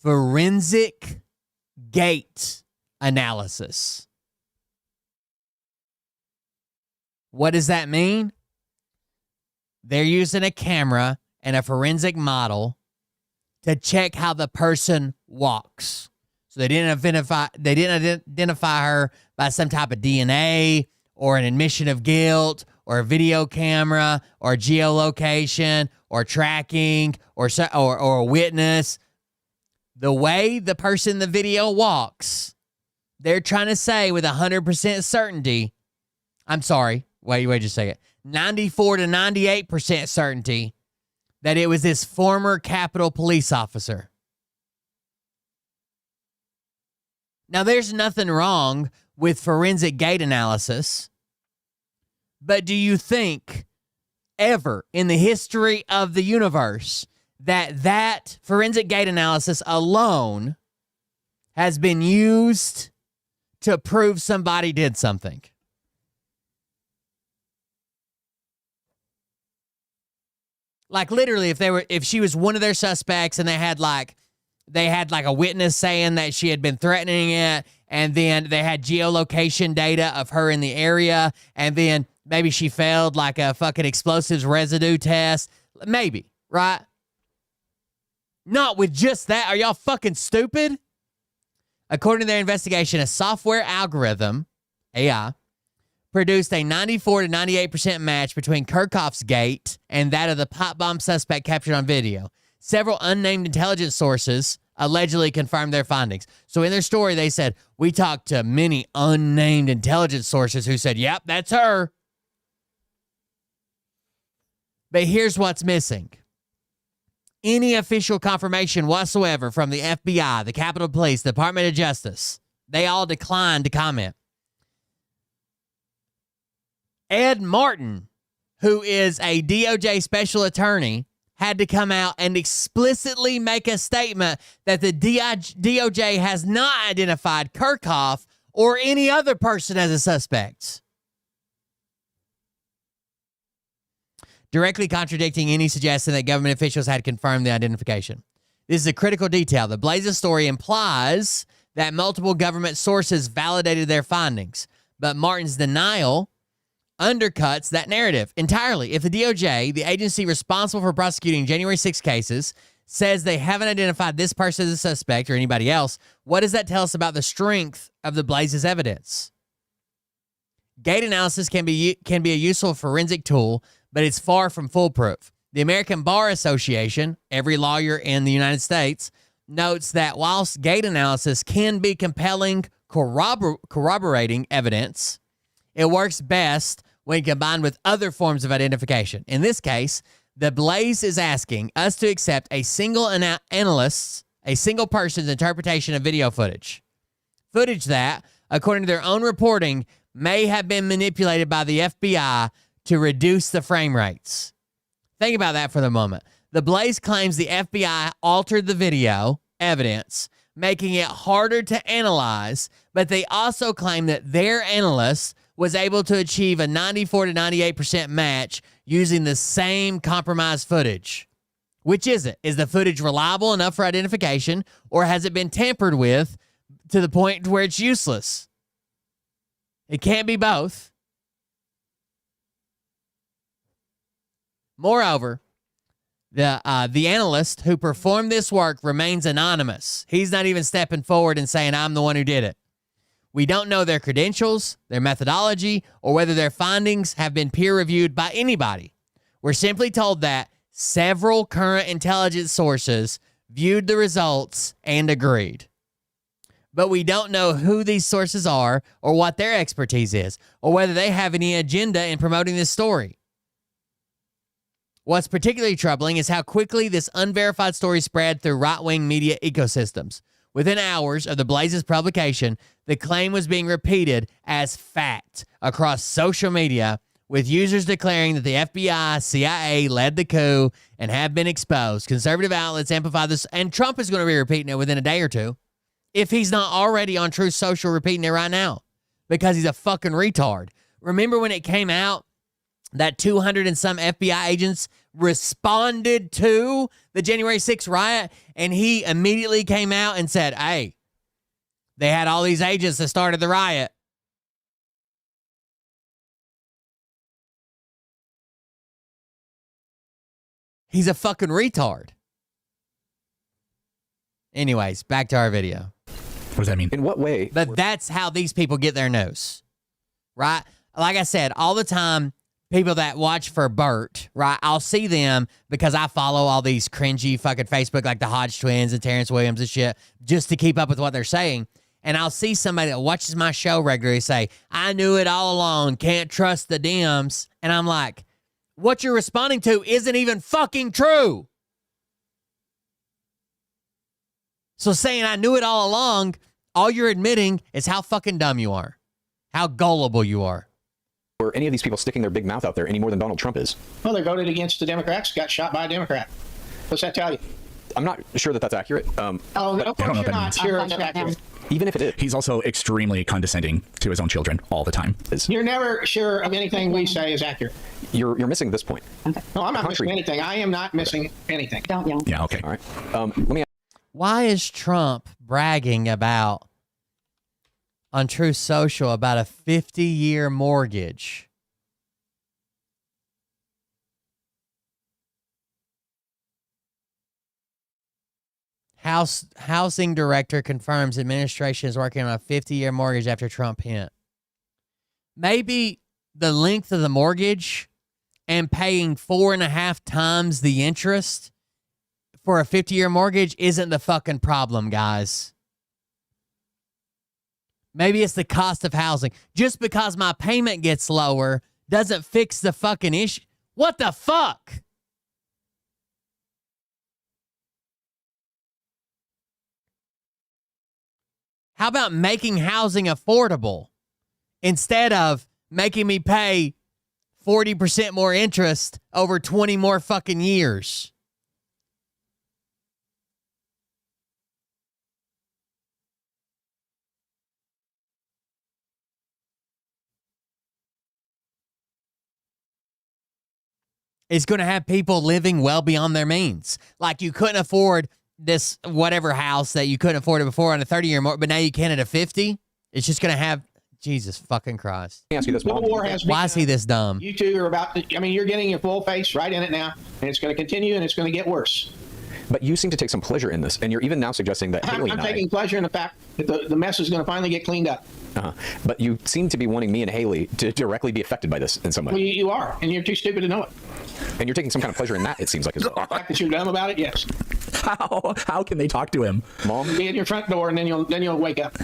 forensic gate analysis. What does that mean? They're using a camera and a forensic model to check how the person walks. So they didn't identify her by some type of DNA or an admission of guilt or a video camera or geolocation or tracking or a witness. The way the person in the video walks, they're trying to say with 100% certainty, I'm sorry, wait just a second, 94 to 98% certainty that it was this former Capitol Police officer. Now, there's nothing wrong with forensic gait analysis, but do you think ever in the history of the universe that forensic gait analysis alone has been used to prove somebody did something? Like literally, if she was one of their suspects and they had like a witness saying that she had been threatening it, and then they had geolocation data of her in the area, and then maybe she failed like a fucking explosives residue test, maybe, right? Not with just that. Are y'all fucking stupid? According to their investigation, a software algorithm, AI, produced a 94 to 98% match between Kirchhoff's gait and that of the pipe bomb suspect captured on video. Several unnamed intelligence sources allegedly confirmed their findings. So in their story, they said, we talked to many unnamed intelligence sources who said, yep, that's her. But here's what's missing. Any official confirmation whatsoever from the FBI, the Capitol Police, the Department of Justice, they all declined to comment. Ed Martin, who is a DOJ special attorney, had to come out and explicitly make a statement that the DOJ has not identified Kirchhoff or any other person as a suspect, directly contradicting any suggestion that government officials had confirmed the identification. This is a critical detail. The Blaze's story implies that multiple government sources validated their findings, but Martin's denial undercuts that narrative entirely. If the DOJ, the agency responsible for prosecuting January 6 cases, says they haven't identified this person as a suspect or anybody else, what does that tell us about the strength of the Blaze's evidence? Gait analysis can be a useful forensic tool, but it's far from foolproof. The American Bar Association, every lawyer in the United States, notes that whilst gait analysis can be compelling corroborating evidence, it works best when combined with other forms of identification. In this case, the Blaze is asking us to accept a single person's interpretation of video footage. Footage that, according to their own reporting, may have been manipulated by the FBI to reduce the frame rates. Think about that for the moment. The Blaze claims the FBI altered the video evidence, making it harder to analyze, but they also claim that their analysts was able to achieve a 94 to 98% match using the same compromised footage. Which is it? Is the footage reliable enough for identification, or has it been tampered with to the point where it's useless? It can't be both. Moreover, the analyst who performed this work remains anonymous. He's not even stepping forward and saying, I'm the one who did it. We don't know their credentials, their methodology, or whether their findings have been peer-reviewed by anybody. We're simply told that Several current intelligence sources viewed the results and agreed. But we don't know who these sources are or what their expertise is or whether they have any agenda in promoting this story. What's particularly troubling is how quickly this unverified story spread through right-wing media ecosystems. Within hours of the Blaze's publication, the claim was being repeated as fact across social media, with users declaring that the FBI, CIA led the coup and have been exposed. Conservative outlets amplify this, and Trump is going to be repeating it within a day or two, if he's not already on Truth Social repeating it right now, because he's a fucking retard. Remember when it came out that 200 and some FBI agents responded to the January 6th riot, and he immediately came out and said, hey, they had all these agents that started the riot. He's a fucking retard. Anyways, back to our video. What does that mean? In what way? But that's how these people get their news, right? Like I said, all the time, people that watch for Bert, right? I'll see them because I follow all these cringy fucking Facebook, like the Hodge twins and Terrence Williams and shit, just to keep up with what they're saying. And I'll see somebody that watches my show regularly say, I knew it all along, can't trust the Dems. And I'm like, what you're responding to isn't even fucking true. So saying I knew it all along, all you're admitting is how fucking dumb you are, how gullible you are. Or any of these people sticking their big mouth out there any more than Donald Trump is. Well, they voted against the Democrats, got shot by a Democrat. What's that tell you? I'm not sure that that's accurate. Of course you're not sure it's accurate. Even if it is. He's also extremely condescending to his own children all the time. You're never sure of anything we say is accurate. You're missing this point. No, I'm not missing anything. I am not missing anything. Don't yell. Yeah, okay. All right. Let me. Why is Trump bragging about on Truth Social about a 50-year mortgage? Housing director confirms administration is working on a 50-year mortgage after Trump hint. Maybe the length of the mortgage and paying 4.5 times the interest for a 50-year mortgage isn't the fucking problem, guys. Maybe it's the cost of housing. Just because my payment gets lower doesn't fix the fucking issue. What the fuck? How about making housing affordable instead of making me pay 40% more interest over 20 more fucking years? It's going to have people living well beyond their means. Like you couldn't afford this whatever house that you couldn't afford it before on a 30-year mortgage, but now you can at a 50. It's just going to have Jesus fucking Christ. Let me ask you this, Mom. Why is he this dumb? You two are about to, you're getting your full face right in it now, and it's going to continue, and it's going to get worse. But you seem to take some pleasure in this, and you're even now suggesting that Haley I'm and taking pleasure in the fact that the mess is going to finally get cleaned up. But you seem to be wanting me and Haley to directly be affected by this in some way. Well, you are, and you're too stupid to know it. And you're taking some kind of pleasure in that, it seems like. As well. The fact that you're dumb about it, yes. How can they talk to him? Mom? Be at your front door, and then you'll wake up.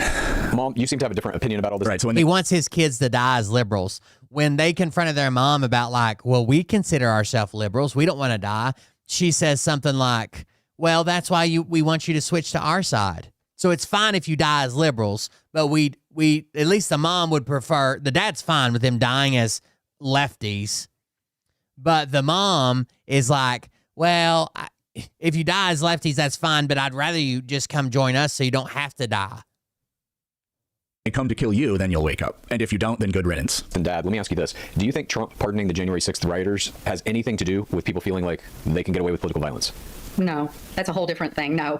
Mom, you seem to have a different opinion about all this. Right, so when he wants his kids to die as liberals. When they confronted their mom about like, well, we consider ourselves liberals, we don't want to die, she says something like, well, that's why we want you to switch to our side. So it's fine if you die as liberals, but we at least the mom would prefer, the dad's fine with them dying as lefties, but the mom is like, well, if you die as lefties, that's fine, but I'd rather you just come join us so you don't have to die. They come to kill you, then you'll wake up. And if you don't, then good riddance. And Dad, let me ask you this. Do you think Trump pardoning the January 6th rioters has anything to do with people feeling like they can get away with political violence? No, that's a whole different thing. No.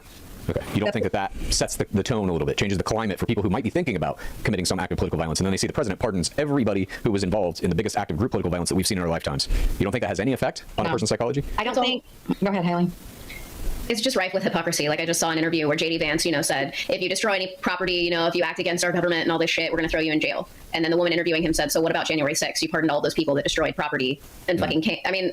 Okay. You don't think that sets the tone a little bit, changes the climate for people who might be thinking about committing some act of political violence, and then they see the president pardons everybody who was involved in the biggest act of group political violence that we've seen in our lifetimes. You don't think that has any effect on a person's psychology? I don't think. Go ahead, Haley. It's just rife with hypocrisy. Like I just saw an interview where JD Vance, said, if you destroy any property, if you act against our government and all this shit, we're going to throw you in jail. And then the woman interviewing him said, so what about January 6th? You pardoned all those people that destroyed property and fucking came. I mean,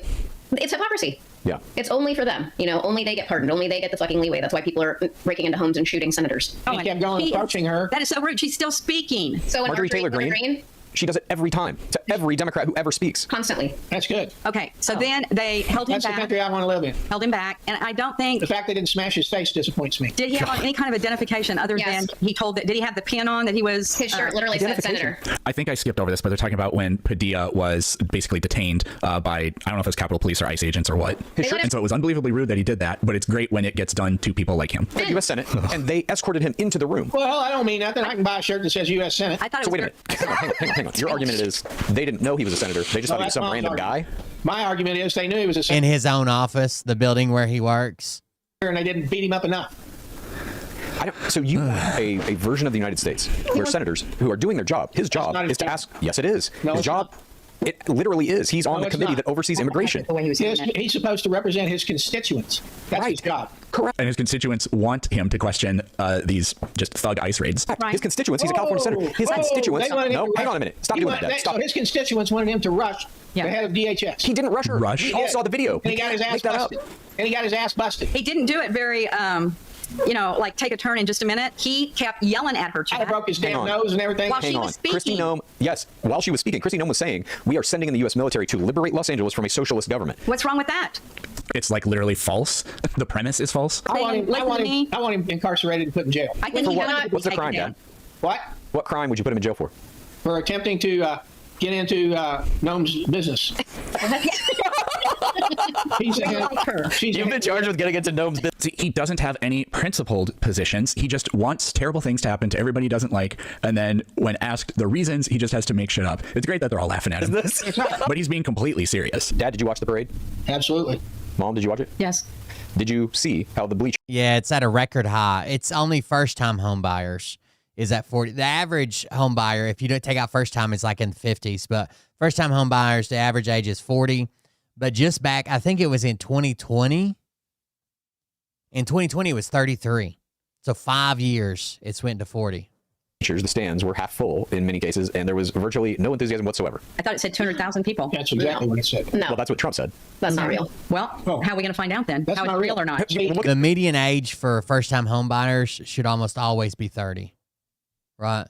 It's hypocrisy. Yeah. It's only for them. You know, only they get pardoned. Only they get the fucking leeway. That's why people are breaking into homes and shooting senators. Oh, He kept going, approaching her. That is so rude. She's still speaking. So when Marjorie Taylor Greene, she does it every time to every Democrat who ever speaks. Constantly. That's good. Okay, so then they held him That's back. the country I want to live in. Held him back, and I don't think The fact they didn't smash his face disappoints me. did he have any kind of identification other than he told that? Did he have the pin on that he was? His shirt literally said senator. I think I skipped over this, but they're talking about when Padilla was basically detained by, I don't know if it was Capitol Police or ICE agents or what. And so it was unbelievably rude that he did that, but it's great when it gets done to people like him. The U.S. Senate, and they escorted him into the room. Well, I don't mean nothing. I can buy a shirt that says U.S. Senate. I thought it So was wait a minute. Hang on. Your argument is they didn't know he was a senator. They just thought he was some random guy. My argument is they knew he was a senator. In his own office, the building where he works. And they didn't beat him up enough. So you want a version of the United States where senators who are doing their job, his job is to ask. Yes, it is. No, His it's job. It literally is. He's on the it's committee not. that oversees immigration. He's supposed to represent his constituents. That's his job. Correct. And his constituents want him to question these just thug ICE raids. His constituents. He's a California senator. His constituents. No, hang on a minute. Stop doing that. Stop. So his constituents wanted him to rush the head of DHS. He didn't rush her. We all saw the video. And he got his ass busted. And he got his ass busted. He didn't do it very, like take a turn in just a minute. He kept yelling at her. Chad. Broke his damn nose and everything. While Hang she on. was speaking. Christy Nome, yes, while she was speaking, Christy Nome was saying, we are sending in the U.S. military to liberate Los Angeles from a socialist government. What's wrong with that? It's like literally false. The premise is false. I want him incarcerated and put in jail. I think For he what? cannot What's the be crime, taken Dad? What? What crime would you put him in jail for? For attempting to get into Nome's business. You've been charged with getting into Nome's business. See, he doesn't have any principled positions. He just wants terrible things to happen to everybody he doesn't like. And then when asked the reasons, he just has to make shit up. It's great that they're all laughing at him. But he's being completely serious. Dad, did you watch the parade? Absolutely. Mom, did you watch it? Yes. Did you see how the bleachers? Yeah, it's at a record high. It's only first-time home buyers is at 40. The average home buyer, if you don't take out first-time, is like in the 50s. But first-time home buyers, the average age is 40. But just back, I think it was in 2020. In 2020, it was 33. So 5 years, it's went to 40. The stands were half full in many cases, and there was virtually no enthusiasm whatsoever. I thought it said 200,000 people. That's exactly what it said. No. Well, that's what Trump said. That's not real. Well, how are we going to find out then? That's How not it's real real. or not? The median age for first-time home buyers should almost always be 30, right?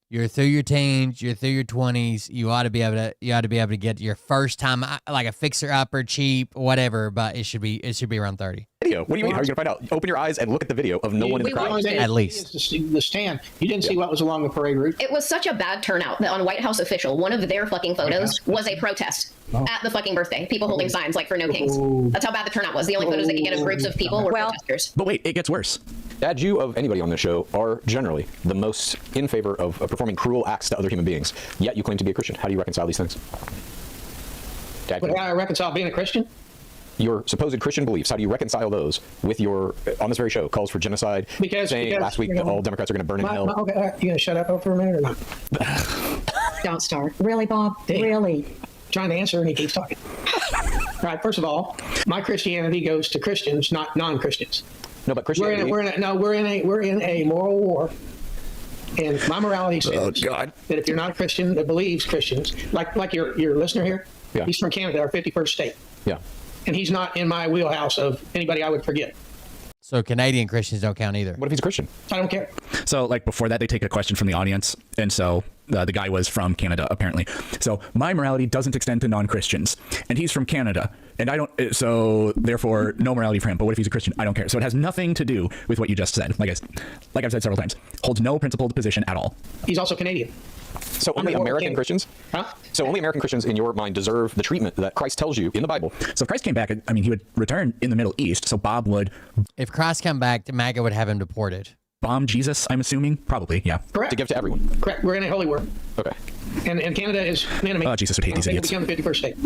You're through your teens, you're through your 20s. You ought to be able to get your first time, like a fixer-upper, cheap, whatever. But it should be around 30. Video. What do you mean? How are you going to find out? Open your eyes and look at the video of no one in the crowd. At least. The stand. You didn't see what was along the parade route. It was such a bad turnout that on White House Official, one of their fucking photos was a protest at the fucking birthday. People holding signs like for No Kings. That's how bad the turnout was. The only photos they could get of groups of people were protesters. But wait, it gets worse. Dad, you of anybody on this show are generally the most in favor of performing cruel acts to other human beings. Yet you claim to be a Christian. How do you reconcile these things? Dad, How do I reconcile being a Christian? your supposed Christian beliefs, how do you reconcile those with your, on this very show, calls for genocide, saying last week that all Democrats are going to burn in hell? Okay, you going to shut up for a minute or not? Don't start. Really, Bob? Damn. Really? Trying to answer and he keeps talking. All right, first of all, my Christianity goes to Christians, not non-Christians. No, but Christianity. We're in a moral war. And my morality says that if you're not a Christian that believes Christians, like your listener here, he's from Canada, our 51st state. Yeah. And he's not in my wheelhouse of anybody I would forget. So Canadian Christians don't count either. What if he's a Christian? I don't care. So like before that, they take a question from the audience. And so the guy was from Canada, apparently. So my morality doesn't extend to non-Christians. And he's from Canada. And I don't, so therefore no morality for him. But what if he's a Christian? I don't care. So it has nothing to do with what you just said. Like I've said several times, holds no principled position at all. He's also Canadian. So only American Christians? Huh? So only American Christians in your mind deserve the treatment that Christ tells you in the Bible. So if Christ came back, I mean, he would return in the Middle East. So Bob would. If Christ came back, MAGA would have him deported. Bomb Jesus, I'm assuming? Probably, yeah. Correct. To give to everyone. Correct. We're in a holy war. Okay. And Canada is an enemy. Oh, Jesus would hate these idiots. Become the 51st state.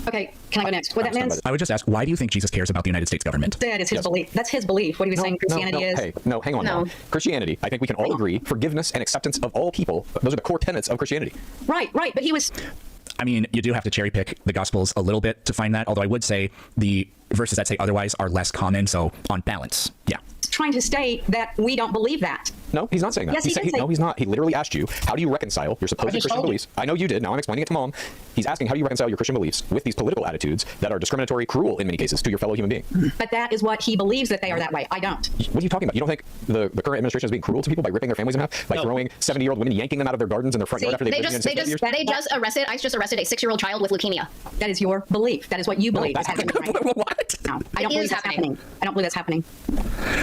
Okay, can I go next? What that means? I would just ask, why do you think Jesus cares about the United States government? That is his belief. That's his belief. What he was saying Christianity is. Hey, no, hang on now. Christianity, I think we can all agree, forgiveness and acceptance of all people, those are the core tenets of Christianity. Right, but he was... I mean, you do have to cherry pick the Gospels a little bit to find that, although I would say the verses that say otherwise are less common, so on balance, yeah. Trying to state that we don't believe that. No, he's not saying that. Yes, he did say. No, he's not. He literally asked you, how do you reconcile your supposed Christian beliefs? I know you did. Now I'm explaining it to Mom. He's asking, how do you reconcile your Christian beliefs with these political attitudes that are discriminatory, cruel in many cases to your fellow human being? But that is what he believes, that they are that way. I don't. What are you talking about? You don't think the current administration is being cruel to people by ripping their families in half, by throwing 70-year-old women, yanking them out of their gardens in their front yard after they've lived in ICE just arrested a 6-year-old child with leukemia. That is your belief. That is what you believe. No, What? No, I don't believe that's happening. I don't believe that's happening.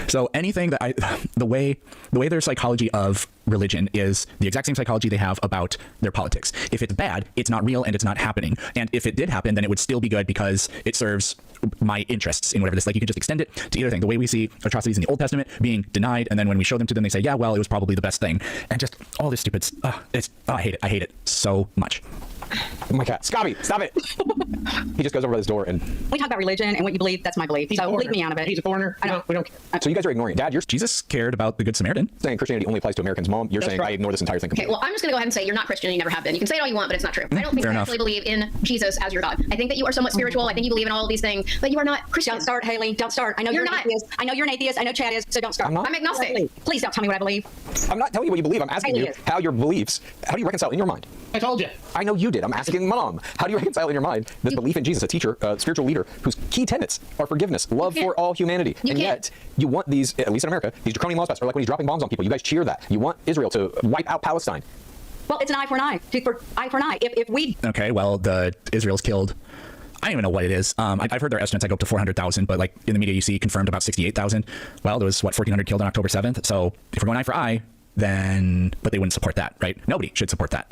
So anything that the way their psychology of religion is the exact same psychology they have about their politics. If it's bad, it's not real and it's not happening. And if it did happen, then it would still be good because it serves my interests in whatever this. Like, you can just extend it to either thing. The way we see atrocities in the Old Testament being denied, and then when we show them to them, they say, yeah, well, it was probably the best thing. And just all this stupid. I hate it. I hate it so much. My cat, Scotty, stop it! He just goes over to this door and. We talk about religion and what you believe. That's my belief. So leave me out of it. He's a foreigner. We don't care. So you guys are ignoring it. Dad, Jesus cared about the Good Samaritan. Saying Christianity only applies to Americans. Mom, you're saying I ignore this entire thing Okay, completely. well, I'm just going to go ahead and say you're not Christian and you never have been. You can say it all you want, but it's not true. I don't think Fair you enough. actually believe in Jesus as your God. I think that you are somewhat spiritual. I think you believe in all of these things, but you are not Christian. Don't start, Haley. Don't start. I know you're an atheist. I know you're an atheist. I know Chad is. So don't start. I'm agnostic. Please don't tell me what I believe. I'm not telling you what you believe. I'm asking you how your beliefs, how do you reconcile in your mind? I told you. I know you did. I'm asking Mom. How do you reconcile in your mind this belief in Jesus, a teacher, a spiritual leader, whose key tenets are forgiveness, love for all humanity, and yet you want these, at least in America, these draconian laws passed, or like when he's dropping bombs on people, you guys cheer that. You want Israel to wipe out Palestine. Well, it's an eye for an eye, tooth for eye for an eye. If we Okay, well, Israel's killed. I don't even know what it is. I've heard their estimates that go up to 400,000, but like in the media you see confirmed about 68,000. Well, there was 1,400 killed on October 7th. So if we're going eye for eye, then but they wouldn't support that, right? Nobody should support that,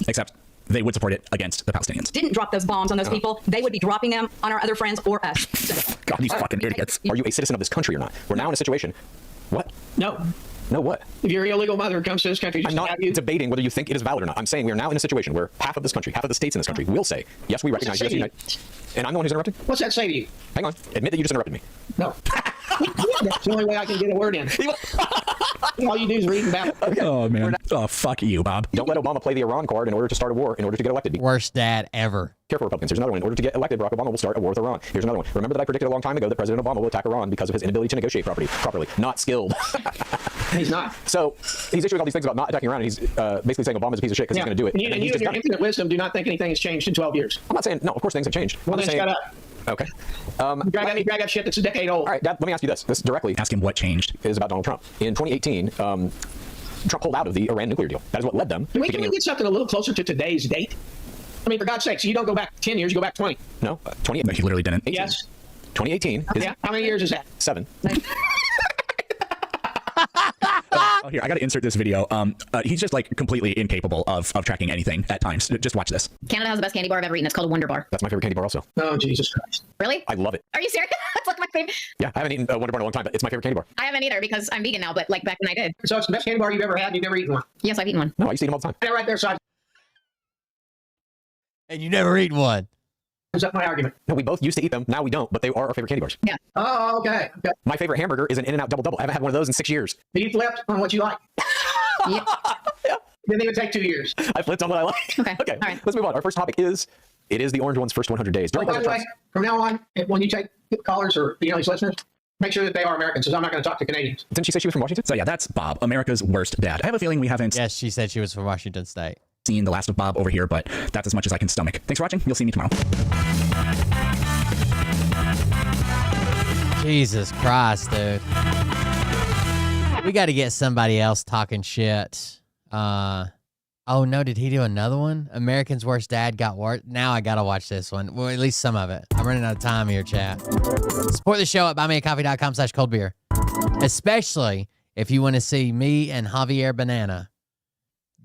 except they would support it against the Palestinians. didn't drop those bombs on those people, they would be dropping them on our other friends or us. God, these fucking idiots. Are you a citizen of this country or not? We're now in a situation. What? No. No what? If your illegal mother comes to this country, I'm not debating whether you think it is valid or not. I'm saying we are now in a situation where half of this country, half of the states in this country will say, yes, we recognize you as United. And I'm the one who's interrupting? What's that say to you? Hang on. Admit that you just interrupted me. No. That's the only way I can get a word in. All you do is read and babble. Okay. Oh, man. Oh, fuck you, Bob. Don't let Obama play the Iran card in order to start a war, in order to get elected. Worst dad ever. Careful, Republicans. Here's another one. In order to get elected, Barack Obama will start a war with Iran. Here's another one. Remember that I predicted a long time ago that President Obama will attack Iran because of his inability to negotiate properly. Not skilled. He's not. So he's issuing all these things about not attacking Iran, and he's basically saying Obama's a piece of shit because he's going to do it. And you, and you in your infinite wisdom do not think anything has changed in 12 years. I'm not saying, no, of course things have changed. Well, I'm then saying, shut up. Okay. Drag up shit that's a decade old. All right, Dad, let me ask you this. This directly. Ask him what changed. It is about Donald Trump. In 2018, Trump pulled out of the Iran nuclear deal. That is what led them. Can we get something a little closer to today's date? I mean, for God's sakes, you don't go back 10 years, you go back 20. No, 20. No, he literally didn't. 18. Yes. 2018. Okay. How many years is that? 7. Oh, here, I got to insert this video. He's just like completely incapable of tracking anything at times. Just watch this. Canada has the best candy bar I've ever eaten. It's called a Wonder Bar. That's my favorite candy bar also. Oh, Jesus Christ. Really? I love it. Are you serious? That's like my favorite. Yeah, I haven't eaten a Wonder Bar in a long time, but it's my favorite candy bar. I haven't either because I'm vegan now, but like back when I did. So it's the best candy bar you've ever had and you've never eaten one? Yes, I've eaten one. No, I used to eat them all the time. Yeah, right there, so And you never eaten one. Is that my argument? No, we both used to eat them. Now we don't, but they are our favorite candy bars. Yeah. Oh, okay. My favorite hamburger is an In-N-Out Double Double. I haven't had one of those in 6 years. You flipped on what you like. Yeah. Didn't even take 2 years. I flipped on what I like. Okay. Okay. All right. Let's move on. Our first topic is, it is the Orange One's first 100 days. Oh, by the way, from now on, when you take callers or these listeners, make sure that they are Americans, because I'm not going to talk to Canadians. Didn't she say she was from Washington? So yeah, that's Bob, America's worst dad. I have a feeling we haven't Yes, she said she was from Washington State. seen the last of Bob over here, but that's as much as I can stomach. Thanks for watching. You'll see me tomorrow. Jesus Christ, dude. We got to get somebody else talking shit. Oh no, did he do another one? American's Worst Dad got worse. Now I gotta watch this one. Well, at least some of it. I'm running out of time here, chat. Support the show at buymeacoffee.com/coldbeer. Especially if you want to see me and Javier Banana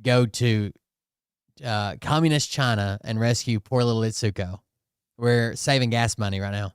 go to communist China and rescue poor little Itsuko. We're saving gas money right now.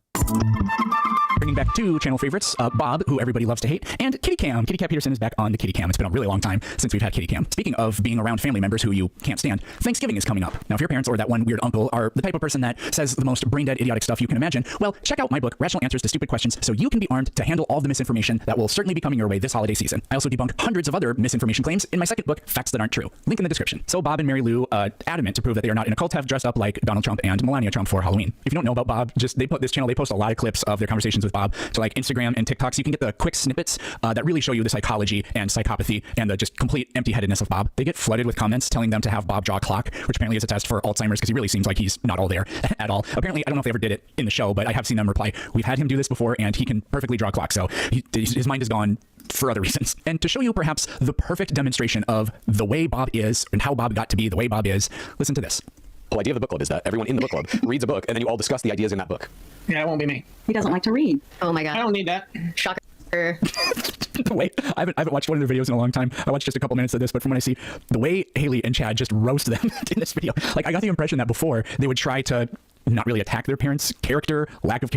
Bringing back 2 channel favorites, Bob, who everybody loves to hate, and Kitty Cam. Kitty Cat Peterson is back on the Kitty Cam. It's been a really long time since we've had Kitty Cam. Speaking of being around family members who you can't stand, Thanksgiving is coming up. Now, if your parents or that one weird uncle are the type of person that says the most brain-dead, idiotic stuff you can imagine, well, check out my book, Rational Answers to Stupid Questions, so you can be armed to handle all the misinformation that will certainly be coming your way this holiday season. I also debunk hundreds of other misinformation claims in my second book, Facts That Aren't True. Link in the description. So Bob and Mary Lou, adamant to prove that they are not in a cult, have dressed up like Donald Trump and Melania Trump for Halloween. If you don't know about Bob, just they post a lot of clips of their conversations with with Bob to like Instagram and TikTok, so you can get the quick snippets that really show you the psychology and psychopathy and the just complete empty-headedness of Bob. They get flooded with comments telling them to have Bob draw a clock, which apparently is a test for Alzheimer's because he really seems like he's not all there at all. Apparently, I don't know if they ever did it in the show, but I have seen them reply, we've had him do this before and he can perfectly draw a clock, so his mind is gone for other reasons. And to show you perhaps the perfect demonstration of the way Bob is and how Bob got to be the way Bob is, listen to this. The whole idea of the book club is that everyone in the book club reads a book and then you all discuss the ideas in that book. Yeah, it won't be me. He doesn't like to read. Oh my God. I don't need that. Shocker. Wait, I haven't watched one of their videos in a long time. I watched just a couple minutes of this, but from what I see, the way Haley and Chad just roast them in this video, like I got the impression that before they would try to not really attack their parents' character, lack of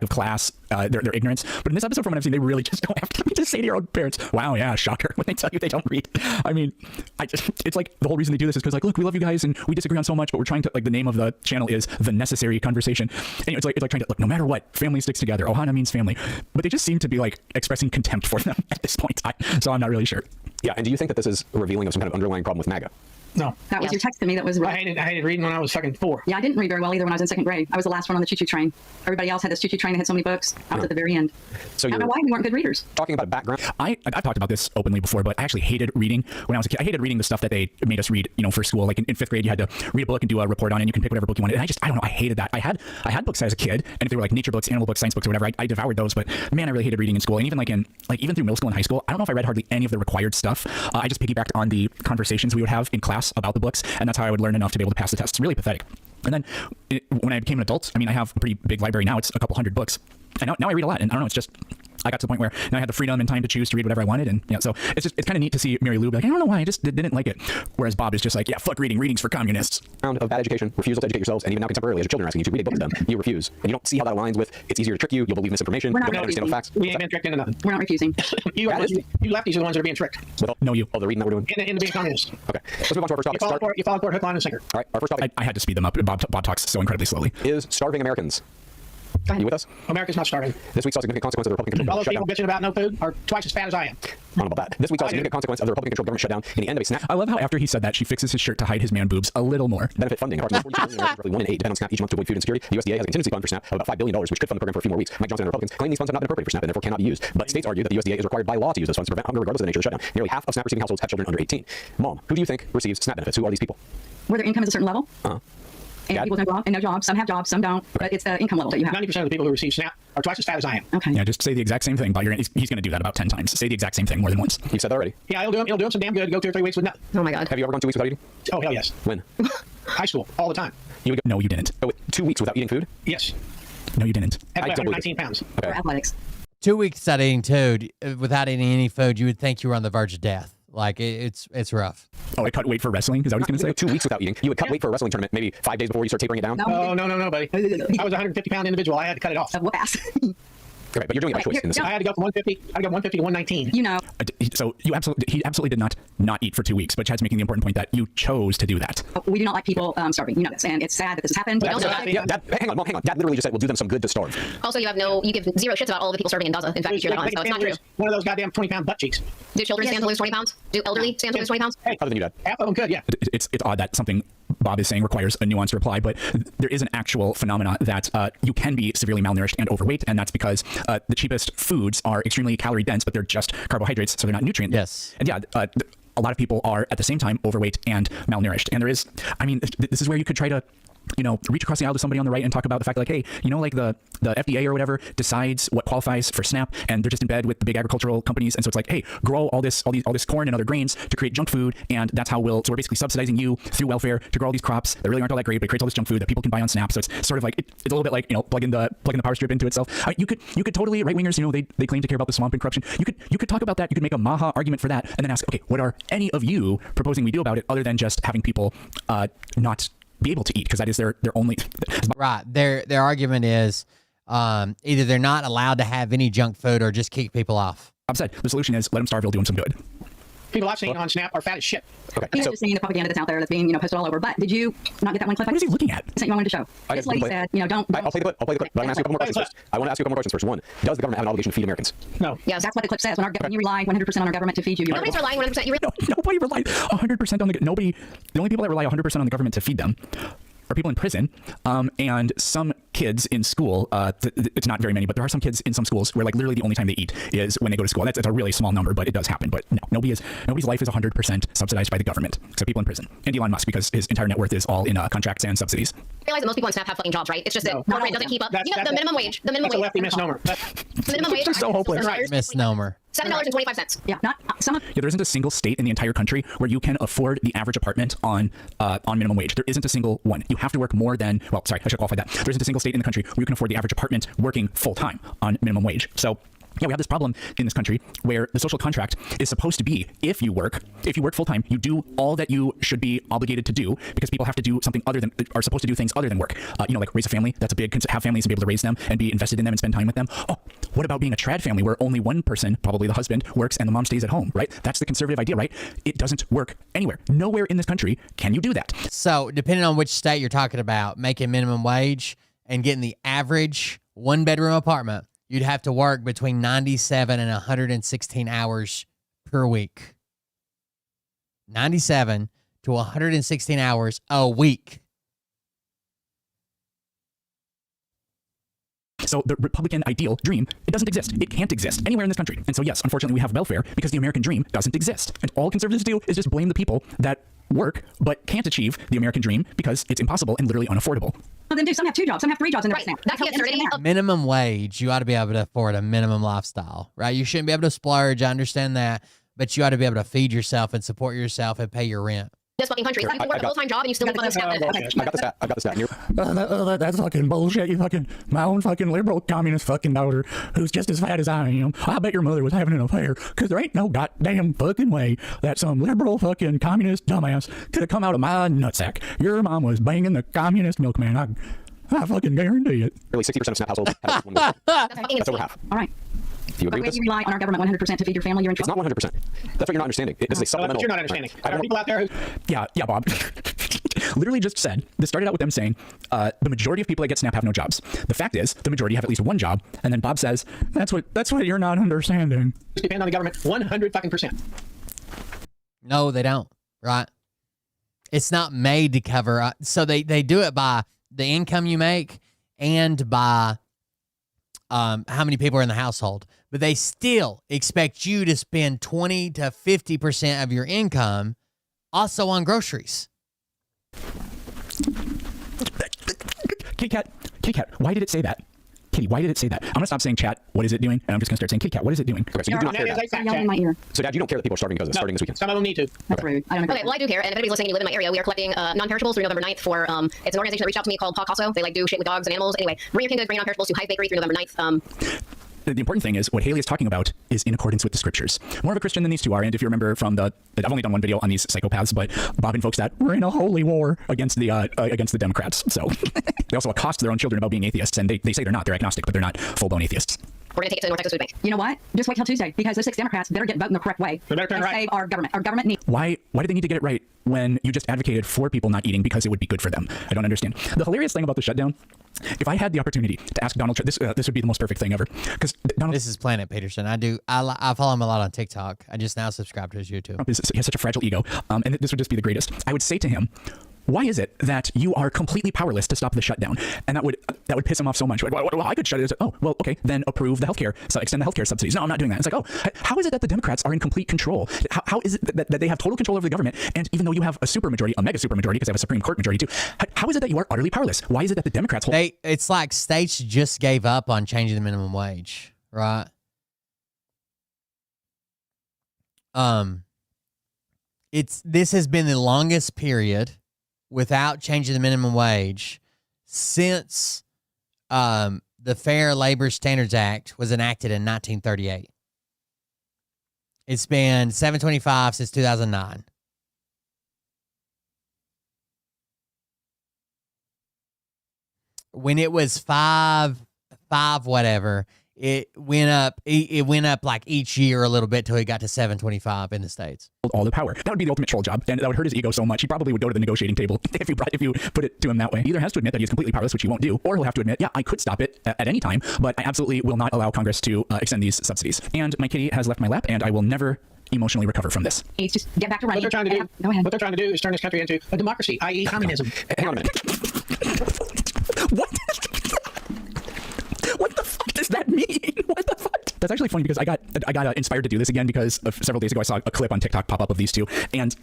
class, their ignorance. But in this episode, from what I've seen, they really just don't have to say to your own parents, wow, yeah, shocker, when they tell you they don't read. I mean, it's like the whole reason they do this is because like, look, we love you guys and we disagree on so much, but we're trying to, like, the name of the channel is The Necessary Conversation. And it's like trying to, look, no matter what, family sticks together. Ohana means family. But they just seem to be like expressing contempt for them at this point. So I'm not really sure. Yeah, and do you think that this is revealing of some kind of underlying problem with MAGA? No. That was your text to me. That was I hated reading when I was fucking 4. Yeah, I didn't read very well either when I was in 2nd grade. I was the last one on the choo-choo train. Everybody else had this choo-choo train that had so many books. I was at the very end. So I don't know why we weren't good readers. Talking about background. I've talked about this openly before, but I actually hated reading when I was a kid. I hated reading the stuff that they made us read, for school. Like in 5th grade, you had to read a book and do a report on it, and you can pick whatever book you wanted. And I don't know, I hated that. I had books as a kid, and if they were like nature books, animal books, science books, or whatever, I devoured those. But man, I really hated reading in school. And even even through middle school and high school, I don't know if I read hardly any of the required stuff. I just piggybacked on the conversations we would have in class about the books, and that's how I would learn enough to be able to pass the test. It's really pathetic. And then when I became an adult, I have a pretty big library now. It's a couple hundred books. And now I read a lot. And I don't know, it's just, I got to the point where now I had the freedom and time to choose to read whatever I wanted. And so it's kind of neat to see Mary Lou be like, I don't know why, I just didn't like it. Whereas Bob is just like, yeah, fuck reading. Reading's for communists. Round of bad education, refusal to educate yourselves, and even now contemporarily, as your children are asking you to read a book to them, you refuse. And you don't see how that aligns with, it's easier to trick you, you'll believe misinformation, We're you'll not not understand the facts. We ain't been tricked into nothing. We're not refusing. You lefties are the ones that are being tricked. No, you. Oh, the reading that we're doing? Into being communists. Okay. Let's move on to our first topic. You follow for hook, line, and sinker. All right, our first topic. I had to speed them up. Bob talks so incredibly slowly. Is starving Americans. You with us? America's not starving. This week saw significant consequence of the Republican All those shutdown. people bitching about no food are twice as fat as I am. I don't know about that. This week saw a significant consequence of the Republican-controlled government shutdown in the end of a SNAP. I love how after he said that, she fixes his shirt to hide his man boobs a little more. Benefit funding. Approximately 42 million Americans, roughly 1 in 8, depend on SNAP each month to avoid food insecurity. The USDA has a contingency fund for SNAP of about $5 billion, which could fund the program for a few more weeks. Mike Johnson and the Republicans claim these funds have not been appropriated for SNAP and therefore cannot be used. But states argue that the USDA is required by law to use those funds to prevent hunger regardless of the nature of the shutdown. Nearly half of SNAP receiving households have children under 18. Mom, who do you think receives SNAP benefits? Who are these people? Where their income is a certain level. Uh-huh. And people don't go out and no jobs. Some have jobs, some don't. But it's the income level that you have. 90% of the people who receive SNAP are twice as fat as I am. Okay. Yeah, just say the exact same thing. But he's going to do that about 10 times. Say the exact same thing more than once. You've said that already. Yeah, it'll do him some damn good. Go 2 or 3 weeks with nothing. Oh my God. Have you ever gone 2 weeks without eating? Oh, hell yes. When? High school, all the time. No, you didn't. Oh, wait, 2 weeks without eating food? Yes. No, you didn't. At I don't believe 119 pounds. Okay. For athletics. 2 weeks without eating without eating any food, you would think you were on the verge of death. Like it's rough. Oh, I cut weight for wrestling? Is that what he's going to say? 2 weeks without eating. You would cut weight for a wrestling tournament maybe 5 days before you start tapering it down? No, buddy. I was a 150-pound individual. I had to cut it off. Whoop ass. Okay, but you're doing it by choice in this. I had to go from 150. I got 150 to 119. You know. So he absolutely did not eat for 2 weeks. But Chad's making the important point that you chose to do that. We do not like people starving. You know this, and it's sad that this has happened. Hang on, Mom, hang on. Dad literally just said we'll do them some good to starve. Also, you give zero shits about all the people starving in Gaza. In fact, you cheer that on, so it's not true. One of those goddamn 20-pound butt cheeks. Do children stand to lose 20 pounds? Do elderly stand to lose 20 pounds? Hey, other than you, Dad. Half of them could, yeah. It's odd that something Bob is saying requires a nuanced reply, but there is an actual phenomena that you can be severely malnourished and overweight, and that's because the cheapest foods are extremely calorie dense, but they're just carbohydrates, so they're not nutrient. Yes. And yeah, a lot of people are at the same time overweight and malnourished. And there is, this is where you could try to reach across the aisle to somebody on the right and talk about the fact like, hey, like the FDA or whatever decides what qualifies for SNAP, and they're just in bed with the big agricultural companies, and so it's like, hey, grow all this corn and other grains to create junk food, and that's how we're basically subsidizing you through welfare to grow all these crops that really aren't all that great, but it creates all this junk food that people can buy on SNAP. So it's sort of like it's a little bit like plugging the power strip into itself. You could totally, right wingers, they claim to care about the swamp and corruption. You could talk about that. You could make a Maha argument for that, and then ask, okay, what are any of you proposing we do about it, other than just having people not be able to eat, because that is their only right. Their argument is either they're not allowed to have any junk food or just kick people off. Bob said the solution is let them starve. It'll do them some good. People I've seen on Snap are fat as shit. Okay. He's just seeing the propaganda that's out there that's being posted all over. But did you not get that one clip? What is he looking at? I wanted to show. This lady said, don't. I'll play the clip. But I'm going to ask you a couple more questions first. I want to ask you a couple more questions first. One, does the government have an obligation to feed Americans? No. Yes, that's what the clip says. When you rely 100% on our government to feed you. Nobody's relying 100%. Nobody relies 100% on the nobody. The only people that rely 100% on the government to feed them are people in prison, and some kids in school. It's not very many, but there are some kids in some schools where like literally the only time they eat is when they go to school. That's a really small number, but it does happen. But no, nobody's life is 100% subsidized by the government, except people in prison. And Elon Musk, because his entire net worth is all in contracts and subsidies. I realize that most people on Snap have fucking jobs, right? It's just that corporate doesn't keep up. You know, the minimum wage. The minimum That's wage. a lefty misnomer. The minimum wage. So hopeless. Misnomer. $7.25. Yeah, not some of. Yeah, there isn't a single state in the entire country where you can afford the average apartment on minimum wage. There isn't a single one. You have to work more than, well, sorry, I should qualify that. There isn't a single state in the country where you can afford the average apartment working full time on minimum wage. So yeah, we have this problem in this country where the social contract is supposed to be if you work full time, you do all that you should be obligated to do, because people have to do something other than, are supposed to do things other than work. Like raise a family. That's a big, have families and be able to raise them and be invested in them and spend time with them. Oh, what about being a trad family where only one person, probably the husband, works and the mom stays at home, right? That's the conservative idea, right? It doesn't work anywhere. Nowhere in this country can you do that. So depending on which state you're talking about, making minimum wage and getting the average 1-bedroom apartment, you'd have to work between 97 and 116 hours per week. 97 to 116 hours a week. So the Republican ideal dream, it doesn't exist. It can't exist anywhere in this country. And so yes, unfortunately we have welfare because the American dream doesn't exist. And all conservatives do is just blame the people that work but can't achieve the American dream because it's impossible and literally unaffordable. Well, then some have 2 jobs, some have 3 jobs in their snap. That's the absurdity. Minimum wage, you ought to be able to afford a minimum lifestyle, right? You shouldn't be able to splurge, I understand that, but you ought to be able to feed yourself and support yourself and pay your rent. This fucking country. You can work a full-time job and you still live on the SNAP benefit. I got the stat here. That's fucking bullshit. My own fucking liberal communist fucking daughter who's just as fat as I am. I bet your mother was having an affair, because there ain't no goddamn fucking way that some liberal fucking communist dumbass could have come out of my nutsack. Your mom was banging the communist milkman. I fucking guarantee it. Nearly 60% of SNAP households have one milk. That's over half. All right. Do you agree But with this? when you rely on our government 100% to feed your family, you're in It's trouble. not 100%. That's what you're not understanding. This is a supplemental. You're not understanding. I There are people out there who... Yeah, Bob. Literally just said, this started out with them saying, the majority of people that get SNAP have no jobs. The fact is, the majority have at least one job. And then Bob says, that's what you're not understanding. depend on the government 100%. No, they don't, right? It's not made to cover. So they do it by the income you make and by how many people are in the household. But they still expect you to spend 20 to 50% of your income also on groceries. Kitty Cat, why did it say that? Kitty, why did it say that? I'm going to stop saying chat, what is it doing? And I'm just going to start saying, Kitty Cat, what is it doing? Okay, so you do not care that. Yelling in my ear. So Dad, you don't care that people are starving because of starting this weekend? Some of them need to. That's rude. I don't agree. Okay, well, I do care. And if anybody's listening and you live in my area, we are collecting non-perishables through November 9th for, it's an organization that reached out to me called Paw Casso. They do shit with dogs and animals. Anyway, bring your canned goods, bring non-perishables to Hive Bakery through November 9th. The important thing is what Haley is talking about is in accordance with the scriptures. More of a Christian than these two are. And if you remember from I've only done one video on these psychopaths, but Bob invokes that we're in a holy war against the Democrats. So they also accost their own children about being atheists, and they say they're not. They're agnostic, but they're not full-blown atheists. We're going to take it to the North Texas Food Bank. You know what? Just wait till Tuesday, because the 6 Democrats better get voting the correct way and save our government. Our government needs. Why do they need to get it right when you just advocated for people not eating because it would be good for them? I don't understand. The hilarious thing about the shutdown, if I had the opportunity to ask Donald Trump, this would be the most perfect thing ever. Because This is Planet Peterson. I follow him a lot on TikTok. I just now subscribe to his YouTube. Trump he has such a fragile ego, and this would just be the greatest. I would say to him, why is it that you are completely powerless to stop the shutdown? And that would piss him off so much. Well, I could shut it. Oh, well, okay, then approve the healthcare, so extend the healthcare subsidies. No, I'm not doing that. It's like, oh, how is it that the Democrats are in complete control? How is it that they have total control over the government? And even though you have a supermajority, a mega supermajority, because they have a Supreme Court majority too, how is it that you are utterly powerless? Why is it that the Democrats hold? It's like states just gave up on changing the minimum wage, right? This has been the longest period without changing the minimum wage since the Fair Labor Standards Act was enacted in 1938. It's been $7.25 since 2009. When it was five whatever, it went up. It went up like each year a little bit till it got to $7.25 in the States. All the power. That would be the ultimate troll job, and that would hurt his ego so much he probably would go to the negotiating table if you put it to him that way. He either has to admit that he's completely powerless, which he won't do, or he'll have to admit, yeah, I could stop it at any time, but I absolutely will not allow Congress to extend these subsidies. And my kitty has left my lap, and I will never emotionally recover from this. Needs to get back to running. What they're trying to do, Go ahead. what they're trying to do is turn this country into a democracy, i.e. communism. Hang on a minute. What? What the fuck does that mean? What the fuck? That's actually funny because I got inspired to do this again because several days ago I saw a clip on TikTok pop up of these two, and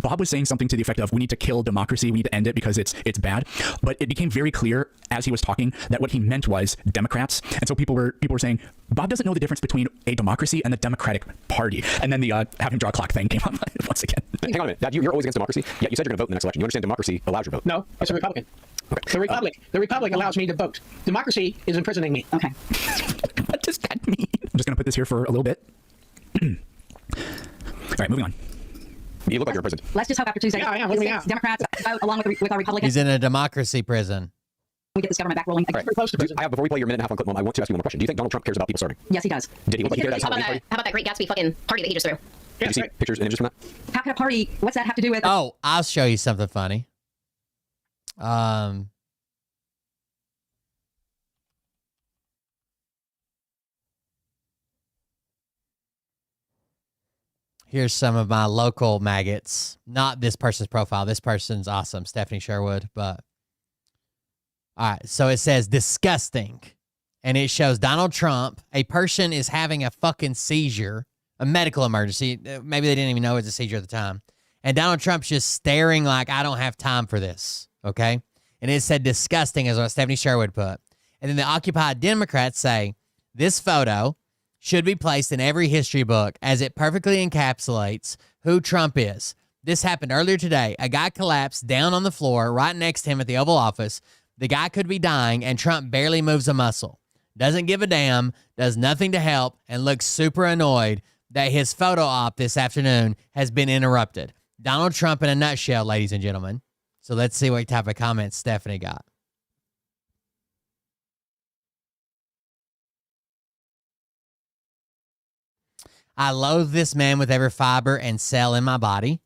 Bob was saying something to the effect of, we need to kill democracy, we need to end it because it's bad. But it became very clear as he was talking that what he meant was Democrats, and so people were saying Bob doesn't know the difference between a democracy and the Democratic Party. And then the have him draw a clock thing came up once again. Hang on a minute, Dad, you're always against democracy. Yeah, you said you're going to vote in the next election. You understand democracy allows your vote? No, it's a Republican. Okay. The Republic allows me to vote. Democracy is imprisoning me. Okay. What does that mean? I'm just going to put this here for a little bit. All right, moving on. You look like you're in prison. Let's just hope after Tuesday, Yeah, I am. Look at me now. Democrats vote along with our Republicans. He's in a democracy prison. We get this government back rolling. All right. Before we play your minute and a half on clip, I want to ask you one more question. Do you think Donald Trump cares about people starving? Yes, he does. Did he look like he cared? How about that Great Gatsby fucking party that he just threw? Did you see pictures and images from that? How could a party? What's that have to do with? Oh, I'll show you something funny. Here's some of my local maggots. Not this person's profile. This person's awesome, Stephanie Sherwood. But all right, so it says disgusting, and it shows Donald Trump. A person is having a fucking seizure, a medical emergency. Maybe they didn't even know it was a seizure at the time. And Donald Trump's just staring like, I don't have time for this. Okay, and it said disgusting is what Stephanie Sherwood put. And then the Occupy Democrats say this photo should be placed in every history book as it perfectly encapsulates who Trump is. This happened earlier today. A guy collapsed down on the floor right next to him at the Oval Office. The guy could be dying, and Trump barely moves a muscle. Doesn't give a damn, does nothing to help, and looks super annoyed that his photo op this afternoon has been interrupted. Donald Trump in a nutshell, ladies and gentlemen. So let's see what type of comments Stephanie got. I loathe this man with every fiber and cell in my body.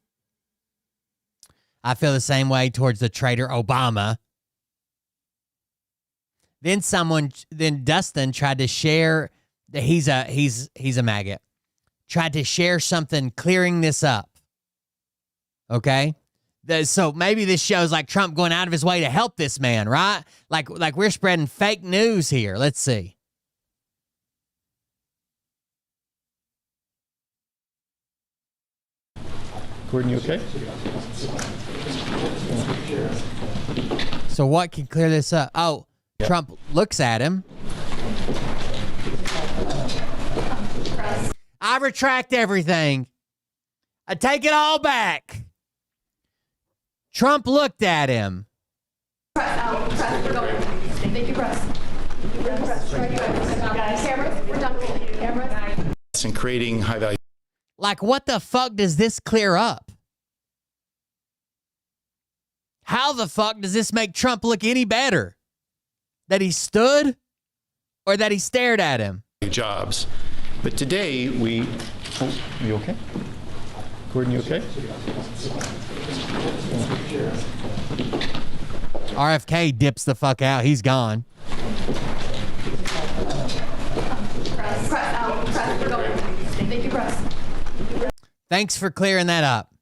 I feel the same way towards the traitor Obama. Then Dustin tried to share that he's a maggot. Tried to share something clearing this up. Okay? So maybe this shows like Trump going out of his way to help this man, right? Like we're spreading fake news here. Let's see. Gordon, you okay? So what can clear this up? Oh, yep. Trump looks at him. I retract everything. I take it all back. Trump looked at him. Press, we're going. Thank you, press. Cameras, we're done. Cameras. And creating high value. Like, what the fuck does this clear up? How the fuck does this make Trump look any better? That he stood or that he stared at him? Jobs. But today we... Oh, you okay? Gordon, you okay? RFK dips the fuck out. He's gone. Press out. Press, we're going. Thank you, press. Thanks for clearing that up.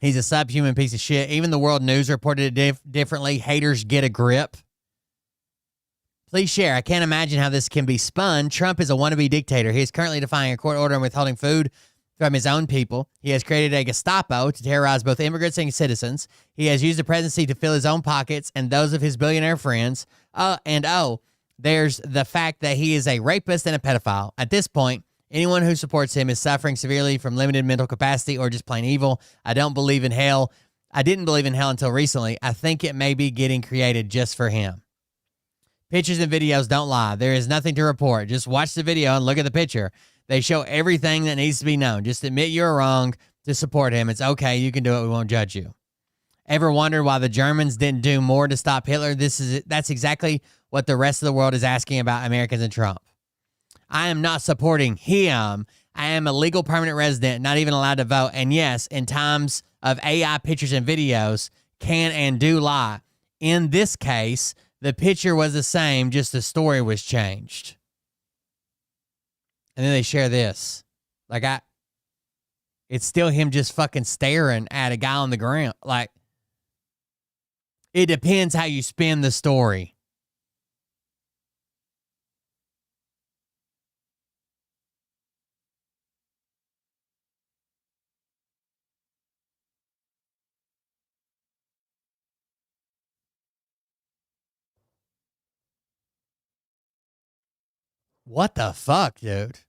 He's a subhuman piece of shit. Even the World News reported it differently. Haters get a grip. Please share. I can't imagine how this can be spun. Trump is a wannabe dictator. He is currently defying a court order and withholding food from his own people. He has created a Gestapo to terrorize both immigrants and citizens. He has used the presidency to fill his own pockets and those of his billionaire friends. There's the fact that he is a rapist and a pedophile. At this point, anyone who supports him is suffering severely from limited mental capacity or just plain evil. I don't believe in hell. I didn't believe in hell until recently. I think it may be getting created just for him. Pictures and videos don't lie. There is nothing to report. Just watch the video and look at the picture. They show everything that needs to be known. Just admit you're wrong to support him. It's okay. You can do it. We won't judge you. Ever wondered why the Germans didn't do more to stop Hitler? That's exactly what the rest of the world is asking about Americans and Trump. I am not supporting him. I am a legal permanent resident, not even allowed to vote. And yes, in times of AI pictures and videos can and do lie. In this case, the picture was the same, just the story was changed. And then they share this. It's still him just fucking staring at a guy on the ground. Like, it depends how you spin the story. What the fuck, dude?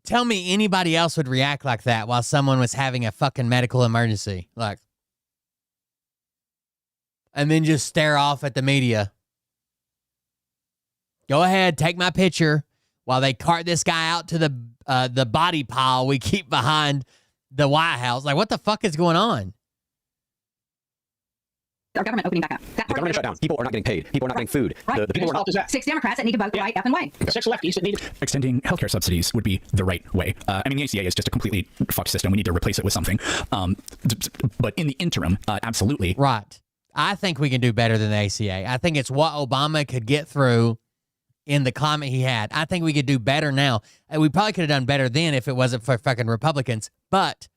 Tell me anybody else would react like that while someone was having a fucking medical emergency. Like, and then just stare off at the media. Go ahead, take my picture while they cart this guy out to the body pile we keep behind the White House. Like, what the fuck is going on? Our government opening back up. The government shut down. People are not getting paid. People are not getting food. Right. The people are not. 6 Democrats that need to vote the right effing way. 6 lefties that need to. Extending healthcare subsidies would be the right way. I mean, the ACA is just a completely fucked system. We need to replace it with something. But in the interim, absolutely. Right. I think we can do better than the ACA. I think it's what Obama could get through in the climate he had. I think we could do better now. And we probably could have done better then if it wasn't for fucking Republicans. But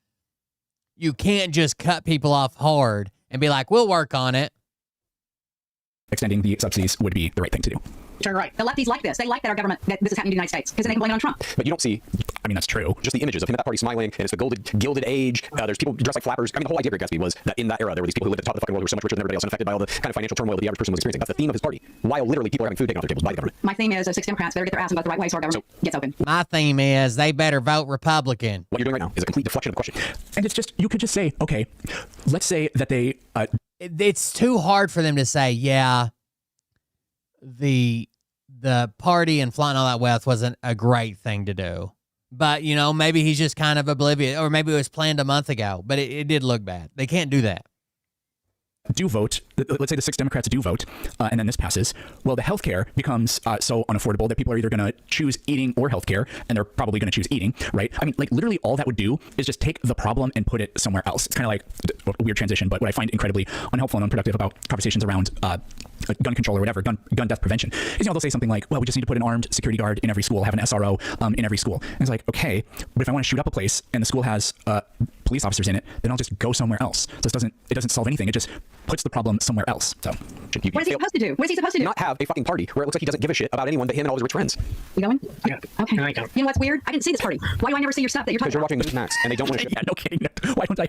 you can't just cut people off hard and be like, we'll work on it. Extending the subsidies would be the right thing to do. Turn right. The lefties like this. They like that our government, that this is happening in the United States, because then they can blame it on Trump. But you don't see. I mean, that's true. Just the images of him at that party smiling, and it's the gilded age. There's people dressed like flappers. I mean, the whole idea of Great Gatsby was that in that era, there were these people who lived at the top of the fucking world who were so much richer than everybody else, unaffected by all the kind of financial turmoil that the average person was experiencing. That's the theme of his party. While literally people are having food taken off their tables by the government. My theme is 6 Democrats better get their ass and vote the right way so our government gets open. My theme is they better vote Republican. What you're doing right now is a complete deflection of the question. And it's just, you could just say, okay, let's say that they... It's too hard for them to say, yeah, the party and flaunting all that wealth wasn't a great thing to do. But, you know, maybe he's just kind of oblivious, or maybe it was planned a month ago, but it did look bad. They can't do that. Do vote, let's say the 6 Democrats do vote, and then this passes, well, the healthcare becomes so unaffordable that people are either going to choose eating or healthcare, and they're probably going to choose eating, right? I mean, like, literally all that would do is just take the problem and put it somewhere else. It's kind of like a weird transition, but what I find incredibly unhelpful and unproductive about conversations around gun control or whatever, gun death prevention, is, you know, they'll say something like, well, we just need to put an armed security guard in every school, have an SRO in every school. And it's like, okay, but if I want to shoot up a place and the school has police officers in it, then I'll just go somewhere else. So it doesn't solve anything. It just puts the problem somewhere else. So what is he supposed to do? What is he supposed to do? Not have a fucking party where it looks like he doesn't give a shit about anyone but him and all his rich friends. You going? Yeah. Okay. No, I don't. You know what's weird? I didn't see this party. Why do I never see your stuff that you're Because talking you're about? watching Max and they don't want to shit. Yeah, no kidding. Why don't I?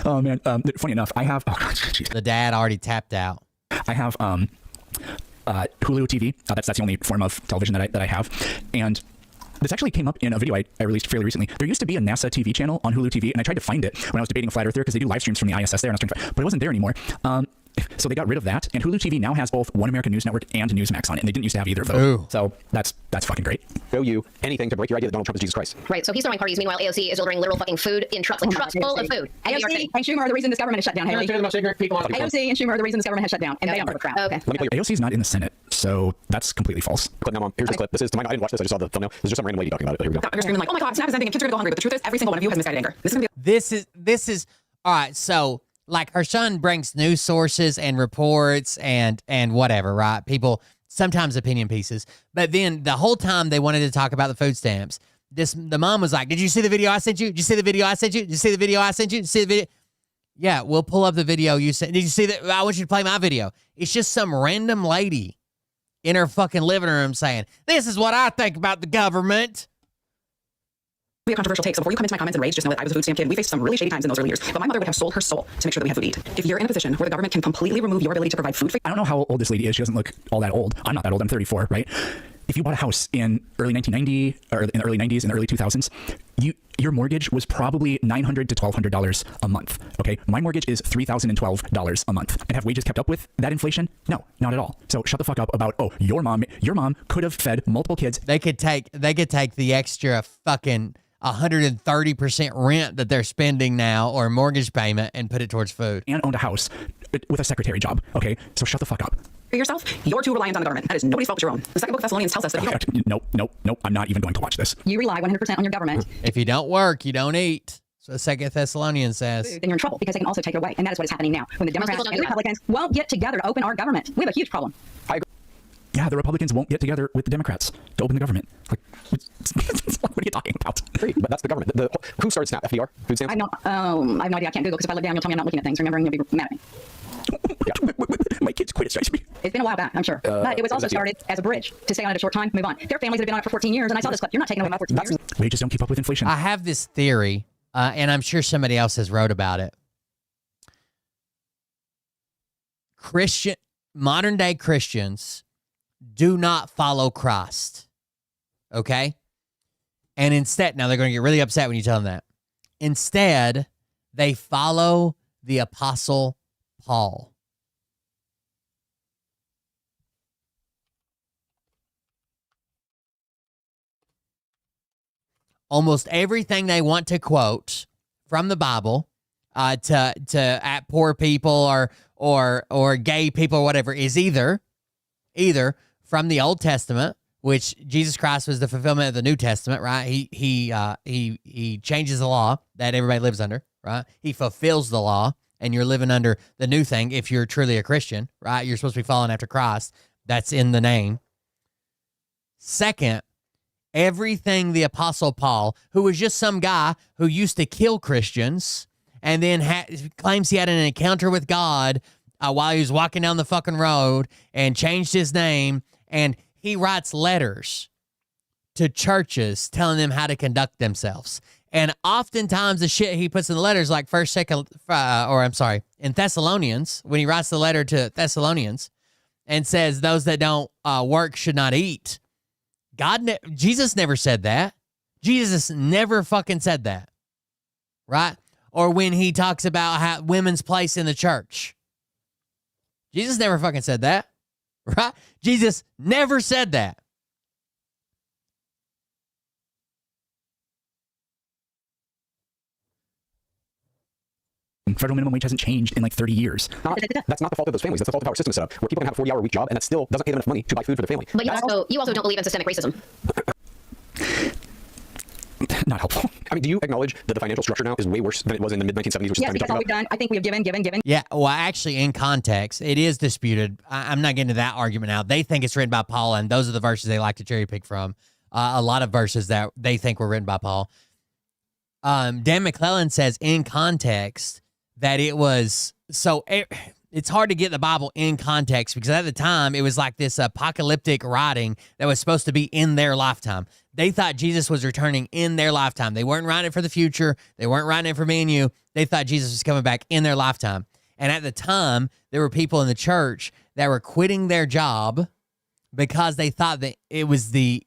Oh man, funny enough, I have. Oh god, jeez. The dad already tapped out. I have Hulu TV. That's the only form of television that I have, and this actually came up in a video I released fairly recently. There used to be a NASA TV channel on Hulu TV, and I tried to find it when I was debating a flat earther because they do live streams from the ISS there, and I was trying to find, but it wasn't there anymore. So they got rid of that, and Hulu TV now has both One American News Network and Newsmax on it, and they didn't used to have either of those. Ooh. So that's fucking great. Show you anything to break your idea that Donald Trump is Jesus Christ. Right, so he's throwing parties. Meanwhile, AOC is delivering literal fucking food in trucks, like trucks full of food. AOC and Schumer are the reason this government is shut down, Haley. They're the most ignorant people on the planet. AOC and Schumer are the reason this government has shut down, and they don't give a crap. Okay. Let me tell you. AOC is not in the Senate, so that's completely false. Clip now, Mom. Here's this clip. This is to my. I didn't watch this. I just saw the thumbnail. This is just some random lady talking about it. Here we go. You're screaming like, oh my God, SNAP is ending and kids are going to go hungry. But the truth is, every single one of you has misguided anger. This is all right. So, like, her son brings news sources and reports and whatever, right? People, sometimes opinion pieces. But then the whole time they wanted to talk about the food stamps, the mom was like, did you see the video I sent you? Did you see the video I sent you? Did you see the video I sent you? Did you see the video? Yeah, we'll pull up the video you sent. Did you see that? I want you to play my video. It's just some random lady in her fucking living room saying, this is what I think about the government. We have controversial takes, so before you come into my comments and rage, just know that I was a food stamp kid. We faced some really shady times in those early years, but my mother would have sold her soul to make sure that we have food to eat. If you're in a position where the government can completely remove your ability to provide food for you. I don't know how old this lady is. She doesn't look all that old. I'm not that old. I'm 34, right? If you bought a house in early 1990 or in the early 90s and early 2000s, your mortgage was probably $900 to $1,200 a month. Okay, my mortgage is $3,012 a month. And have wages kept up with that inflation? No, not at all. So shut the fuck up about, oh, your mom could have fed multiple kids. They could take the extra fucking 130% rent that they're spending now or mortgage payment and put it towards food. And owned a house with a secretary job. Okay, so shut the fuck up. For yourself, you're too reliant on the government. That is nobody's fault but your own. The second book of Thessalonians tells us that if you don't... Nope. I'm not even going to watch this. You rely 100% on your government. If you don't work, you don't eat. So the Second Thessalonians says. Then you're in trouble because they can also take it away. And that is what is happening now. When the Democrats and Republicans won't get together to open our government, we have a huge problem. yeah, the Republicans won't get together with the Democrats to open the government. Like, what are you talking about? Great, but that's the government. Who started SNAP? FDR? Food stamps? I have no idea. I can't Google because if I look down, you'll tell me I'm not looking at things. Remember, and you'll be mad at me. My kids criticize me. It's been a while back, I'm sure. But it was also started as a bridge to stay on it a short time, move on. There are families that have been on it for 14 years, and I saw this clip. You're not taking away my 14 years. Wages don't keep up with inflation. I have this theory, and I'm sure somebody else has wrote about it. Modern day Christians do not follow Christ. Okay? And instead, now they're going to get really upset when you tell them that. Instead, they follow the Apostle Paul. Almost everything they want to quote from the Bible to at poor people or gay people or whatever is either from the Old Testament, which Jesus Christ was the fulfillment of the New Testament, right? He changes the law that everybody lives under, right? He fulfills the law, and you're living under the new thing if you're truly a Christian, right? You're supposed to be following after Christ. That's in the name. Second, everything the Apostle Paul, who was just some guy who used to kill Christians and then claims he had an encounter with God while he was walking down the fucking road and changed his name, and he writes letters to churches telling them how to conduct themselves. And oftentimes the shit he puts in the letters, like in Thessalonians, when he writes the letter to Thessalonians and says those that don't work should not eat. Jesus never said that. Jesus never fucking said that, right? Or when he talks about women's place in the church. Jesus never fucking said that, right? Jesus never said that. Federal minimum wage hasn't changed in like 30 years. That's not the fault of those families. That's the fault of how our system is set up, where people can have a 40-hour week job, and that still doesn't pay them enough money to buy food for the family. But you also don't believe in systemic racism. Not helpful. I mean, do you acknowledge that the financial structure now is way worse than it was in the mid-1970s, which is yes, that's all we've done. I think we have given. Yeah, well, actually, in context, it is disputed. I'm not getting to that argument now. They think it's written by Paul, and those are the verses they like to cherry pick from. A lot of verses that they think were written by Paul. Dan McClellan says in context that it was so. It's hard to get the Bible in context because at the time it was like this apocalyptic writing that was supposed to be in their lifetime. They thought Jesus was returning in their lifetime. They weren't writing it for the future. They weren't writing it for me and you. They thought Jesus was coming back in their lifetime. And at the time, there were people in the church that were quitting their job because they thought that it was the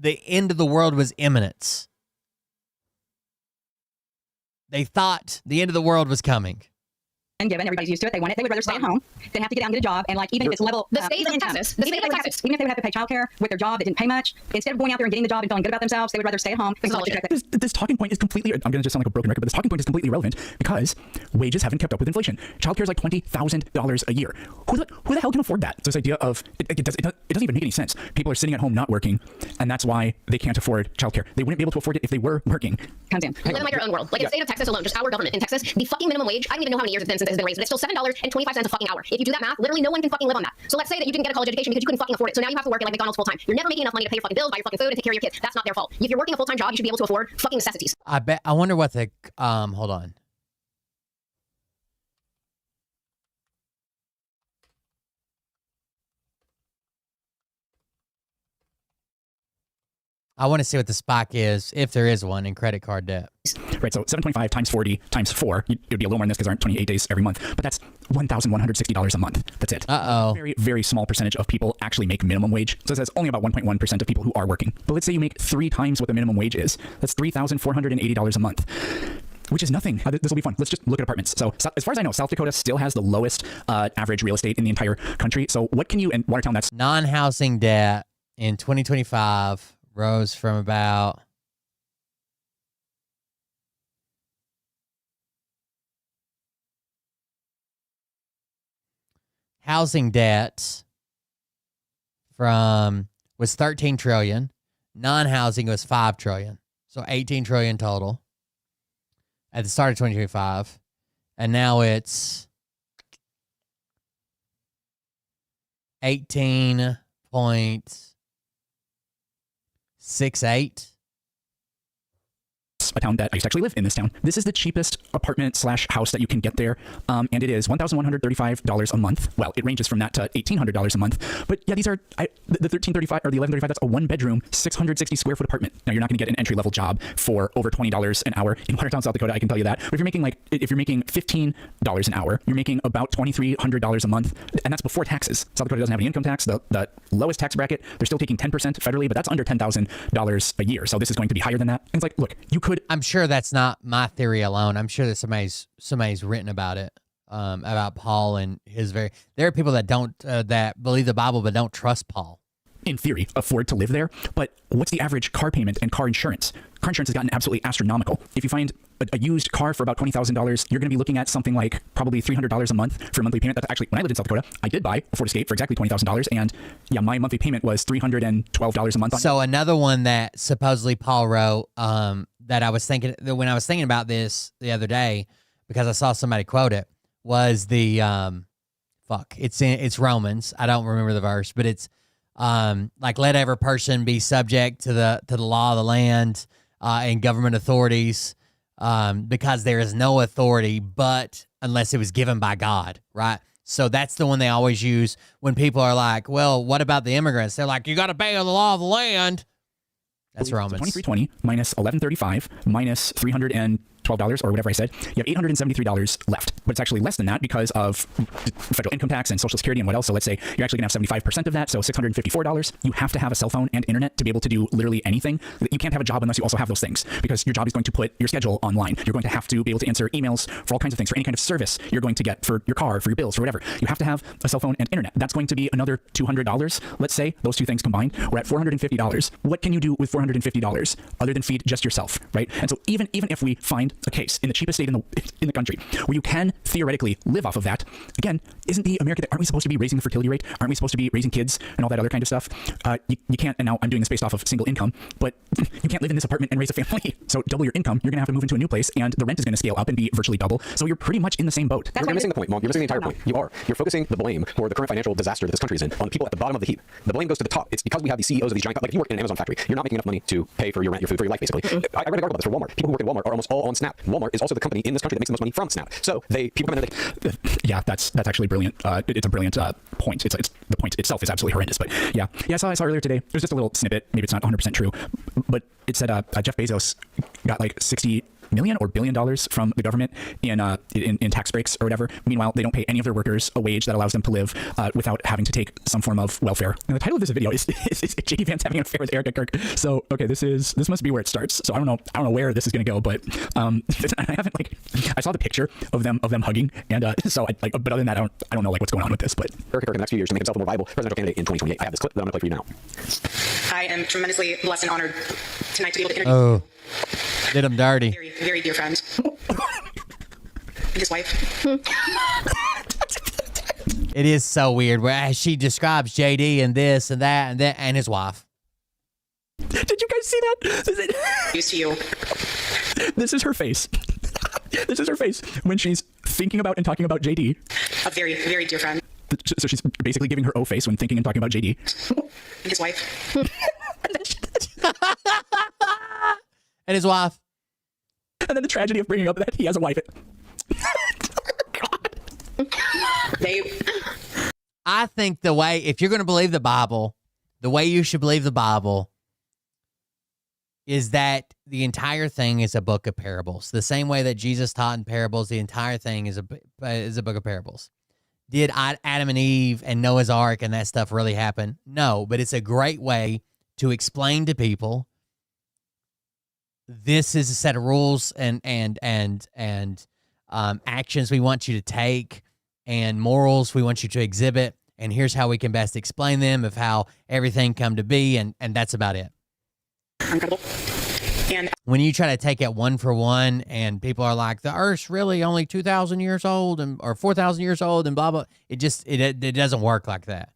end of the world was imminent. They thought the end of the world was coming. And given, everybody's used to it. They want it. They would rather stay at home than have to get out and get a job. And like even if it's level, the state of Texas, the state of Texas, even if they would have to pay childcare with their job that didn't pay much, instead of going out there and getting the job and feeling good about themselves, they would rather stay at home. This talking point is completely, I'm going to just sound like a broken record, but this talking point is completely irrelevant because wages haven't kept up with inflation. Childcare is like $20,000 a year. Who the hell can afford that? So this idea of, it doesn't even make any sense. People are sitting at home not working, and that's why they can't afford childcare. They wouldn't be able to afford it if they were working. Comes in. Live in like your own world. Like in the state of Texas alone, just our government in Texas, the fucking minimum wage, I don't even know how many years it's been since it has been raised, but it's still $7.25 a fucking hour. If you do that math, literally no one can fucking live on that. So let's say that you didn't get a college education because you couldn't fucking afford it. So now you have to work at like McDonald's full time. You're never making enough money to pay your fucking bills, buy your fucking food, and take care of your kids. That's not their fault. If you're working a full-time job, you should be able to afford fucking necessities. I wonder what the hold on. I want to see what the spike is, if there is one, in credit card debt. Right, so 725 times 40 times 4, it would be a little more than this because there aren't 28 days every month, but that's $1,160 a month. That's it. Uh-oh. Very, very small percentage of people actually make minimum wage. So it says only about 1.1% of people who are working. But let's say you make 3 times what the minimum wage is. That's $3,480 a month. Which is nothing. This will be fun. Let's just look at apartments. So as far as I know, South Dakota still has the lowest average real estate in the entire country. So what can you, and Watertown, that's... Non-housing debt in 2025 rose from about housing debt was 13 trillion. Non-housing was 5 trillion. So 18 trillion total at the start of 2025. And now it's 18 5.68. A town that I used to actually live in this town. This is the cheapest apartment / house that you can get there. And it is $1,135 a month. Well, it ranges from that to $1,800 a month. But yeah, these are the 1335 or the 1135. That's a 1-bedroom, 660 square foot apartment. Now you're not going to get an entry level job for over $20 an hour in Watertown, South Dakota. I can tell you that. But if you're making $15 an hour, you're making about $2,300 a month, and that's before taxes. South Dakota doesn't have any income tax. The lowest tax bracket, they're still taking 10% federally, but that's under $10,000 a year. So this is going to be higher than that. And it's like, look, you could. I'm sure that's not my theory alone. I'm sure that somebody's written about it, about Paul and his there are people that don't that believe the Bible but don't trust Paul. In theory, afford to live there, but what's the average car payment and car insurance? Car insurance has gotten absolutely astronomical. If you find a used car for about $20,000, you're going to be looking at something like probably $300 a month for a monthly payment. That's actually, when I lived in South Dakota, I did buy a Ford Escape for exactly $20,000, and yeah, my monthly payment was $312 a month. So another one that supposedly Paul wrote, that I was thinking when I was thinking about this the other day, because I saw somebody quote it, was the it's Romans. I don't remember the verse, but it's like, let every person be subject to the law of the land and government authorities, because there is no authority but unless it was given by God, right? So that's the one they always use when people are like, well, what about the immigrants? They're like, you got to obey the law of the land. That's Romans. 2320 minus 1135 minus $312 or whatever I said, you have $873 left. But it's actually less than that because of federal income tax and Social Security and what else. So let's say you're actually going to have 75% of that, so $654. You have to have a cell phone and internet to be able to do literally anything. You can't have a job unless you also have those things, because your job is going to put your schedule online. You're going to have to be able to answer emails for all kinds of things, for any kind of service you're going to get for your car, for your bills, for whatever. You have to have a cell phone and internet. That's going to be another $200. Let's say those two things combined, we're at $450. What can you do with $450 other than feed just yourself, right? And so even if we find a case in the cheapest state in the country where you can theoretically live off of that, again, isn't the America that, aren't we supposed to be raising the fertility rate? Aren't we supposed to be raising kids and all that other kind of stuff? You can't, and now I'm doing this based off of single income, but you can't live in this apartment and raise a family. So double your income, you're gonna have to move into a new place, and the rent is gonna scale up and be virtually double. So you're pretty much in the same boat. You're missing the point, Mom. You're missing the entire point. You're focusing the blame for the current financial disaster that this country is in on the people at the bottom of the heap. The blame goes to the top. It's because we have the CEOs of these giant, like if you work in an Amazon factory, you're not making enough money to pay for your rent, your food, for your life, basically. I read an article about this for Walmart. People who work in Walmart are almost all on SNAP. Walmart is also the company in this country that makes the most money from SNAP. So people come in and yeah, that's actually brilliant. It's a brilliant point. It's the point itself is absolutely horrendous, but yeah, I saw earlier today. There's just a little snippet. Maybe it's not 100% true, but it said Jeff Bezos got like $60 million or $1 billion from the government in tax breaks or whatever. Meanwhile, they don't pay any of their workers a wage that allows them to live without having to take some form of welfare. And the title of this video is J.D. Vance having an affair with Erica Kirk. So okay, this must be where it starts. So I don't know where this is going to go, but I haven't I saw the picture of them hugging, and so but other than that, I don't know what's going on with this. But Erica Kirk in the next few years to make himself a more viable presidential candidate in 2028. I have this clip that I'm going to play for you now. I am tremendously blessed and honored tonight to be able to interview. Oh, did him dirty. Very, very dear friend. His wife. It is so weird where she describes JD and this and that and his wife. Did you guys see that? Used to you. This is her face. This is her face when she's thinking about and talking about JD. A very, very dear friend. So she's basically giving her O face when thinking and talking about JD. His wife. And his wife. And then the tragedy of bringing up that he has a wife. God. I think if you're going to believe the Bible, the way you should believe the Bible is that the entire thing is a book of parables. The same way that Jesus taught in parables, the entire thing is a book of parables. Did Adam and Eve and Noah's Ark and that stuff really happen? No, but it's a great way to explain to people this is a set of rules and actions we want you to take and morals we want you to exhibit, and here's how we can best explain them of how everything come to be, and that's about it. Incredible. And when you try to take it one for one and people are like, the Earth's really only 2,000 years old or 4,000 years old and blah, blah, it doesn't work like that.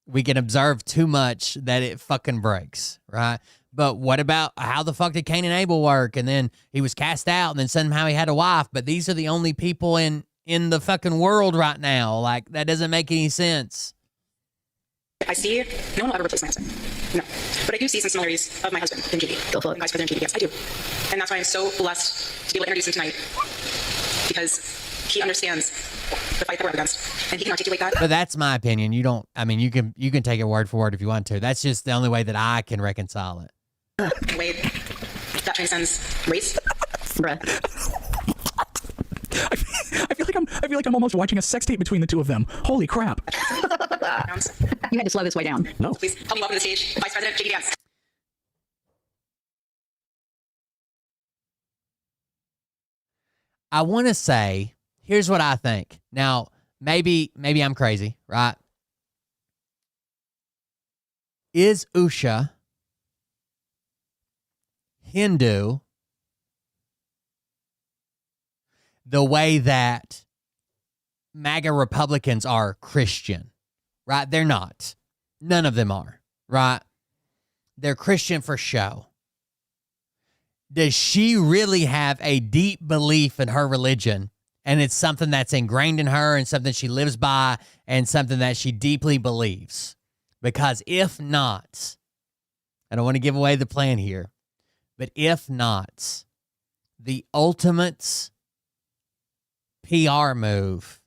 We can observe too much that it fucking breaks, right? But what about how the fuck did Cain and Abel work? And then he was cast out, and then somehow he had a wife. But these are the only people in the fucking world right now. Like, that doesn't make any sense. I see no one will ever replace my husband. No. But I do see some similarities of my husband in Judy. And Vice President Judy. Yes, I do. And that's why I'm so blessed to be able to introduce him tonight. Because he understands the fight that we're up against. And he can articulate that. But that's my opinion. You don't, I mean, you can take it word for word if you want to. That's just the only way that I can reconcile it. The way that transcends race. Bruh. I feel like I'm almost watching a sex tape between the two of them. Holy crap. You had to slow this way down. No. Please help me welcome to the stage, Vice President J.D. Vance. I want to say, here's what I think. Now, maybe I'm crazy, right? Is Usha Hindu the way that MAGA Republicans are Christian, right? They're not. None of them are, right? They're Christian for show. Does she really have a deep belief in her religion, and it's something that's ingrained in her and something she lives by and something that she deeply believes? Because if not, I don't want to give away the plan here, but if not, the ultimate PR move,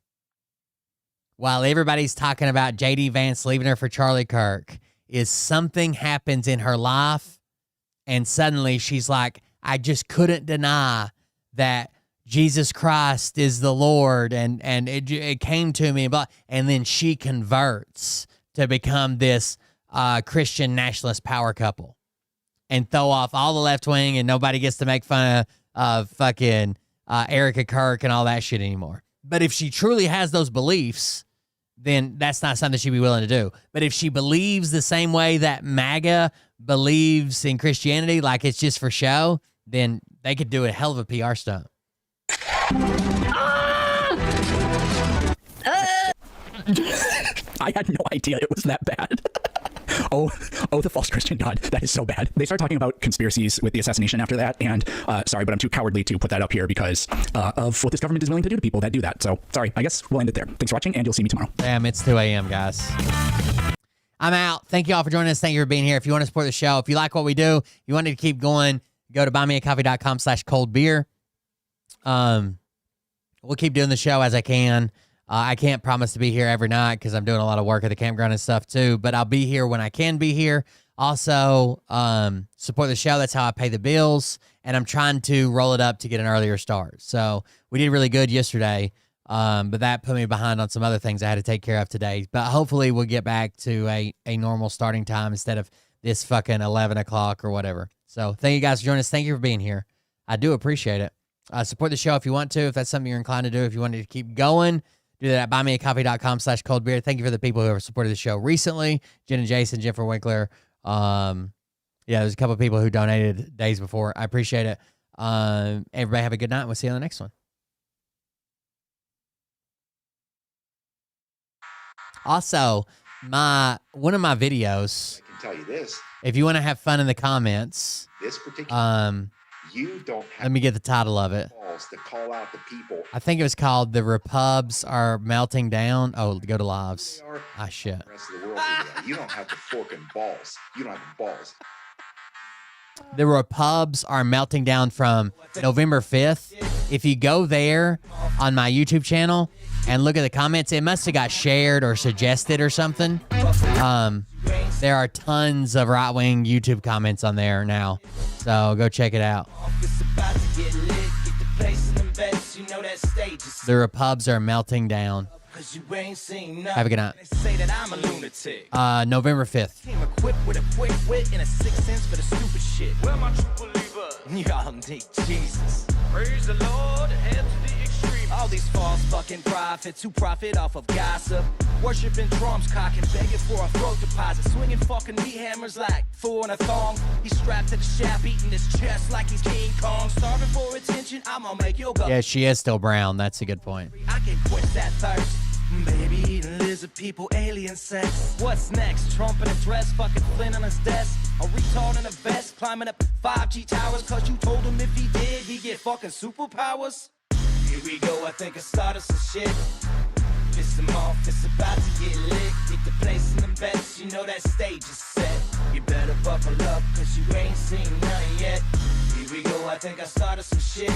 while everybody's talking about J.D. Vance leaving her for Charlie Kirk, is something happens in her life and suddenly she's like, I just couldn't deny that Jesus Christ is the Lord, and it came to me, and then she converts to become this Christian nationalist power couple and throw off all the left wing, and nobody gets to make fun of fucking Erica Kirk and all that shit anymore. But if she truly has those beliefs, then that's not something she'd be willing to do. But if she believes the same way that MAGA believes in Christianity, like it's just for show, then they could do a hell of a PR stunt. I had no idea it was that bad. Oh, the false Christian God. That is so bad. They start talking about conspiracies with the assassination after that, and sorry, but I'm too cowardly to put that up here because of what this government is willing to do to people that do that. So, sorry, I guess we'll end it there. Thanks for watching, and you'll see me tomorrow. Damn, it's 2 a.m., guys. I'm out. Thank you all for joining us. Thank you for being here. If you want to support the show, if you like what we do, you want to keep going, go to buymeacoffee.com/coldbeer. We'll keep doing the show as I can. I can't promise to be here every night because I'm doing a lot of work at the campground and stuff too, but I'll be here when I can be here. Also, support the show. That's how I pay the bills, and I'm trying to roll it up to get an earlier start. So we did really good yesterday, but that put me behind on some other things I had to take care of today. But hopefully we'll get back to a normal starting time instead of this fucking 11 o'clock or whatever. So thank you guys for joining us. Thank you for being here. I do appreciate it. Support the show if you want to, if that's something you're inclined to do. If you wanted to keep going, do that at buymeacoffee.com/coldbeer. Thank you for the people who have supported the show recently. Jen and Jason, Jennifer Winkler. Yeah, there's a couple of people who donated days before. I appreciate it. Everybody have a good night. We'll see you on the next one. Also, one of my videos. I can tell you this. If you want to have fun in the comments, This particular you don't have let me get the title of it. balls to call out the people. I think it was called "The Repubs Are Melting Down." Oh, go to lives. Ah, shit. The rest of the world you don't have the fucking balls. You don't have the balls. The Repubs Are Melting Down from November 5th. If you go there on my YouTube channel and look at the comments, it must have got shared or suggested or something. There are tons of right-wing YouTube comments on there now, so go check it out. The Repubs Are Melting Down. Have a good night. November 5th. Equipped with a quick wit and a 6th sense for the stupid shit. Where my true believer? Y'all need Jesus. Praise the Lord and head to the extreme. All these false fucking prophets who profit off of gossip. Worshipping drums, cocking, begging for a throat deposit. Swinging fucking meat hammers like four in a thong. He's strapped to the shaft, beating his chest like he's King Kong. Starving for attention, I'ma make your go. Yeah, she is still brown. That's a good point. I can quench that thirst. Baby eating lizard people, alien sex. What's next? Trump in a dress, fucking Flynn on his desk. A retard in a vest, climbing up 5G towers. Cause you told him if he did, he'd get fucking superpowers. Here we go, I think I started some shit. Piss them off, it's about to get lit. Get the place in them bets, you know that stage is set. You better buckle up, cause you ain't seen none yet. Here we go, I think I started some shit.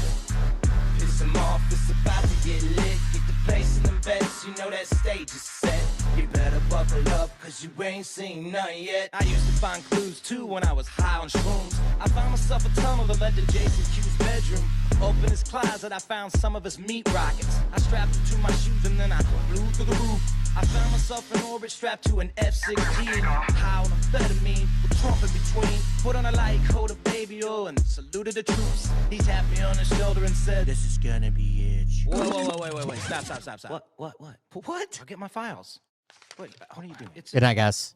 Piss them off, it's about to get lit. Get the place in them bets, you know that stage is set. You better buckle up, cause you ain't seen none yet. I used to find clues too when I was high on shrooms. I found myself a tunnel that led to Jason Q's bedroom. Open his closet, I found some of his meat rockets. I strapped him to my shoes and then I flew through the roof. I found myself in orbit strapped to an F-16. High on amphetamine with Trump in between. Put on a light coat of baby oil and saluted the troops. He tapped me on the shoulder and said, "This is gonna be it." Whoa, wait. Stop. What? I'll get my files. Wait, what are you doing? Good night, guys.